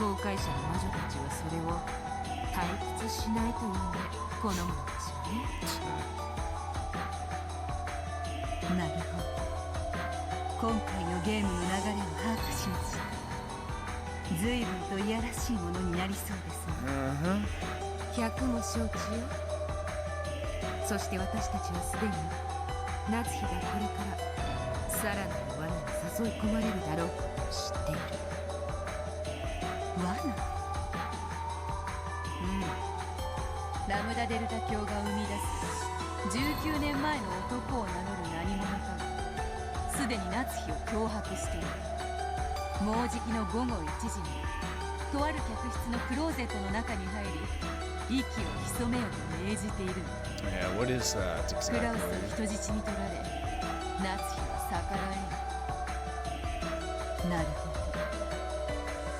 後悔者の魔女たちはそれを退屈しないというの好むのでしょうね。なるほど。今回のゲームの流れを把握しました。随分といやらしいものになりそうですね。百も承知よ。そして私たちはすでに夏日がこれからさらなる罠に誘い込まれるだろうことを知っている。罠？ラムダデルタ教が生み出す19年前の男を名乗る何者かがすでに夏日を脅迫している。もうじきの午後1時にとある客室のクローゼットの中に入り息を潜めよと命じているのだ。Yeah, what is that ク exactly? ラウスは人質に取られ夏日は逆らえない。なるほど、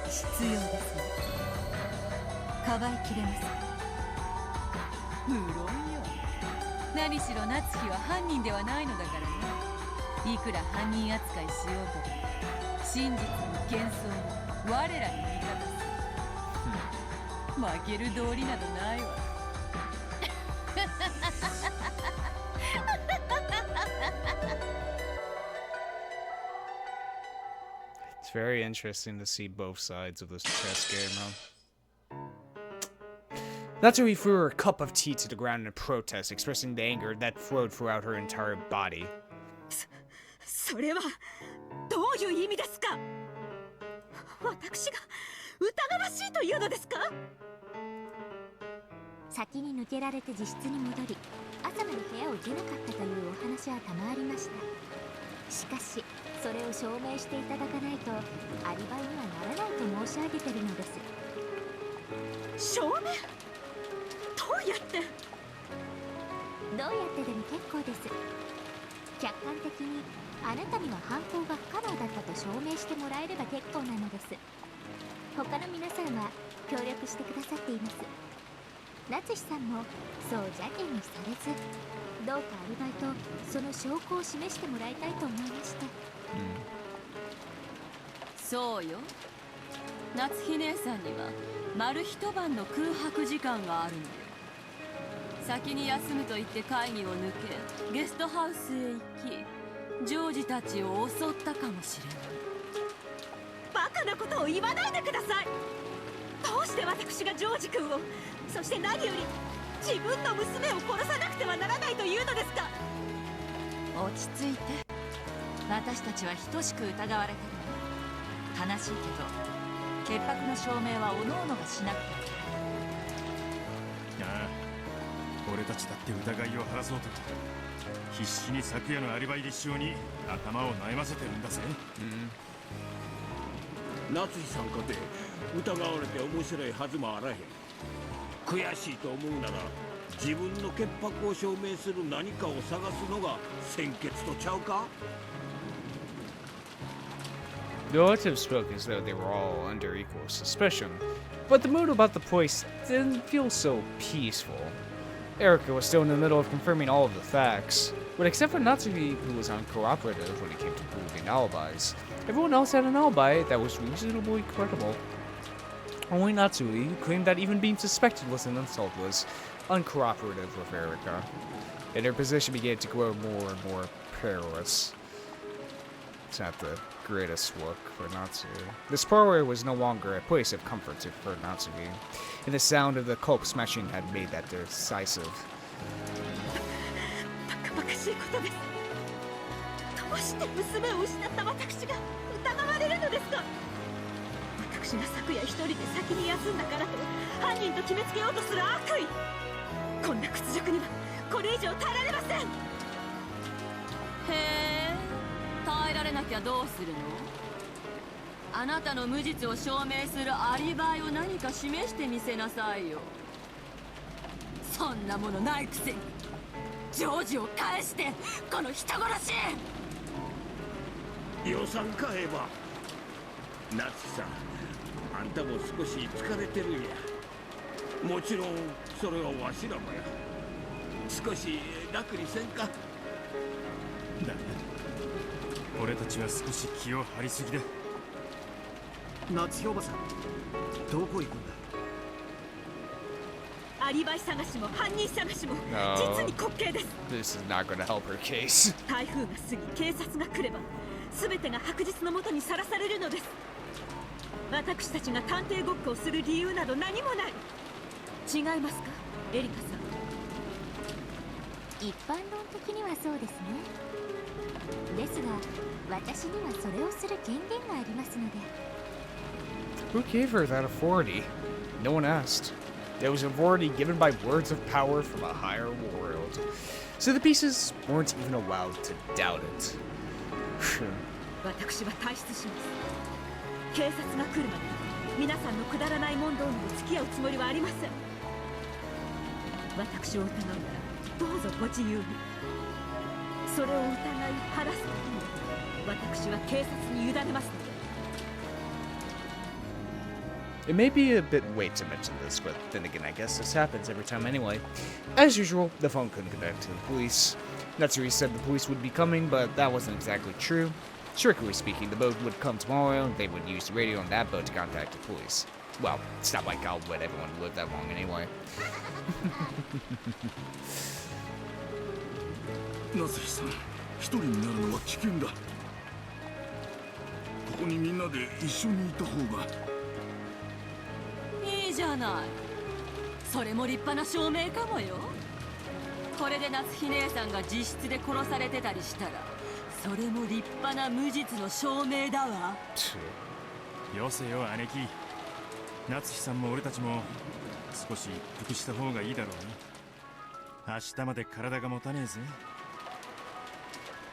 必要ですね。かばいきれますか？無論よ。何しろ夏日は犯人ではないのだからね。いくら犯人扱いしようとも真実も幻想も我らに味方する。負ける道理などないわ。It's very interesting to see both sides of this chess game, huh? Natsui threw her cup of tea to the ground in protest, expressing the anger that flowed throughout her entire body. それはどういう意味ですか？私が疑わしいというのですか？先に抜けられて自室に戻り、朝まで部屋を出なかったというお話は賜りました。しかしそれを証明していただかないとアリバイにはならないと申し上げてるのです。証明？どうやって？どうやってでも結構です。客観的にあなたには犯行が不可能だったと証明してもらえれば結構なのです。他の皆さんは協力してくださっています。夏志さんもそう邪険にされず、どうかアリバイとその証拠を示してもらいたいと思いまして。そうよ。夏日姉さんには丸一晩の空白時間があるのよ。先に休むと言って会議を抜けゲストハウスへ行きジョージたちを襲ったかもしれない。バカなことを言わないでください。どうして私がジョージ君を、そして何より自分の娘を殺さなくてはならないというのですか？落ち着いて。私たちは等しく疑われてるの。悲しいけど潔白の証明は各々がしなくては。ああ、俺たちだって疑いを晴らそうと必死に昨夜のアリバイ立証に頭を悩ませてるんだぜ。夏日さんかて疑われて面白いはずもあらへん。悔しいと思うなら自分の潔白を証明する何かを探すのが先決とちゃうか？ The relatives spoke as though they were all under equal suspicion, but the mood about the place didn't feel so peaceful. Erika was still in the middle of confirming all of the facts, but except for Natsui, who was uncooperative when it came to proving alibis, everyone else had an alibi that was reasonably credible. Only Natsui, who claimed that even being suspected was an insult, was uncooperative with Erika, and her position began to grow more and more perilous. It's not the greatest look for Natsui. This parlor was no longer a place of comfort for Natsui, and the sound of the culp smashing had made that decisive. バカバカしいことです。どうして娘を失った私が疑われるのですか？私が昨夜一人で先に休んだからと犯人と決めつけようとする悪意。こんな屈辱にはこれ以上耐えられません。へえ、耐えられなきゃどうするの？あなたの無実を証明するアリバイを何か示してみせなさいよ。そんなものないくせにジョージを返してこの人殺し。予算買えば。夏さん、あんたも少し疲れてるんや。もちろんそれはわしらもや。少し楽にせんか？だ俺たちは少し気を張りすぎだ。夏日おばさん、どこ行くんだ。アリバイ探しも犯人探しも No. 実に滑稽です。 This is not gonna help her case. 台風が過ぎ警察が来れば全てが白日のもとにさらされるのです。私たちが探偵ごっこをする理由など何もない。違いますかエリカさん。一般論的にはそうですね。ですが私にはそれをする権限がありますので。 Who gave her that authority? No one asked. It was an authority given by words of power from a higher world. So the pieces weren't even allowed to doubt it. 私は退出します。警察が来るまで皆さんのくだらない問答にも付き合うつもりはありません。私を疑うならどうぞご自由に。それを疑い晴らすことも私は警察に委ねますので。 It may be a bit late to mention this, but then again, I guess this happens every time anyway. As usual, the phone couldn't connect to the police. Natsui said the police would be coming, but that wasn't exactly true. Strictly speaking, the boat would come tomorrow, and they would use the radio on that boat to contact the police. Well, it's not like I'll let everyone live that long anyway. 夏日さん、一人になるのは危険だ。ここにみんなで一緒にいた方が。いいじゃない。それも立派な証明かもよ。これで夏日姉さんが実質で殺されてたりしたら、それも立派な無実の証明だわ。よせよ姉貴。夏日さんも俺たちも少し一服した方がいいだろうな。明日まで体が持たねえぜ。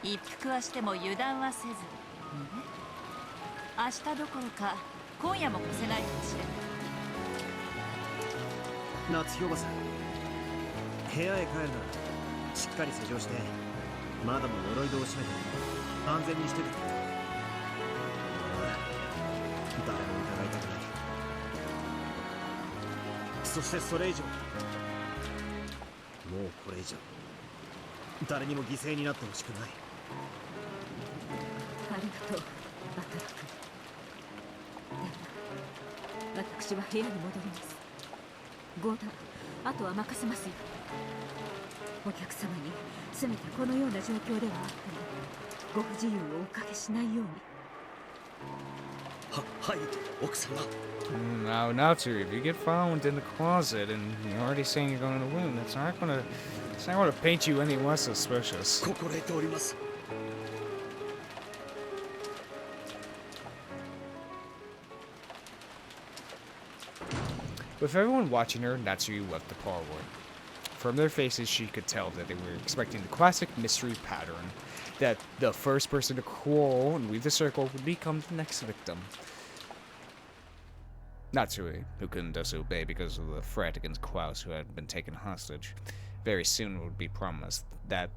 一服はしても油断はせず、ね、明日どころか今夜も越せないかもしれない。夏日おばさん、部屋へ帰るならしっかり施錠して、まだも鎧戸を閉めて安全にしててくれ。誰も疑いたくない。そしてそれ以上、もうこれ以上誰にも犠牲になってほしくない。ありがとう、バトル君。でも私は部屋に戻ります。ゴーダ、あとは任せますよ。お客様にせめてこのような状況ではあってもご不自由をおかけしないように。はい、奥様。Now, Natsui, if you get found in the closet and you're already saying you're going to win, it's not gonna paint you any less suspicious. 心得ております。 With everyone watching her, Natsui left the parlor. From their faces, she could tell that they were expecting the classic mystery pattern, that the first person to crawl and leave the circle would become the next victim. Natsui, who couldn't disobey because of the threat against Klaus, who had been taken hostage, very soon would be promised that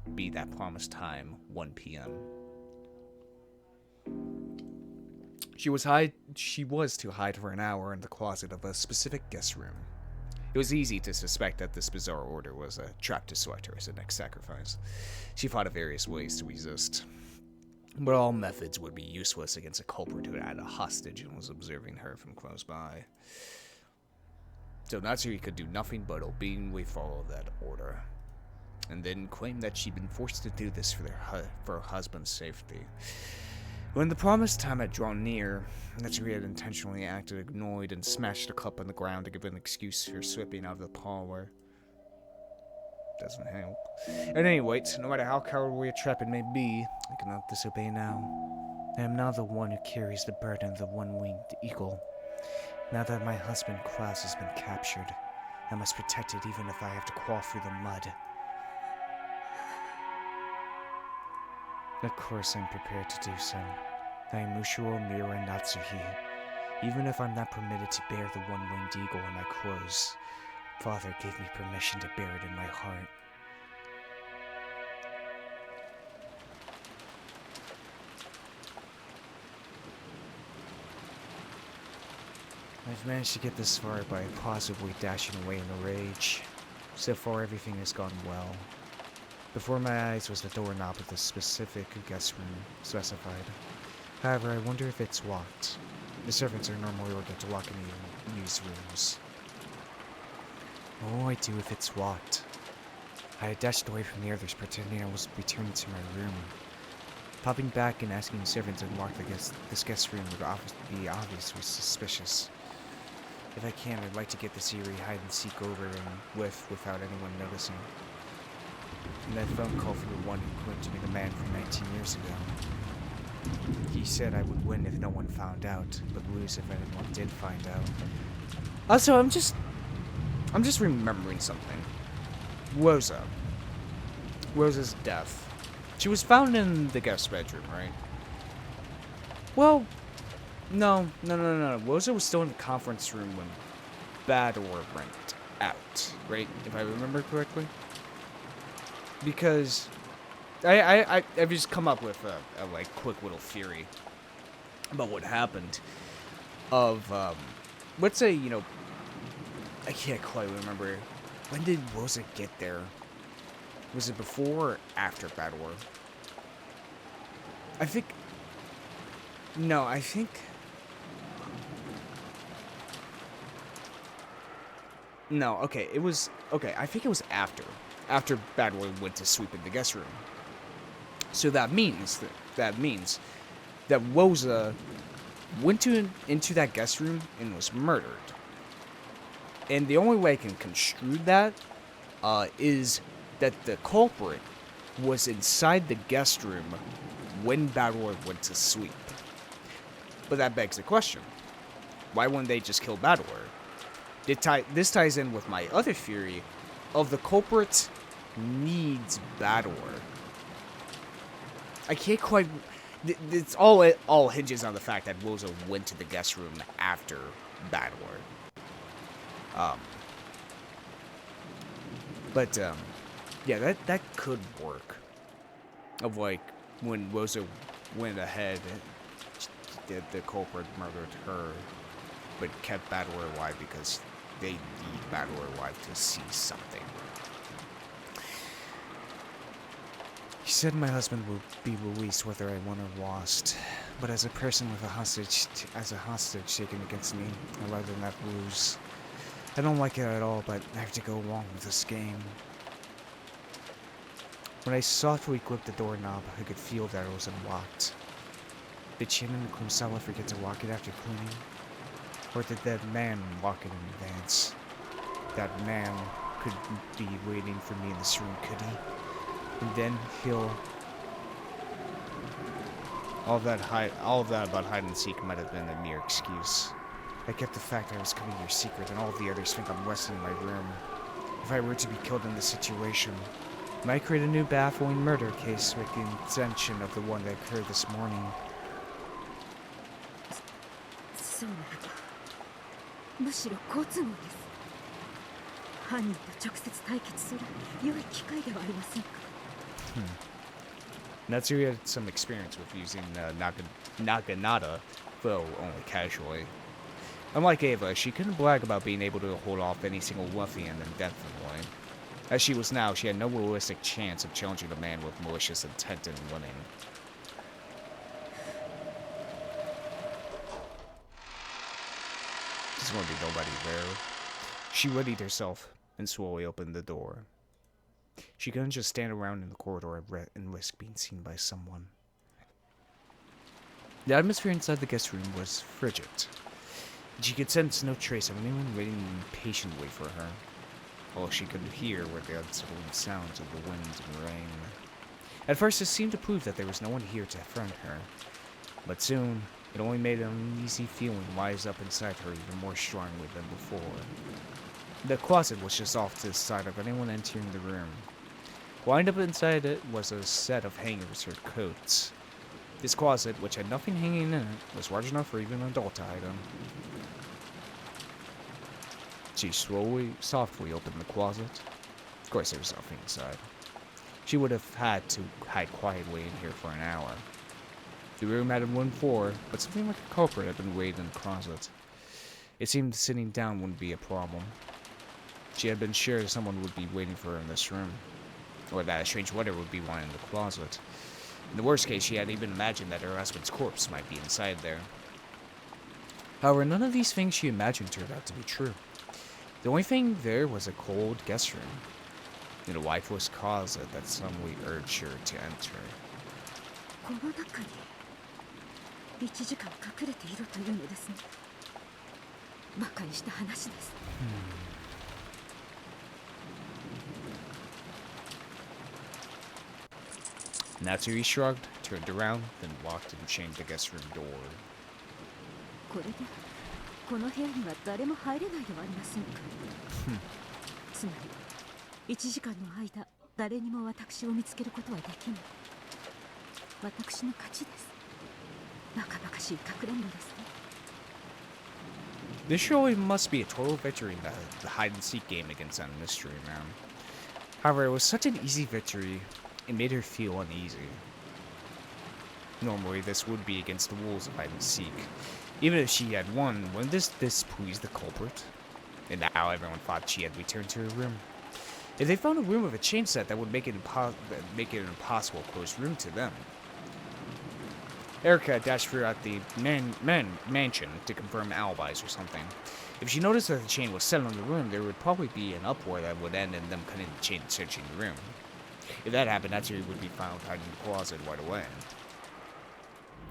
promised time, 1 p.m. She was to hide for an hour in the closet of a specific guest room. It was easy to suspect that this bizarre order was a trap to select her as the next sacrifice. She thought of various ways to resist, but all methods would be useless against a culprit who had a hostage and was observing her from close by. So Natsui could do nothing but obediently follow that order, and then claim that she'd been forced to do this for her husband's safety. When the promised time had drawn near, Natsui had intentionally acted annoyed and smashed a cup on the ground to give an excuse for slipping out of the parlor. Doesn't help. At any rate, no matter how cowardly a trap it may be, I cannot disobey now. I am now the one who carries the burden of the one-winged eagle. Now that my husband Klaus has been captured, I must protect it even if I have to crawl through the mud. Of course I'm prepared to do so. I am Mushuo Mira Natsuhi. Even if I'm not permitted to bear the one-winged eagle in my clothes, Father gave me permission to bear it in my heart. I've managed to get this far by possibly dashing away in a rage. So far everything has gone well. Before my eyes was the doorknob of the specific guest room specified. However, I wonder if it's locked. The servants are normally ordered to lock any used rooms. What will I do if it's locked? I had dashed away from the others, pretending I was returning to my room. Popping back and asking the servant to unlock this guest room would be obviously suspicious. If I can, I'd like to get this eerie hide-and-seek over and without anyone noticing. And that phone call from the one who claimed to be the man from 19 years ago. He said I would win if no one found out, but lose if anyone did find out. Also, I'm just remembering something. Rosa's death. She was found in the guest bedroom, right? Well, no. Rosa was still in the conference room when Bador went out, right? If I remember correctly. Because I've just come up with a like quick little theory about what happened. Let's say, you know, I can't quite remember. When did Rosa get there? Was it before or after Bador? No, okay, I think it was after Bador went to sweep in the guest room. So that means that Rosa went into that guest room and was murdered. And the only way I can construe that is that the culprit was inside the guest room when Bador went to sweep. But that begs the question. Why wouldn't they just kill Bador? This ties in with my other theory of the culprit needs Bador. I can't quite... It all hinges on the fact that Rosa went to the guest room after Bador. Yeah, that could work. Of like, when Rosa went ahead, the culprit murdered her, but kept Bador alive because they need Bador alive to see something. He said my husband will be released whether I won or lost, but as a person with a hostage taken against me, I'd rather not lose. I don't like it at all, but I have to go along with this game. When I softly clicked the doorknob, I could feel that it was unlocked. Did Shannon and Kumsala forget to lock it after cleaning? Or did that man lock it in advance? That man could be waiting for me in this room, could he? And then he'll... All of that about hide and seek might have been a mere excuse. I kept the fact I was coming here secret, and all the others think I'm resting in my room. If I were to be killed in this situation, I might create a new baffling murder case with the intention of the one that occurred this morning. そうならばむしろ好都合です。犯人と直接対決する良い機会ではありませんか。Natsui had some experience with using Naginata, though only casually. Unlike Ava, she couldn't brag about being able to hold off any single ruffian indefinitely. As she was now, she had no realistic chance of challenging a man with malicious intent and winning. There's going to be nobody there. She readied herself and slowly opened the door. She couldn't just stand around in the corridor and risk being seen by someone. The atmosphere inside the guest room was frigid. She could sense no trace of anyone waiting impatiently for her. All she could hear were the unsettling sounds of the wind and rain. At first, it seemed to prove that there was no one here to friend her. But soon, it only made an uneasy feeling rise up inside her even more strongly than before. The closet was just off to the side of anyone entering the room. Lined up inside it was a set of hangers or coats. This closet, which had nothing hanging in it, was large enough for even an adult to hide in. She softly opened the closet. Of course, there was nothing inside. She would have had to hide quietly in here for an hour. The room had one floor, but something like a culprit had been waiting in the closet. It seemed sitting down wouldn't be a problem. She had been sure someone would be waiting for her in this room, or that a strange letter would be lying in the closet. In the worst case, she had even imagined that her husband's corpse might be inside there. However, none of these things she imagined turned out to be true. The only thing there was a cold guest room in a lifeless closet that suddenly urged her to enter. この中に1時間隠れていろというのですね。馬鹿にした話です。Natsui shrugged, turned around, then locked and chained the guest room door. これでこの部屋には誰も入れないではありませんか。つまり1時間の間誰にも私を見つけることはできない。私の勝ちです。バカバカしいかくれんぼですね。This surely must be a total victory in the hide-and-seek game against that mystery man. However, it was such an easy victory, it made her feel uneasy. Normally, this would be against the rules of hide-and-seek. Even if she had won, wouldn't this displease the culprit? And now everyone thought she had returned to her room. If they found a room with a chain set, that would make it an impossible closed room to them. Erika dashed throughout the mansion to confirm alibis or something. If she noticed that the chain was set on the room, there would probably be an uproar that would end in them cutting the chain and searching the room. If that happened, Natsui would be found hiding in the closet right away.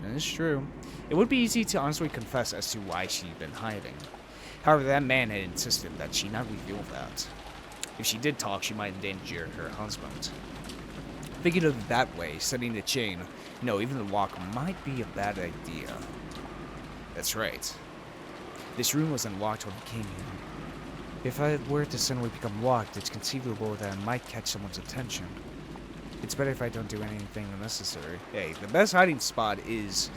That is true. It would be easy to honestly confess as to why she'd been hiding. However, that man had insisted that she not reveal that. If she did talk, she might endanger her husband. Thinking of it that way, setting the chain, no, even the lock might be a bad idea. That's right. This room was unlocked when we came here. If I were to suddenly become locked, it's conceivable that I might catch someone's attention. It's better if I don't do anything unnecessary. Hey, the best hiding spot is,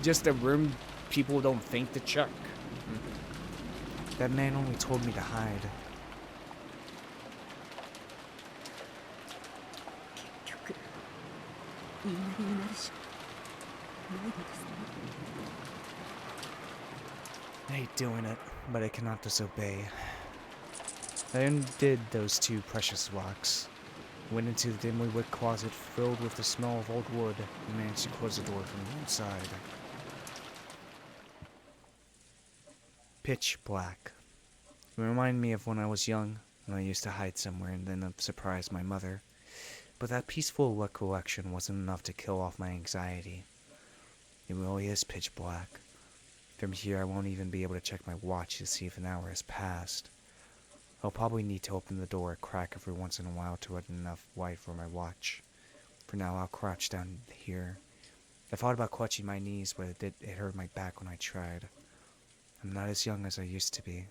just a room people don't think to check. That man only told me to hide. I hate doing it, but I cannot disobey. I undid those two precious locks, went into the dimly lit closet filled with the smell of old wood, and managed to close the door from the inside. Pitch black. It reminded me of when I was young, when I used to hide somewhere and then surprise my mother. But that peaceful recollection wasn't enough to kill off my anxiety. It really is pitch black. From here, I won't even be able to check my watch to see if an hour has passed. I'll probably need to open the door a crack every once in a while to let enough light for my watch. For now, I'll crouch down here. I thought about clutching my knees, but it hurt my back when I tried. I'm not as young as I used to be.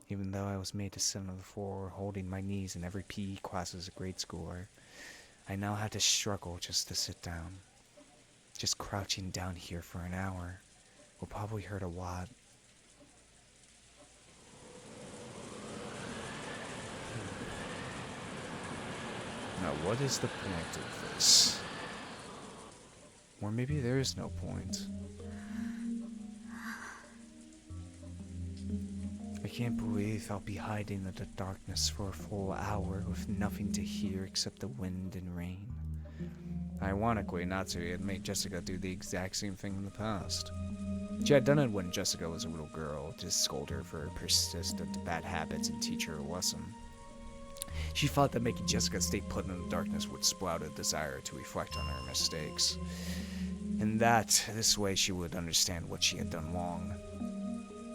Even though I was made to sit on the floor holding my knees in every PE class as a grade schooler, I now had to struggle just to sit down. Just crouching down here for an hour will probably hurt a lot. Now, what is the point of this? Or maybe there is no point. I can't believe I'll be hiding in the darkness for a full hour with nothing to hear except the wind and rain. Ironically, Natsui had made Jessica do the exact same thing in the past. She had done it when Jessica was a little girl, to scold her for her persistent bad habits and teach her a lesson. She thought that making Jessica stay put in the darkness would sprout a desire to reflect on her mistakes. And that, this way she would understand what she had done wrong.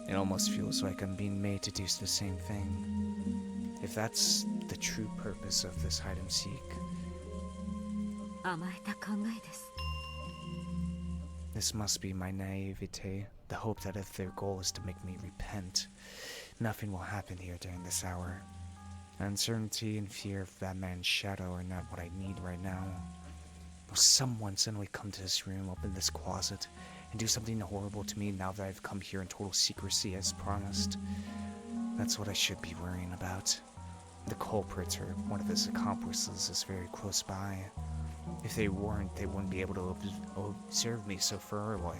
It almost feels like I'm being made to do the same thing. If that's the true purpose of this hide and seek. This must be my naivete, the hope that if their goal is to make me repent, nothing will happen here during this hour. Uncertainty and fear of that man's shadow are not what I need right now. Will someone suddenly come to this room, open this closet, and do something horrible to me now that I've come here in total secrecy as promised? That's what I should be worrying about. The culprit or one of his accomplices is very close by. If they weren't, they wouldn't be able to observe me so thoroughly.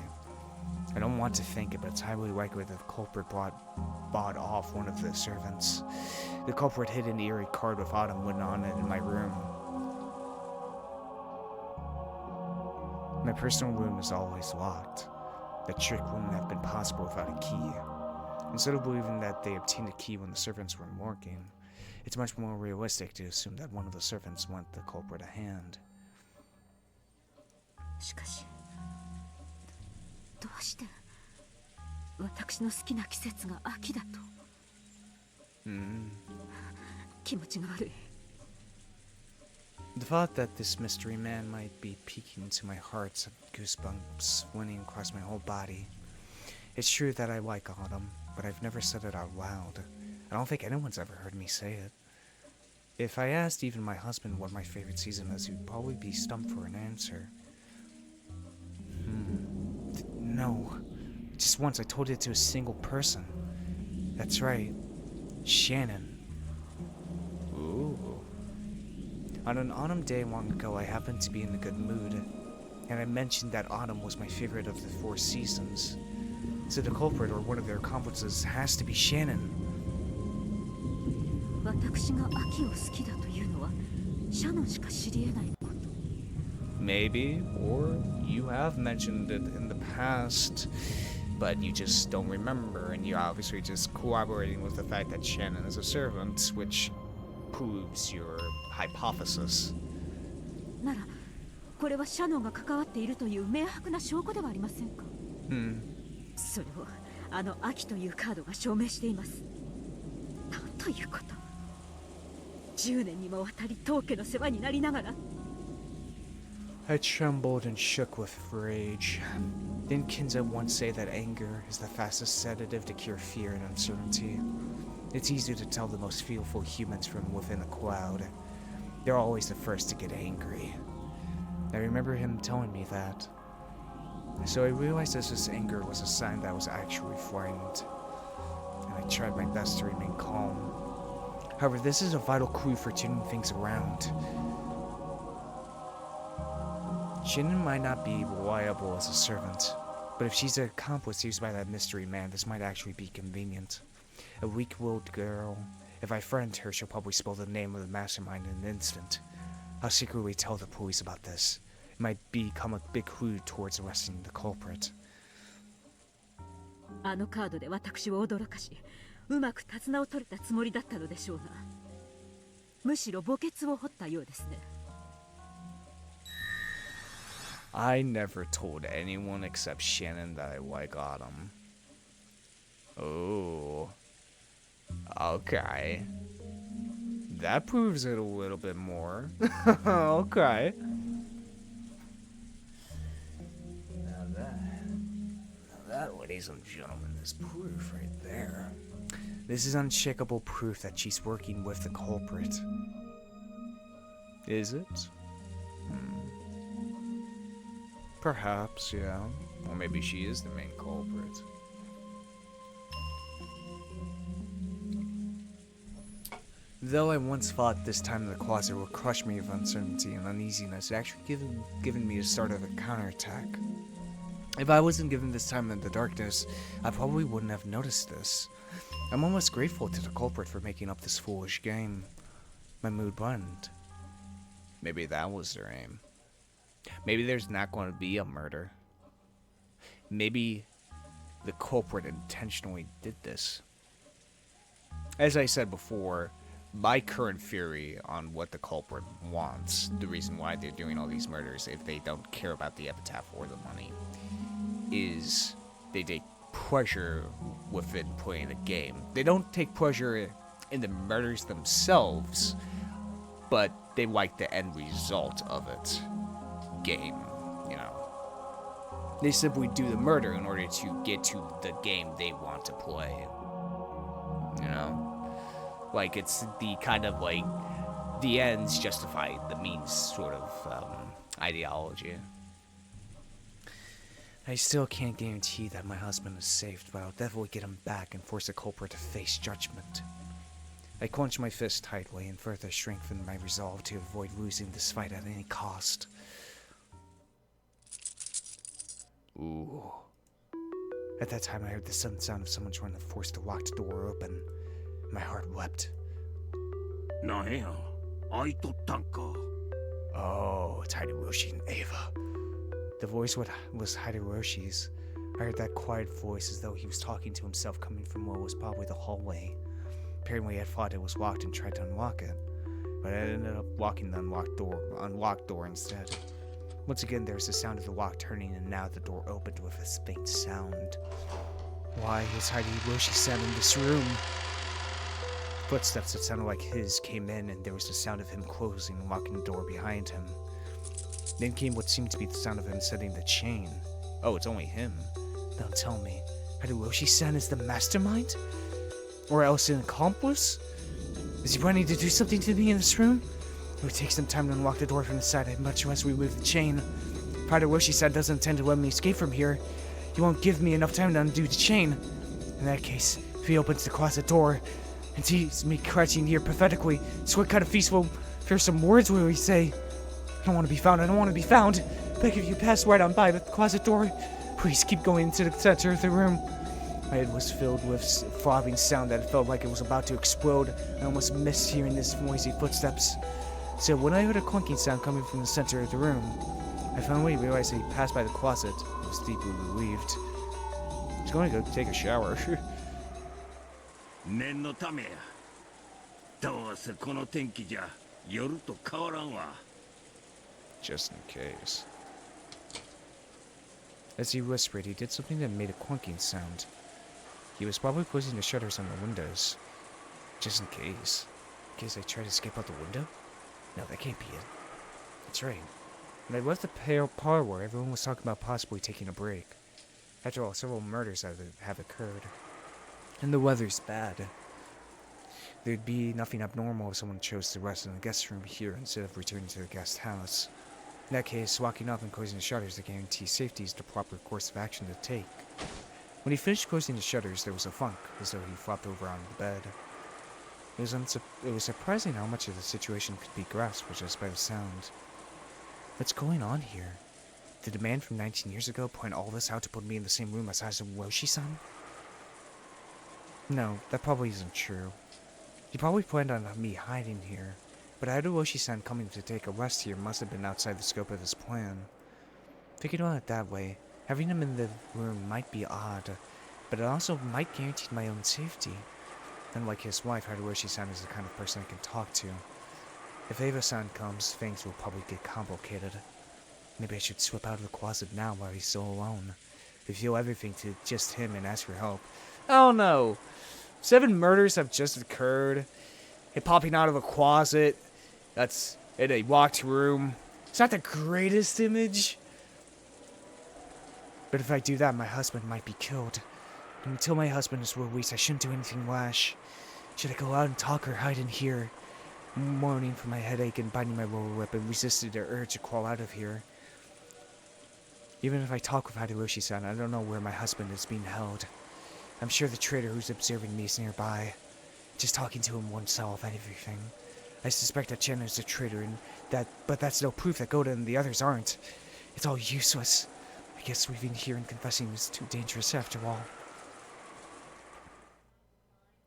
I don't want to think it, but it's highly likely that the culprit bought off one of the servants. The culprit hid an eerie card with autumn written on it in my room. My personal room is always locked. The trick wouldn't have been possible without a key. Instead of believing that they obtained a key when the servants weren't working, it's much more realistic to assume that one of the servants lent the culprit a hand. しかし、どうして私の好きな季節が秋だと。気持ちが悪い。The thought that this mystery man might be peeking into my heart sent goosebumps running across my whole body. It's true that I like autumn, but I've never said it out loud. I don't think anyone's ever heard me say it. If I asked even my husband what my favorite season is, he'd probably be stumped for an answer. No. Just once I told it to a single person. That's right. Shannon. Ooh. On an autumn day long ago, I happened to be in a good mood, and I mentioned that autumn was my favorite of the 4 seasons. So the culprit or one of their accomplices has to be Shannon. 私が秋を好きだというのはシャノンしか知り得ないこと。 Maybe, or you have mentioned it in the past, but you just don't remember, and you're obviously just corroborating with the fact that Shannon is a servant, which proves your hypothesis. なら、これはシャノンが関わっているという明白な証拠ではありませんか。それをあの秋というカードが証明しています。なんということ。10年にもわたり当家の世話になりながら。I trembled and shook with rage. Didn't Kinza once say that anger is the fastest sedative to cure fear and uncertainty? It's easy to tell the most fearful humans from within a cloud. They're always the first to get angry. I remember him telling me that. So I realized that this anger was a sign that I was actually frightened. And I tried my best to remain calm. However, this is a vital clue for turning things around. Shannon might not be reliable as a servant, but if she's an accomplice used by that mystery man, this might actually be convenient. A weak-willed girl. If I friend her, she'll probably spill the name of the mastermind in an instant. I'll secretly tell the police about this. It might become a big clue towards arresting the culprit. あのカードで私を驚かし、うまく手綱を取れたつもりだったのでしょうな。むしろ墓穴を掘ったようですね。I never told anyone except Shannon that I like autumn. Oh. Okay. That proves it a little bit more. Okay. Now that, ladies and gentlemen, is proof right there. This is unshakable proof that she's working with the culprit. Is it? Perhaps, yeah. Or maybe she is the main culprit. Though I once thought this time in the closet would crush me with uncertainty and uneasiness, it actually given me the start of a counterattack. If I wasn't given this time in the darkness, I probably wouldn't have noticed this. I'm almost grateful to the culprit for making up this foolish game. My mood brightened. Maybe that was their aim. Maybe there's not going to be a murder. Maybe the culprit intentionally did this. As I said before, my current theory on what the culprit wants, the reason why they're doing all these murders if they don't care about the epitaph or the money, is they take pleasure within playing the game. They don't take pleasure in the murders themselves, but they like the end result of it. Game, you know. They simply do the murder in order to get to the game they want to play. You know? Like, it's the kind of, like, the ends justify the means sort of ideology. I still can't guarantee that my husband is safe, but I'll definitely get him back and force the culprit to face judgment. I clenched my fist tightly and further strengthened my resolve to avoid losing this fight at any cost. Ooh. At that time, I heard the sudden sound of someone trying to force the locked door open. My heart wept. Oh, it's Hideyoshi and Ava. The voice was Hideyoshi's. I heard that quiet voice as though he was talking to himself coming from what was probably the hallway. Apparently I thought it was locked and tried to unlock it, but I ended up locking the unlocked door instead. Once again there was the sound of the lock turning, and now the door opened with a faint sound. Why was Hideyoshi-san in this room? Footsteps that sounded like his came in, and there was the sound of him closing and locking the door behind him. Then came what seemed to be the sound of him setting the chain. Oh, it's only him. Don't tell me. Hideyoshi-san is the mastermind? Or else an accomplice? Is he planning to do something to me in this room? It would take some time to unlock the door from the side. I'd much less remove the chain. If Hideyoshi-san doesn't intend to let me escape from here, he won't give me enough time to undo the chain. In that case, if he opens the closet door and sees me crouching here pathetically, so what kind of feast will hear some words will he say? I don't want to be found, I don't want to be found. Beg of you, pass right on by the closet door. Please keep going into the center of the room. My head was filled with throbbing sound that felt like it was about to explode. I almost missed hearing his noisy footsteps. So when I heard a clunking sound coming from the center of the room, I finally realized that he passed by the closet. I was deeply relieved. He's going to go take a shower. 念のためや。どうせこの天気じゃ夜と変わらんわ。 Just in case. As he whispered, he did something that made a clunking sound. He was probably closing the shutters on the windows. Just in case. In case I try to escape out the window? No, that can't be it. That's right. When I left the parlor, everyone was talking about possibly taking a break. After all, several murders have occurred. And the weather's bad. There'd be nothing abnormal if someone chose to rest in the guest room here instead of returning to the guest house. In that case, locking up and closing the shutters to guarantee safety is the proper course of action to take. When he finished closing the shutters, there was a thunk, as though he flopped over on the bed. It was surprising how much of the situation could be grasped just by the sound. What's going on here? Did the man from 19 years ago point all this out to put me in the same room as Hideyoshi-san? No, that probably isn't true. He probably planned on me hiding here, but Hideyoshi-san coming to take a rest here must have been outside the scope of his plan. Thinking about it that way, having him in the room might be odd, but it also might guarantee my own safety. Unlike his wife, Hideyoshi-san is the kind of person I can talk to. If Eva-san comes, things will probably get complicated. Maybe I should slip out of the closet now while he's still alone. Reveal everything to just him and ask for help. Oh no! 7 murders have just occurred. Him popping out of a closet. That's in a locked room. It's not the greatest image. But if I do that, my husband might be killed. And until my husband is released, I shouldn't do anything rash. Should I go out and talk or hide in here? Moaning from my headache and biting my lower lip, and resisted the urge to crawl out of here. Even if I talk with Hideyoshi-san, I don't know where my husband is being held. I'm sure the traitor who's observing me is nearby. Just talking to him won't solve anything. I suspect that Chen is the traitor, but that's no proof that Goda and the others aren't. It's all useless. I guess leaving here and confessing is too dangerous after all.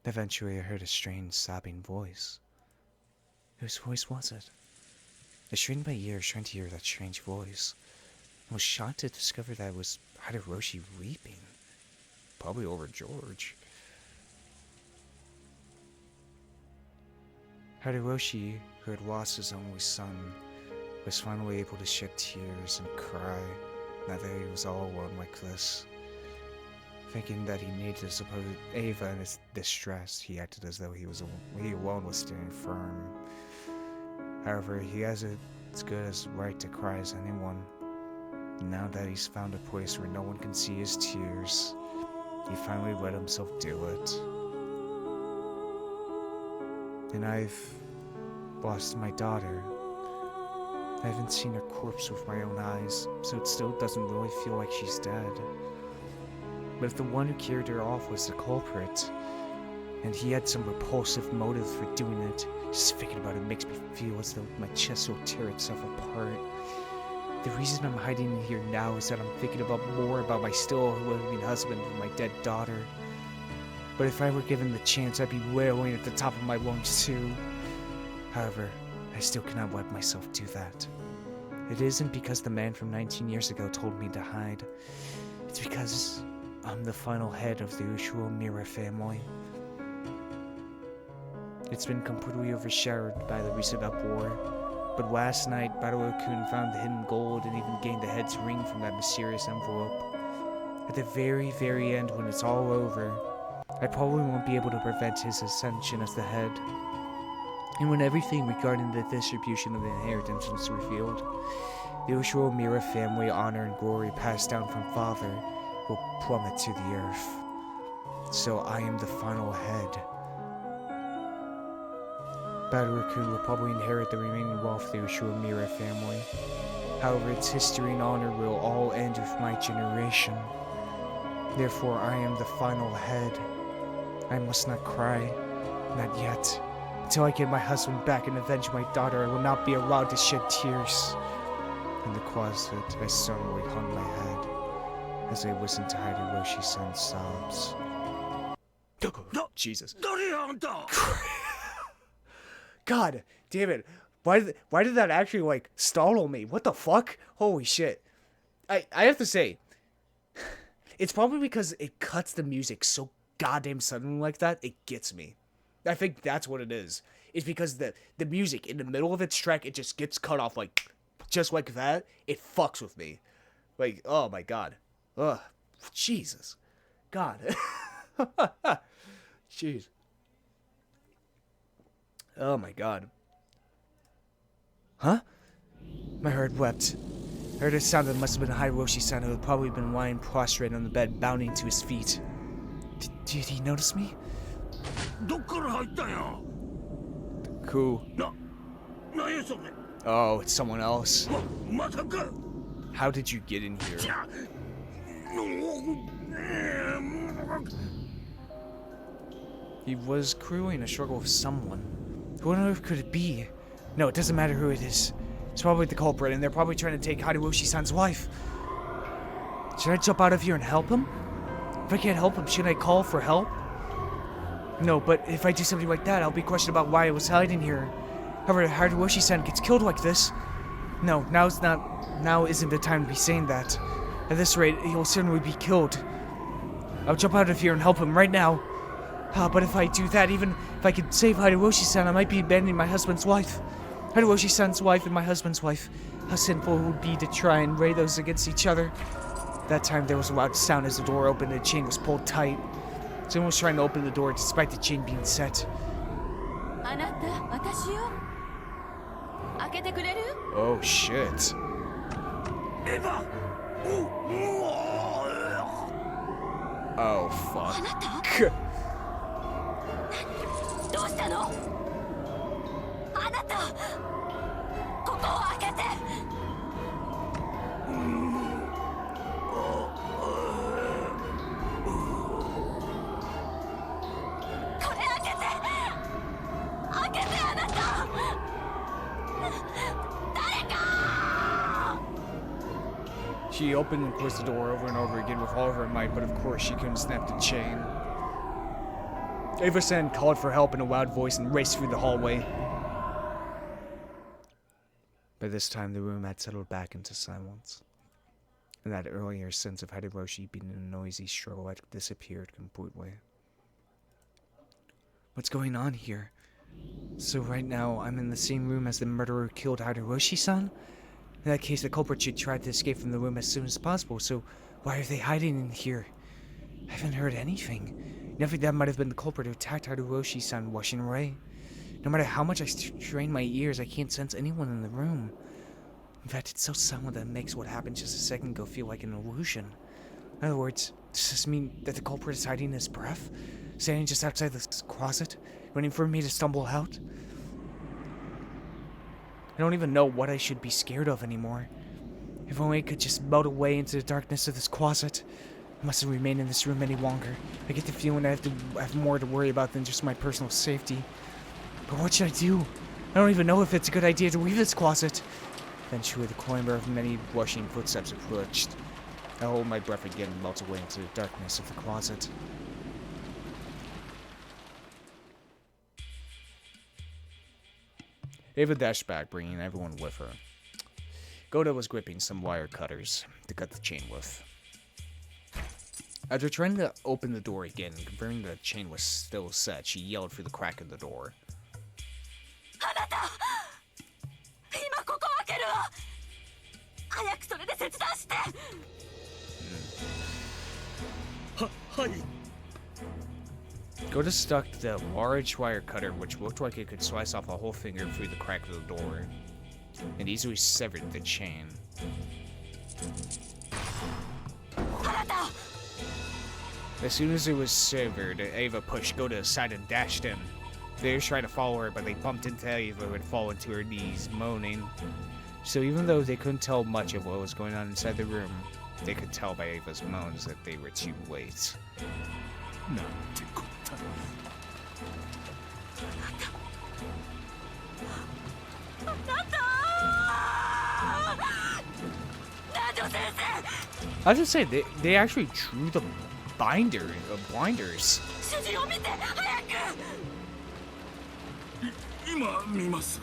Eventually I heard a strange, sobbing voice. Whose voice was it? I strained my ears trying to hear that strange voice. I was shocked to discover that it was Hideyoshi weeping. Probably over George. Hideyoshi, who had lost his only son, was finally able to shed tears and cry now that he was all alone like this. Thinking that he needed to support Ava in his distress, he acted as though he alone was standing firm. However, he has as good as right to cry as anyone. Now that he's found a place where no one can see his tears, he finally let himself do it. And I've lost my daughter. I haven't seen her corpse with my own eyes, so it still doesn't really feel like she's dead. But if the one who carried her off was the culprit, and he had some repulsive motive for doing it, just thinking about it makes me feel as though my chest will tear itself apart. The reason I'm hiding in here now is that I'm thinking more about my still living husband than my dead daughter. But if I were given the chance, I'd be wailing at the top of my lungs too. However, I still cannot let myself do that. It isn't because the man from 19 years ago told me to hide. It's because I'm the final head of the Umineko family. It's been completely overshadowed by the recent uproar, but last night, Badaro-kun found the hidden gold and even gained the head's ring from that mysterious envelope. At the very, very end, when it's all over, I probably won't be able to prevent his ascension as the head. And when everything regarding the distribution of the inheritance is revealed, the Umineko family honor and glory passed down from father will plummet to the earth. So I am the final head. Badaro-kun will probably inherit the remaining wealth of the Umineko family. However, its history and honor will all end with my generation. Therefore, I am the final head. I must not cry. Not yet. Until I get my husband back and avenge my daughter, I will not be allowed to shed tears. In the closet, I sternly hung my head as I listened to Hideyoshi-san's sobs. Jesus. God damn it. Why did that actually, like, startle me? What the fuck? Holy shit. I have to say, it's probably because it cuts the music so goddamn suddenly like that, it gets me. I think that's what it is. It's because the music in the middle of its track, it just gets cut off like, just like that. It fucks with me. Like, oh my god. Ugh. Jesus. God. Jeez. Oh my god. Huh? My heart wept. I heard a sound that must have been Hideyoshi-san, who had probably been lying prostrate on the bed, bounding to his feet. Did he notice me? Cool. Oh, it's someone else. How did you get in here? He was crewing a struggle with someone. Who on earth could it be? No, it doesn't matter who it is. It's probably the culprit, and they're probably trying to take Hideyoshi-san's wife. Should I jump out of here and help him? If I can't help him, should I call for help? No, but if I do something like that, I'll be questioned about why I was hiding here. However, if Hideyoshi-san gets killed like this... No, now isn't the time to be saying that. At this rate, he'll certainly be killed. I'll jump out of here and help him right now. But if I do that, even if I could save Hideyoshi-san, I might be abandoning my husband's wife. Hideyoshi-san's wife and my husband's wife. How sinful it would be to try and weigh those against each other. That time there was a loud sound as the door opened and the chain was pulled tight. Someone was trying to open the door despite the chain being set. Oh shit. Oh fuck. She opened and closed the door over and over again with all of her might, but of course she couldn't snap the chain. Ava-san called for help in a loud voice and raced through the hallway. By this time, the room had settled back into silence, and that earlier sense of Hideyoshi being in a noisy struggle had disappeared completely. What's going on here? So right now, I'm in the same room as the murderer who killed Hideyoshi-san? In that case, the culprit should try to escape from the room as soon as possible, so why are they hiding in here? I haven't heard anything. Nothing that might have been the culprit who attacked Hideyoshi-san washing away. No matter how much I strain my ears, I can't sense anyone in the room. In fact, it's so silent that it makes what happened just a second ago feel like an illusion. In other words, does this mean that the culprit is hiding his breath? Standing just outside this closet, waiting for me to stumble out? I don't even know what I should be scared of anymore. If only I could just melt away into the darkness of this closet. I mustn't remain in this room any longer. I get the feeling I have more to worry about than just my personal safety. But what should I do? I don't even know if it's a good idea to leave this closet. Eventually, the clamor of many rushing footsteps approached. I hold my breath again and melt away into the darkness of the closet. Ava dashed back, bringing everyone with her. Goda was gripping some wire cutters to cut the chain with. After trying to open the door again, confirming the chain was still set, she yelled through the crack in the door. あなた今ここ開けるわ早くそれで切断してはい Goda stuck the large wire cutter, which looked like it could slice off a whole finger through the crack of the door, and easily severed the chain. As soon as it was severed, Ava pushed Goda aside and dashed in. They were trying to follow her, but they bumped into Ava and fallen to her knees, moaning. So even though they couldn't tell much of what was going on inside the room, they could tell by Ava's moans that they were too late. I was just say they actually drew the blinders. 今見ます。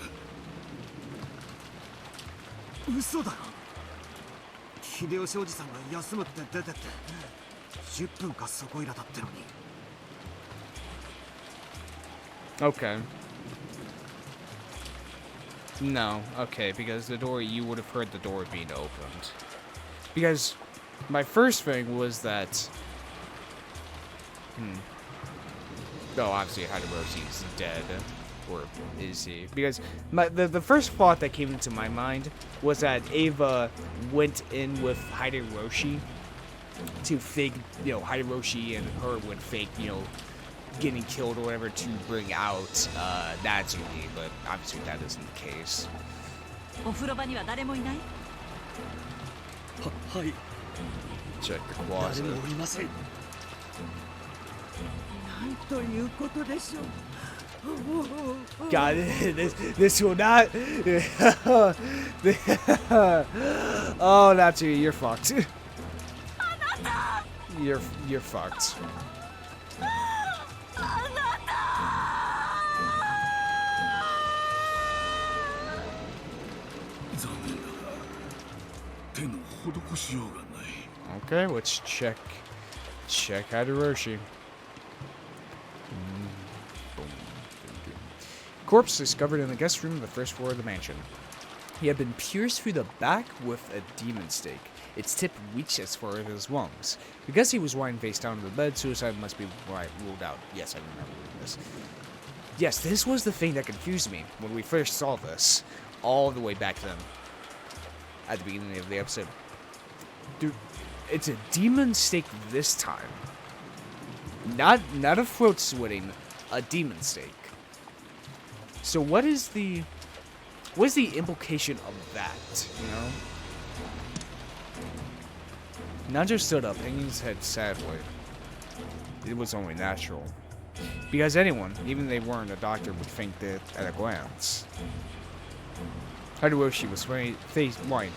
嘘だろ。秀吉おじさんが休むって出てって10分かそこいらだってのに。Okay. No, okay, because the door, you would have heard the door being opened. Because my first thing was that... Oh, obviously Hideroshi is dead. Or is he? Because the first thought that came into my mind was that Ava went in with Hideroshi to fake, Hideroshi and her would fake, getting killed or whatever to bring out Natsui, but obviously that isn't the case. お風呂場には誰もいない？はい。 Check the closet. 誰もおりません。なんということでしょう。 God, this will not. Oh, Natsui, you're fucked. You're fucked. Okay, let's check Hideroshi. Corpse discovered in the guest room of the first floor of the mansion. He had been pierced through the back with a demon stake. Its tip reached as far as his lungs. Because he was lying face down on the bed, suicide must be ruled out. Yes, I remember this. Yes, this was the thing that confused me when we first saw this, all the way back then, at the beginning of the episode. Dude, it's a demon stake this time. Not a throat slitting, a demon stake. So what is the implication of that, Nanjo stood up, hanging his head sadly. It was only natural. Because anyone, even if they weren't a doctor, would think that at a glance. Hideroshi was lying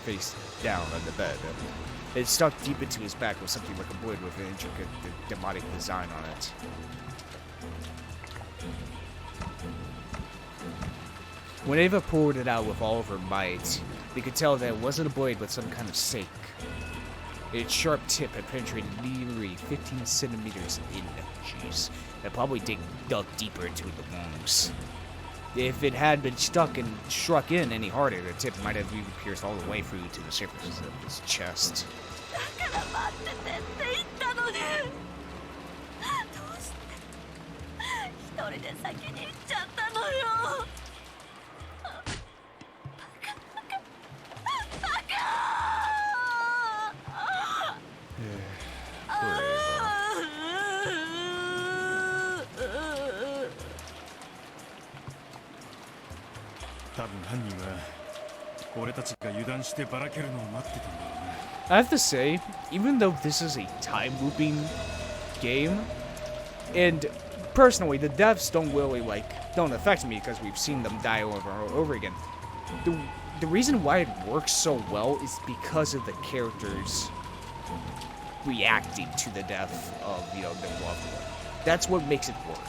face down on the bed. It stuck deep into his back with something like a blade with an intricate demonic design on it. When Ava pulled it out with all of her might, they could tell that it wasn't a blade but some kind of stake. Its sharp tip had penetrated nearly 15 centimeters in. Jeez. That probably dug deeper into the lungs. If it had been stuck and struck in any harder, the tip might have even pierced all the way through to the surface of his chest. I have to say, even though this is a time looping game, and personally the deaths don't really don't affect me because we've seen them die over and over again. The reason why it works so well is because of the characters reacting to the death of their loved one. That's what makes it work,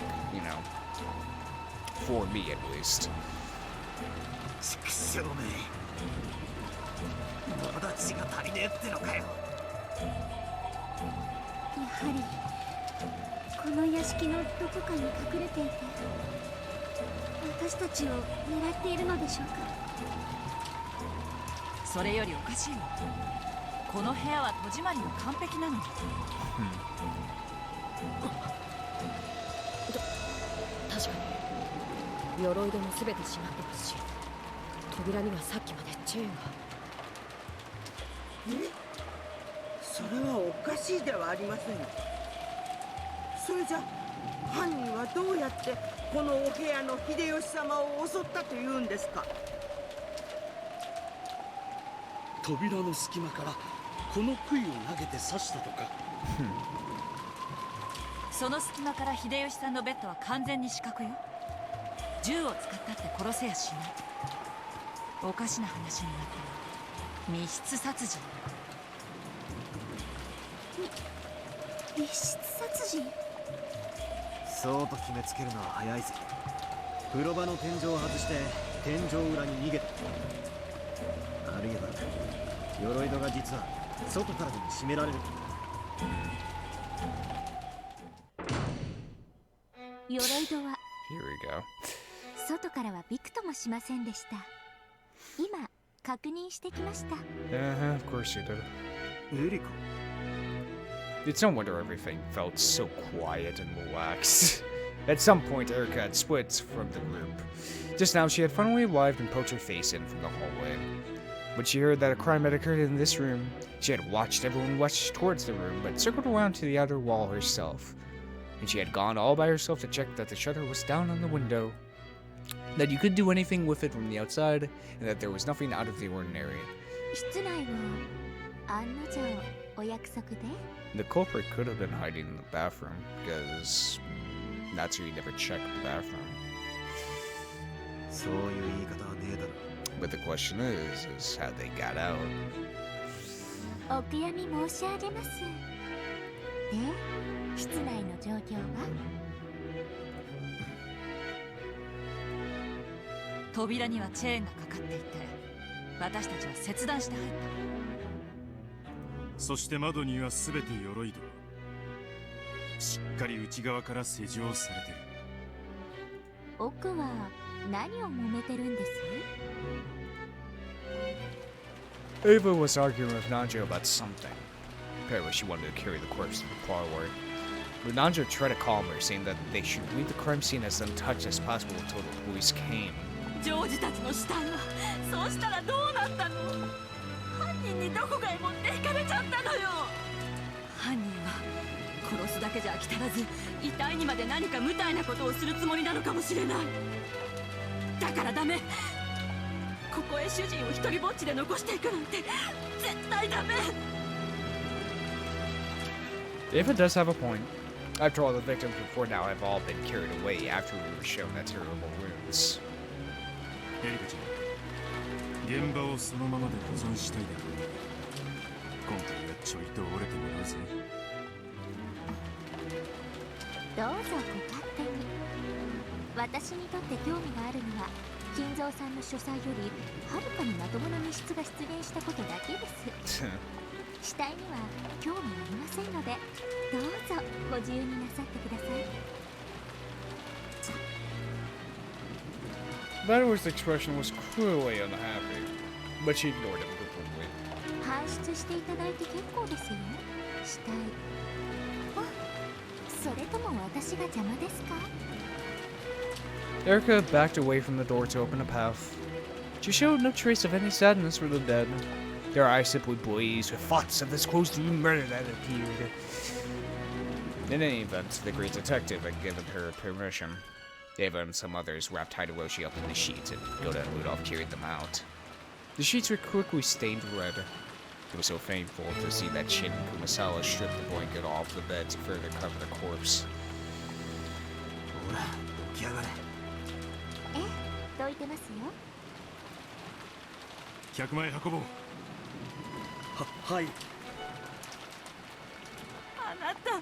for me at least. はりこの屋敷のどこかに隠れていて私たちを狙っているのでしょうか。それよりおかしいわ。この部屋は戸締まりが完璧なのに。確かに鎧戸も全て閉まってますし、扉にはさっきまでチェーンが。それはおかしいではありません。それじゃ犯人はどうやってこのお部屋の秀吉様を襲ったというんですか。扉の隙間からこの杭を投げて刺したとか。その隙間から秀吉さんのベッドは完全に死角よ。銃を使ったって殺せやしない。おかしな話になってる。密室殺人。密室殺人。そうと決めつけるのは早いぜ。風呂場の天井を外して天井裏に逃げた。あるいは鎧戸が実は外からでも閉められる。鎧戸は Here we go. 外からはびくともしませんでした。今確認してきました。Of course you did. エリカ。 It's no wonder everything felt so quiet and relaxed. At some point, Erika had split from the group. Just now, she had finally arrived and poked her face in from the hallway. When she heard that a crime had occurred in this room, she had watched everyone rush towards the room, but circled around to the outer wall herself. And she had gone all by herself to check that the shutter was down on the window, that you could do anything with it from the outside, and that there was nothing out of the ordinary. 室内を案の定お約束で。 The culprit could have been hiding in the bathroom, because Natsui never checked the bathroom. そういう言い方はねえだろ。 But the question is how they got out. お悔やみ申し上げます。で、室内の状況は？扉にはチェーンがかかっていて、私たちは切断して入った。そして窓には全て鎧戸。しっかり内側から施錠されてる。奥は何を揉めてるんです？ Ava was arguing with Nanjo about something. Apparently she wanted to carry the corpse to the parlor. But Nanjo tried to calm her, saying that they should leave the crime scene as untouched as possible until the police came. ジョージたちの死体はそうしたらどうなったの？犯人にどこかへ持っていかれちゃったのよ。犯人は殺すだけじゃ飽き足らず、遺体にまで何か無体なことをするつもりなのかもしれない。だからダメ。ここへ主人を一人ぼっちで残していくなんて絶対ダメ。 Ava does have a point. After all, the victims before now have all been carried away after we were shown that terrible wounds. エリカちゃん、現場をそのままで保存したいだろう。今回はちょいと折れてもらうぜ。どうぞご勝手に。私にとって興味があるのは金蔵さんの書斎よりはるかにまともな密室が出現したことだけです。死体には興味ありませんので、どうぞご自由になさってください。 Dlanor's expression was cruelly unhappy, but she ignored him completely. 搬出していただいて結構ですよ、死体。あ、それとも私が邪魔ですか？ Erika backed away from the door to open a path. She showed no trace of any sadness for the dead. Their eyes simply blazed with thoughts of this close-to murder that appeared. In any event, the great detective had given her permission. Ava and some others wrapped Hideyoshi up in the sheets, and Yoda and Rudolph carried them out. The sheets were quickly stained red. It was so painful to see that Chin and Kumasawa strip the blanket off the bed to further cover the corpse. ほら、起き上がれ。え、どいてますよ。100枚運ぼう。はい。あなた。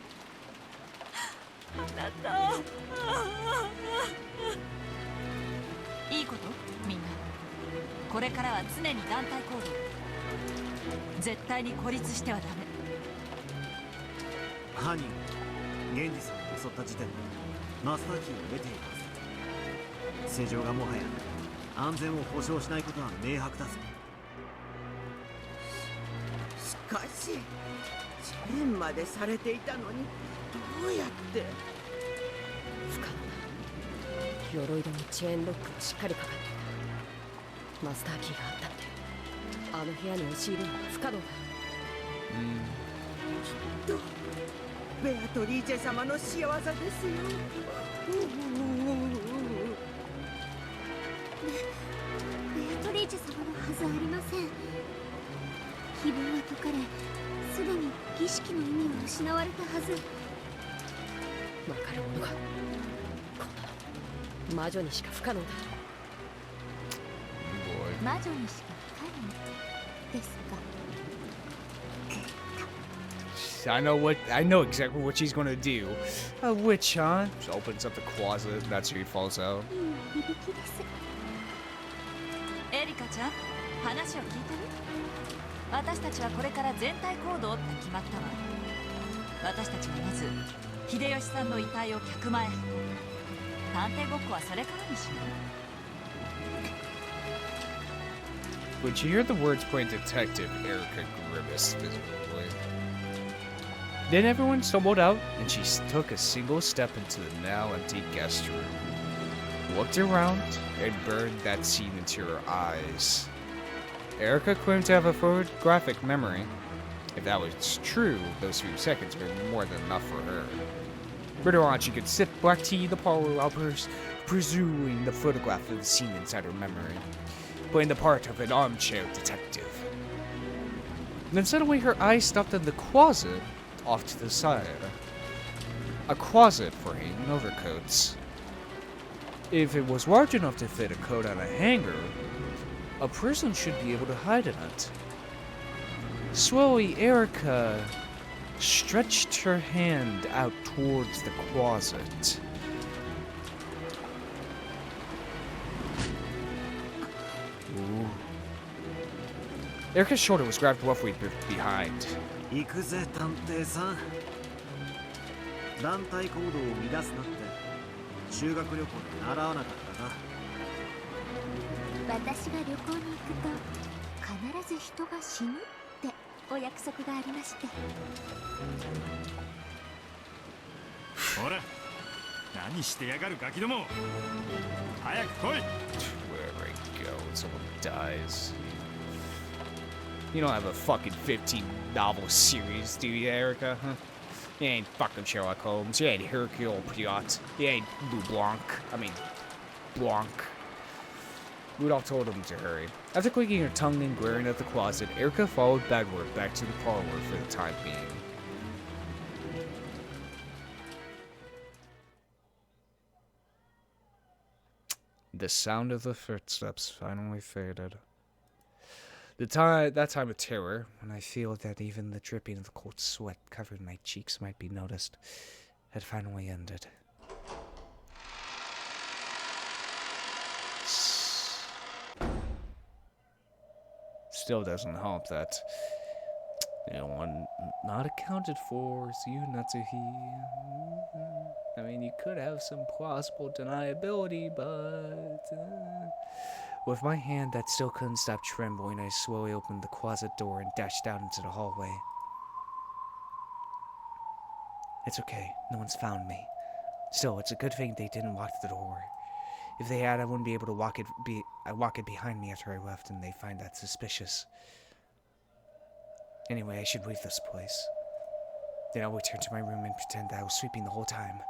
いいことみんな。これからは常に団体行動。絶対に孤立してはダメ。犯人が源氏さんを襲った時点でマスターキーを得ているはず。世情がもはや安全を保証しないことは明白だぞ。しかしチェーンまでされていたのにどうやって。不可能だ。鎧戸にチェーンロックがしっかりかかっていた。マスターキーがあったってあの部屋に押し入れるのは不可能だ。きっとベアトリーチェ様の仕業ですよ。ベアトリーチェ様のはずありません。碑文は解かれ、すでに儀式の意味は失われたはず。わかるものがこんなの魔女にしか不可能だ。魔女にしか不可能ですか。I know exactly what she's gonna do. A witch, huh? She opens up the closet, that's who he falls out. いい響きです。エリカちゃん、話を聞いてる？私たちはこれから全体行動って決まったわ。私たちはまず秀吉さんの遺体を客前へ運ぶ。探偵ごっこはそれからにしよう。 When she heard the words point detective, Erika grimaced visibly. Then everyone stumbled out, and she took a single step into the now empty guest room, looked around, and burned that scene into her eyes. Erika claimed to have a photographic memory. If that was true, those few seconds were more than enough for her. Later on, she could sip black tea in the parlor while pursuing the photograph of the scene inside her memory, playing the part of an armchair detective. Then suddenly her eyes stopped on the closet off to the side. A closet for hanging overcoats. If it was large enough to fit a coat on a hanger, a person should be able to hide in it. Slowly, Erika stretched her hand out towards the closet. Ooh. Erika's shoulder was grabbed roughly behind. 行くぜ探偵さん。団体行動を乱すなって修学旅行で習わなかったな。私が旅行に行くと必ず人が死ぬってお約束がありまして。ほら、何してやがるガキども。早く来い。 Wherever I go, someone dies. You don't have a fucking 15 novel series, do you, Erika? Huh? You ain't fucking Sherlock Holmes. You ain't Hercule Poirot. You ain't Blanc. I mean, Blanc. Rudolph told him to hurry. After clicking her tongue and glaring at the closet, Erika followed backward back to the parlor for the time being. The sound of the footsteps finally faded. That time of terror, when I feel that even the dripping of the cold sweat covering my cheeks might be noticed, had finally ended. Still doesn't help that the one not accounted for is you, Natsuhi. I mean, you could have some plausible deniability, but... With my hand that still couldn't stop trembling, I slowly opened the closet door and dashed out into the hallway. It's okay, no one's found me. Still, it's a good thing they didn't lock the door. If they had, I wouldn't be able to lock it behind me after I left, and they find that suspicious. Anyway, I should leave this place. Then I'll return to my room and pretend that I was sleeping the whole time.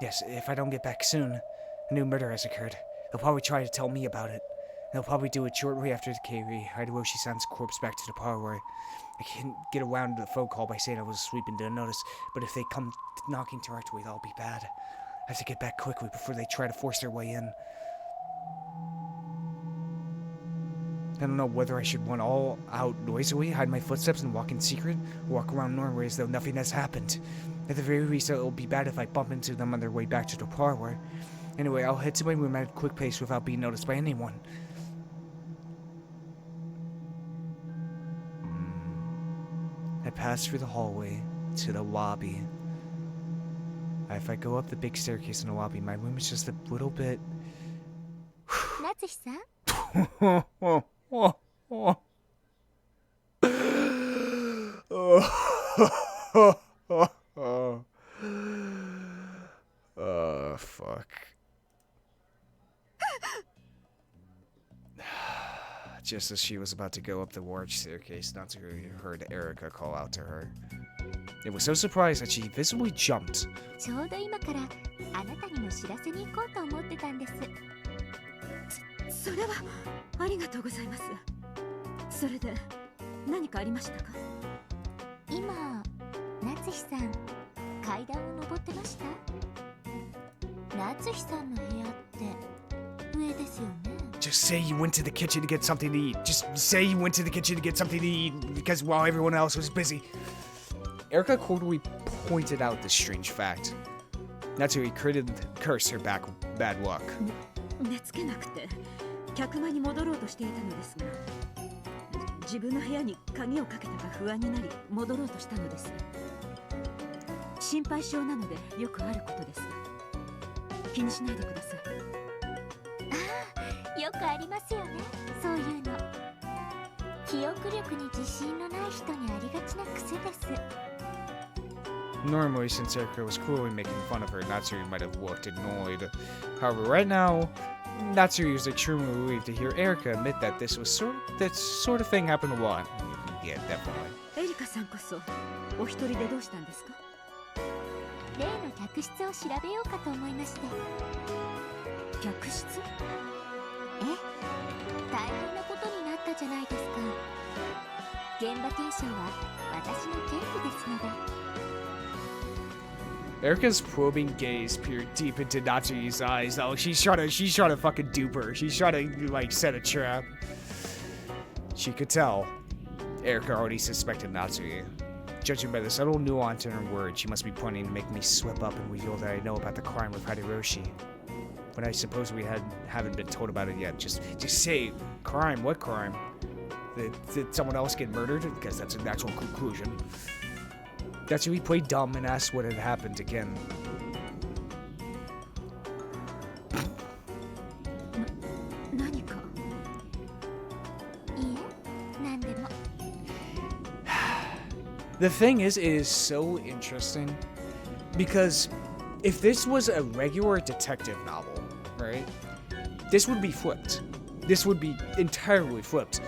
Yes, if I don't get back soon, a new murder has occurred. They'll probably try to tell me about it. They'll probably do it shortly after the carry Hideyoshi-san's corpse back to the parlor. I can't get around the phone call by saying I was asleep and didn't notice, but if they come knocking directly, that'll be bad. I have to get back quickly before they try to force their way in. I don't know whether I should run all out noisily, hide my footsteps, and walk in secret, or walk around normally as though nothing has happened. At the very least, it'll be bad if I bump into them on their way back to the parlor. Anyway, I'll head to my room at a quick pace without being noticed by anyone. I passed through the hallway, to the lobby. If I go up the big staircase in the lobby, my room is just a little bit... Natsushi-san? Fuck. Just as she was about to go up the large staircase, Natsui heard Erika call out to her. It was so surprised that she visibly jumped. ちょうど今からあなたにも知らせに行こうと思ってたんです。それはありがとうございます。それで何かありましたか？今、夏日さん、階段を登ってました？夏日さんの部屋って上ですよね。Just say you went to the kitchen to get something to eat. Just say you went to the kitchen to get something to eat because while everyone else was busy. Erika coldly pointed out this strange fact. Natsui cursed her bad luck. 寝つけなくて客間に戻ろうとしていたのですが、自分の部屋に鍵をかけたか不安になり戻ろうとしたのです。心配性なのでよくあることです。気にしないでください。ああ、よくありますよね、そういうの。記憶力に自信のない人にありがちな癖です。Normally, since Erika was cruelly making fun of her, Natsui might have looked annoyed. However, right now, Natsui was extremely relieved to hear Erika admit that that sort of thing happened a lot. Yeah, definitely. エリカさんこそお一人でどうしたんですか？例の客室を調べようかと思いまして。客室？え、大変なことになったじゃないですか。現場検証は私の権利ですので。Erika's probing gaze peered deep into Natsui's eyes. Oh, she's trying to fucking dupe her. She's trying to, like, set a trap. She could tell. Erika already suspected Natsui. Judging by the subtle nuance in her words, she must be planning to make me slip up and reveal that I know about the crime with Hideyoshi. But I suppose we haven't been told about it yet. Just say, crime? What crime? Did someone else get murdered? Because that's a natural conclusion. That's why he played dumb and asked what had happened again. The thing is, it is so interesting because if this was a regular detective novel, right, this would be flipped. This would be entirely flipped.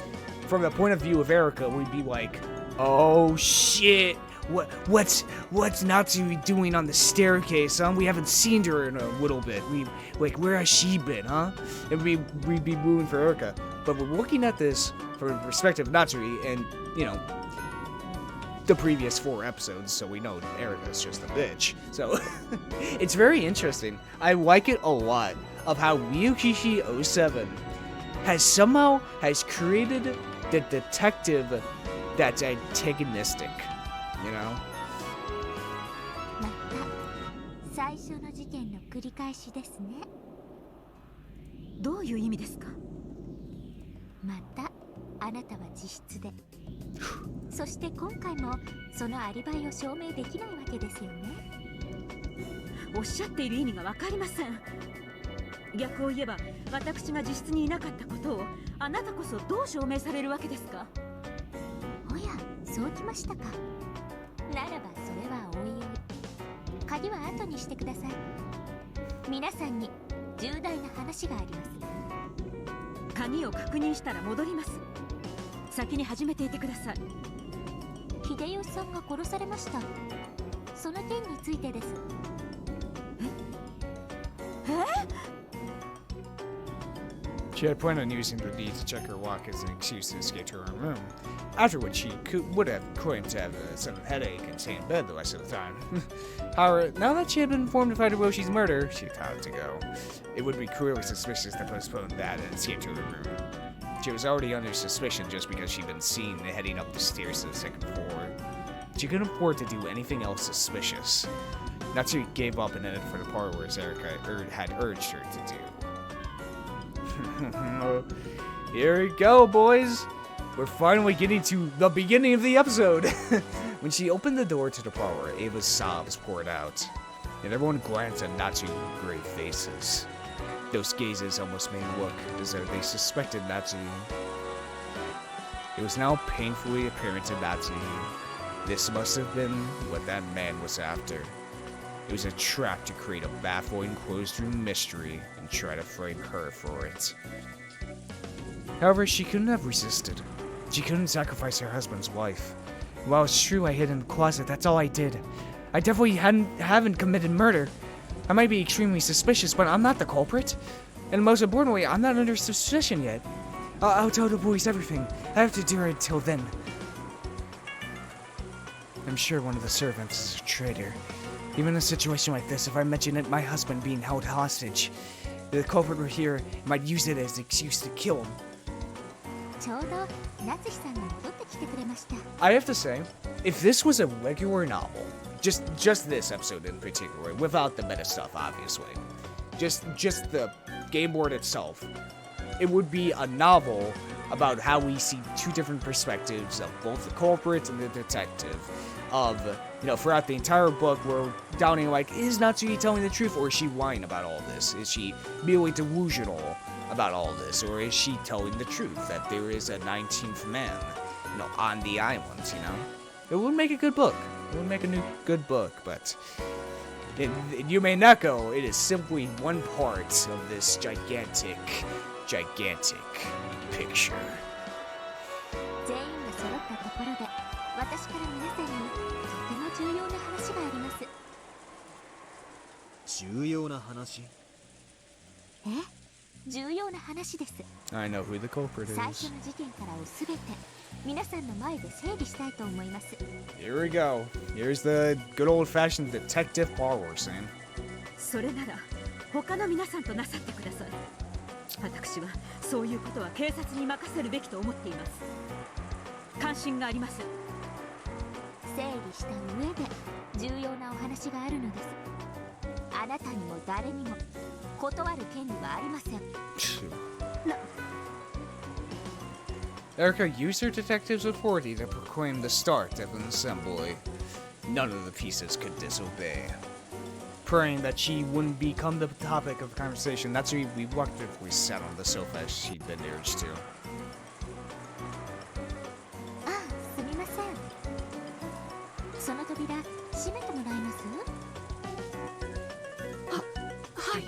From the point of view of Erika, we'd be like, oh shit. What's Natsui doing on the staircase, huh? We haven't seen her in a little bit. Where has she been, huh? And we'd be rooting for Erika. But we're looking at this from the perspective of Natsui and, you know, the previous 4 episodes, so we know Erika's just a bitch. So, it's very interesting. I like it a lot of how Ryukishi 07 has created the detective that's antagonistic. You know? また最初の事件の繰り返しですね。どういう意味ですか？またあなたは自室で。そして今回もそのアリバイを証明できないわけですよね。おっしゃっている意味がわかりません。逆を言えば私が自室にいなかったことをあなたこそどう証明されるわけですか？おや、そうきましたか。ならばそれはおいおい。鍵は後にしてください。皆さんに重大な話があります。鍵を確認したら戻ります。先に始めていてください。秀吉さんが殺されました。その件についてです。She had planned on using the need to check her lock as an excuse to escape to her room, after which she would have claimed to have a sudden headache and stay in bed the rest of the time. However, now that she had been informed of Hideyoshi's murder, she decided to go. It would be clearly suspicious to postpone that and escape to her room. She was already under suspicion just because she'd been seen heading up the stairs to the second floor. She couldn't afford to do anything else suspicious. Natsui gave up and headed for the parlor as Erika had urged her to do. Here we go, boys. We're finally getting to the beginning of the episode. When she opened the door to the parlor, Ava's sobs poured out, and everyone glanced at Natsui's grave faces. Those gazes almost made it look as though they suspected Natsui. It was now painfully apparent to Natsui. This must have been what that man was after. It was a trap to create a baffling closed-room mystery and try to frame her for it. However, she couldn't have resisted. She couldn't sacrifice her husband's wife. While it's true I hid in the closet, that's all I did. I definitely haven't committed murder. I might be extremely suspicious, but I'm not the culprit. And most importantly, I'm not under suspicion yet. I'll tell the boys everything. I have to do it until then. I'm sure one of the servants is a traitor. Even in a situation like this, if I mention it, my husband being held hostage, the culprit were here might use it as an excuse to kill him. I have to say, if this was a regular novel, just this episode in particular, without the meta stuff, obviously, just the game board itself, it would be a novel about how we see two different perspectives of both the culprit and the detective. Of, throughout the entire book, we're doubting, like, is Natsui telling the truth, or is she lying about all this? Is she merely delusional about all this, or is she telling the truth that there is a 19th man, on the island, It would make a good book. It would make a good book, but in Umineko, it is simply one part of this gigantic picture. 重要な話？え？重要な話です。 I know who the culprit 最初 is. の事件からをすべて皆さんの前で整理したいと思います。 Here we go. Here's the good old-fashioned detective parlor scene. それなら他の皆さんとなさってください。私はそういうことは警察に任せるべきと思っています。関心があります。整理した上で重要なお話があるのです。あなたにも誰にも断る権利はありません。Erika used her detective's authority to proclaim the start of an assembly. None of the pieces could disobey. Praying that she wouldn't become the topic of conversation, Natsui reluctantly sat on the sofa as she'd been urged to. ああ、すみません。その扉閉めてもらえます？はい。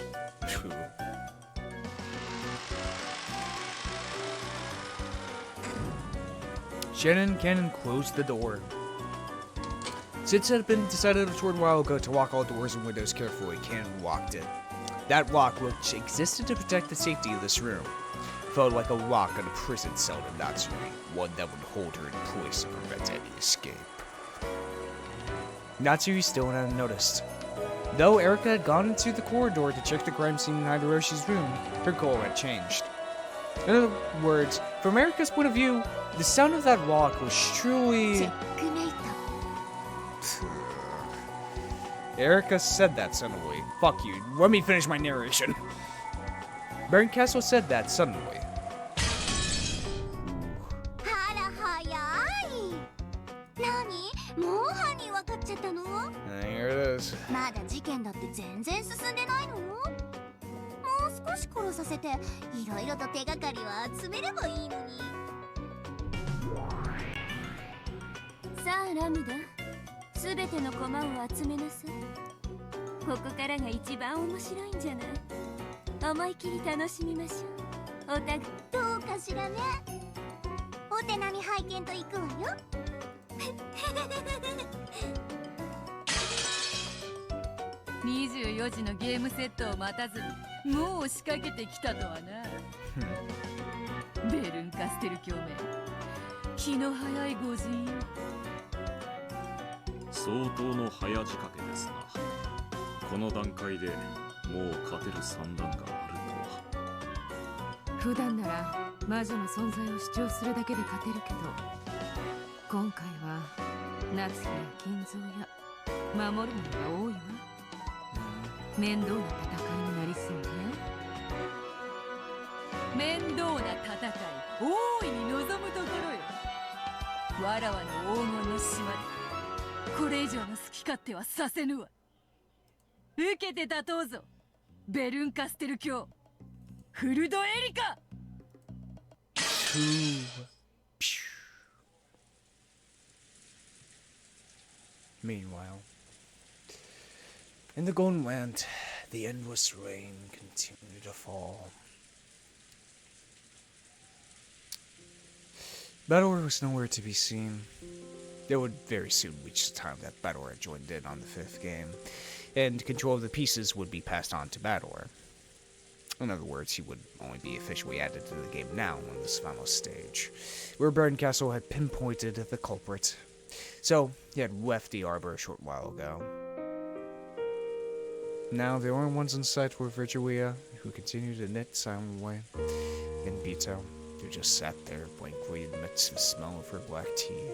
Shannon Cannon closed the door. Since it had been decided a short while ago to lock all doors and windows carefully, Cannon locked it. That lock, which existed to protect the safety of this room, felt like a lock on a prison cell to Natsui, one that would hold her in place to prevent any escape. Natsui still hadn't noticed. Though Erika had gone into the corridor to check the crime scene in Hidoroshi's room, her goal had changed. In other words, from Erika's point of view, the sound of that lock was truly... Erika said that suddenly. Fuck you. Let me finish my narration. Baron Castle said that suddenly. あら早い。何？もう犯人分かっちゃったの？ Here it is. まだ事件だって全然進んでないの？もう少し殺させて、いろいろと手がかりを集めればいいのに。さあラムダ、すべての駒を集めなさい。ここからが一番面白いんじゃない。思い切り楽しみましょう。おたぐどうかしらね。お手並み拝見と行くわよ。24時のゲームセットを待たずにもう仕掛けてきたとはな。ベルンカステル教名、気の早い御人。相当の早仕掛けですな。この段階でもう勝てる算段があるとは。普段なら魔女の存在を主張するだけで勝てるけど、今回は夏日や金蔵や守るものが多いわ。面倒な戦いになりそうね。面倒な戦い、大いに望むところよ。わらわの黄金の島でこれ以上の好き勝手はさせぬわ。受けて立とうぞ、ベルンカステル卿、フルドエリカ。Meanwhile, in the Golden Land, the endless rain continued to fall. Battleware was nowhere to be seen. They would very soon reach the time that Battleware joined in on the 5th game, and control of the pieces would be passed on to Battleware. In other words, he would only be officially added to the game now on this final stage, where Baron Castle had pinpointed the culprit. So, he had left the arbor a short while ago. Now, the only ones in sight were Virgilia, who continued to knit silently, and Bito, who just sat there blankly amidst the smell of her black tea,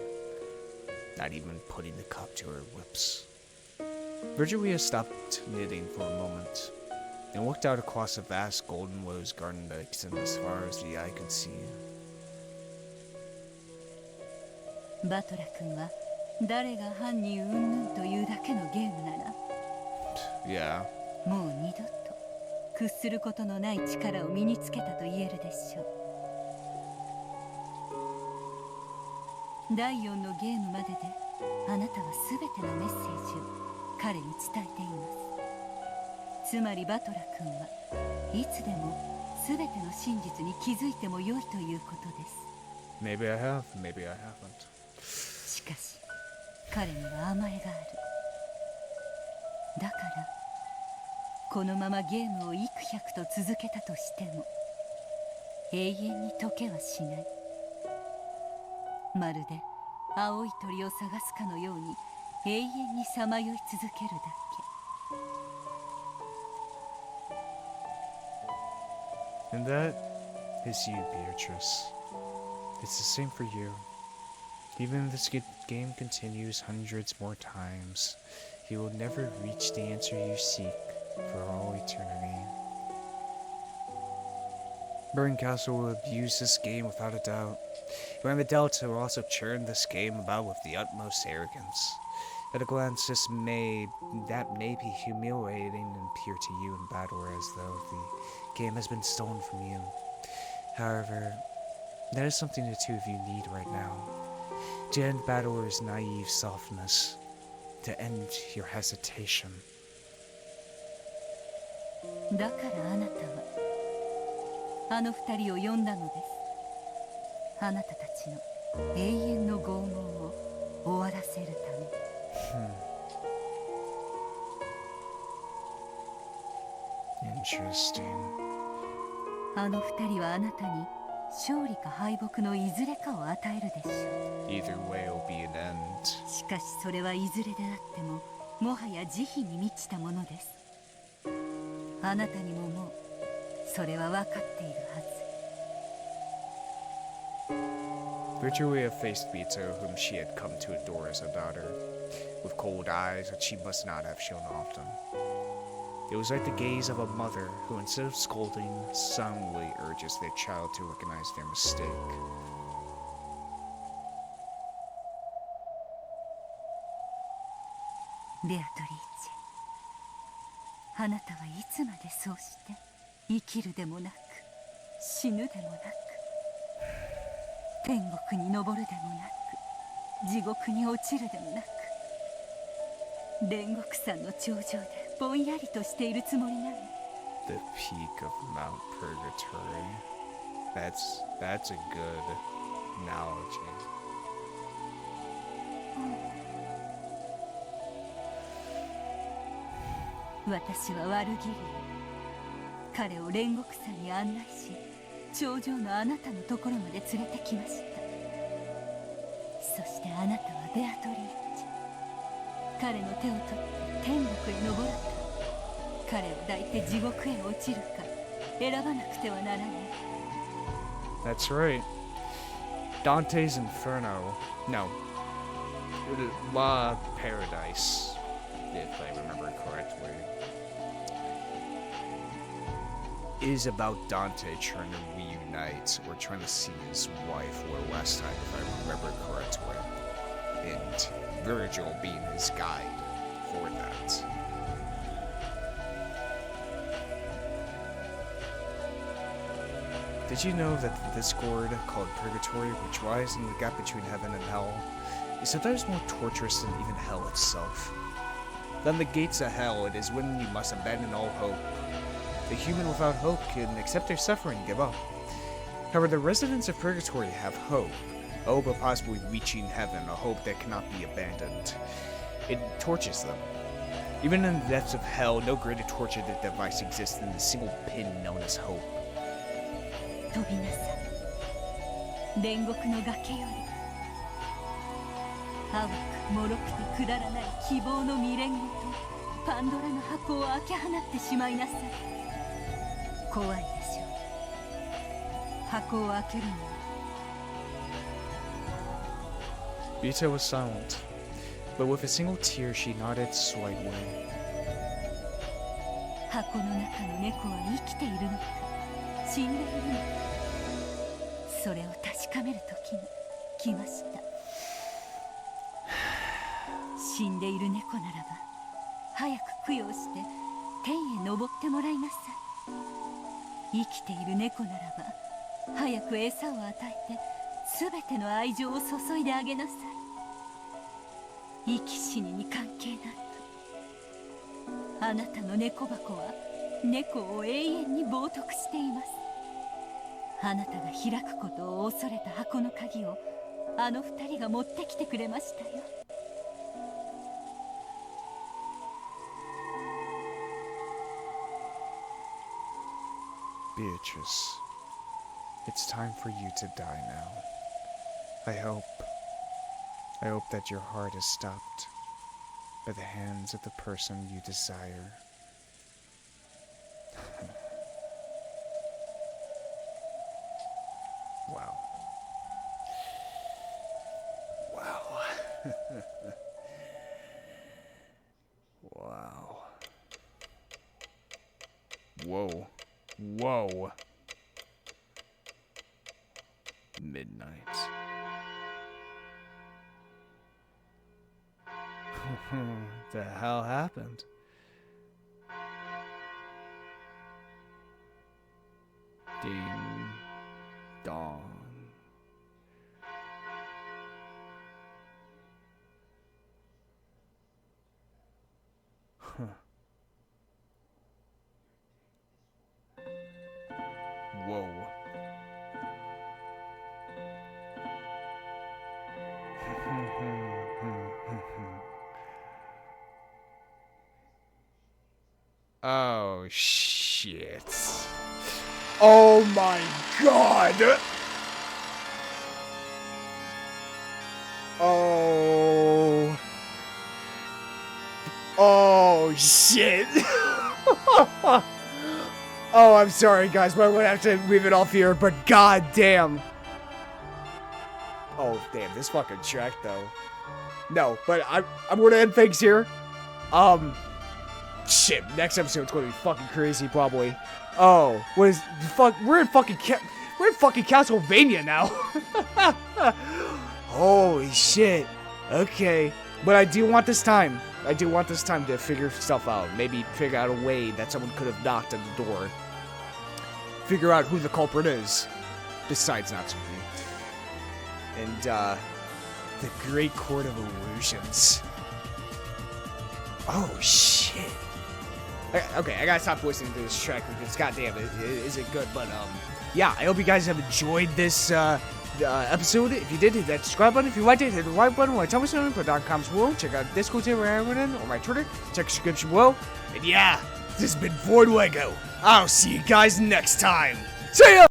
not even putting the cup to her lips. Virgilia stopped knitting for a moment, and looked out across the vast golden rose garden that extended as far as the eye could see. バトラ君は誰が犯人云々というだけのゲームなら Yeah. もう二度と屈することのない力を身につけたと言えるでしょう。第4のゲームまでであなたは全てのメッセージを彼に伝えています。つまりバトラ君はいつでも全ての真実に気づいても良いということです。 Maybe I have, maybe I haven't. しかし彼には甘えがある。だからこのままゲームを幾百と続けたとしても永遠に解けはしない。まるで青い鳥を探すかのように永遠にさまよい続けるだけ。 And that is you, Beatrice. It's the same for you. Even if this game continues hundreds more times, you will never reach the answer you seek for all eternity. Baron Castle will abuse this game without a doubt. When the Delta will also churn this game about with the utmost arrogance. At a glance, that may be humiliating and appear to you in battle as though the game has been stolen from you. However, that is something the two of you need right now. To end Battler's naive softness. To end your hesitation. だからあなたはあの二人を呼んだのです。あなたたちの永遠の拷問を終わらせるため。Interesting. あの二人はあなたに勝利か敗北のいずれかを与えるでしょう。 Either way will be an end. しかしそれはいずれであってももはや慈悲に満ちたものです。あなたにももうそれは分かっているはず。 Virtulia faced Vito, whom she had come to adore as a daughter, with cold eyes that she must not have shown often. It was like the gaze of a mother who, instead of scolding, soundly urges their child to recognize their mistake. ベアトリーチェ、あなたはいつまでそうして生きるでもなく死ぬでもなく天国に昇るでもなく地獄に落ちるでもなく煉獄山の頂上でぼんやりとしているつもりなの。 The peak of Mount Purgatory. That's a good analogy. 私はワルギリア、彼を煉獄山に案内し頂上のあなたのところまで連れてきました。そしてあなたはベアトリーチェ、彼の手を取って天国へ登らった。彼を抱いて地獄へ落ちるか選ばなくてはならない。 That's right. Dante's Inferno. No. La Paradise, if I remember correctly, is about Dante trying to reunite or trying to see his wife for last time, if I remember correctly. And Virgil being his guide for that. Did you know that the Discord, called Purgatory, which lies in the gap between heaven and hell, is sometimes more torturous than even hell itself? Than the gates of hell, it is when you must abandon all hope. The human without hope can accept their suffering and give up. However, the residents of Purgatory have hope of possibly reaching heaven, a hope that cannot be abandoned. It tortures them. Even in the depths of hell, no greater torture device exists than the single pin known as hope. 飛びなさい煉獄の崖より淡く脆くてくだらない希望の未練ごとパンドラの箱を開け放ってしまいなさい怖いでしょう箱を開けるのは Rita was silent, but with a single tear she nodded slightly. 箱の中の猫は生きているのか死んでいるのかそれを確かめる時に来ました死んでいる猫ならば早く供養して天へ昇ってもらいなさい生きている猫ならば早く餌を与えて全ての愛情を注いであげなさい生き死にに関係なくあなたの猫箱は猫を永遠に冒涜していますあなたが開くことを恐れた箱の鍵をあの二人が持ってきてくれましたよ Beatrice, it's time for you to die now. I hope that your heart is stopped by the hands of the person you desire. Wow. Wow. Wow. Whoa. Whoa. Midnight. The hell happened? Ding dong. Huh. Whoa. Oh shit. Oh my god. Oh. Oh shit. Oh, I'm sorry guys, but I'm gonna have to leave it off here, but god damn. Oh damn, this fucking track though. No, but I'm gonna end things here. Shit, next episode's gonna be fucking crazy probably. Oh, what is fuck? We're in fucking Castlevania now. Holy shit. Okay, but I do want this time. To figure stuff out. Maybe figure out a way that someone could have knocked on the door. Figure out who the culprit is, besides Natsui. And the Great Court of Illusions. Oh shit. Okay, I gotta stop listening to this track because goddamn, is it good? But yeah, I hope you guys have enjoyed this episode. If you did, hit that subscribe button. If you liked it, hit the like button. Want to tell me something? Put it down in the comments below. Check out Discord server or my Twitter. Check the description below. And yeah, this has been Voidlego. I'll see you guys next time. See ya!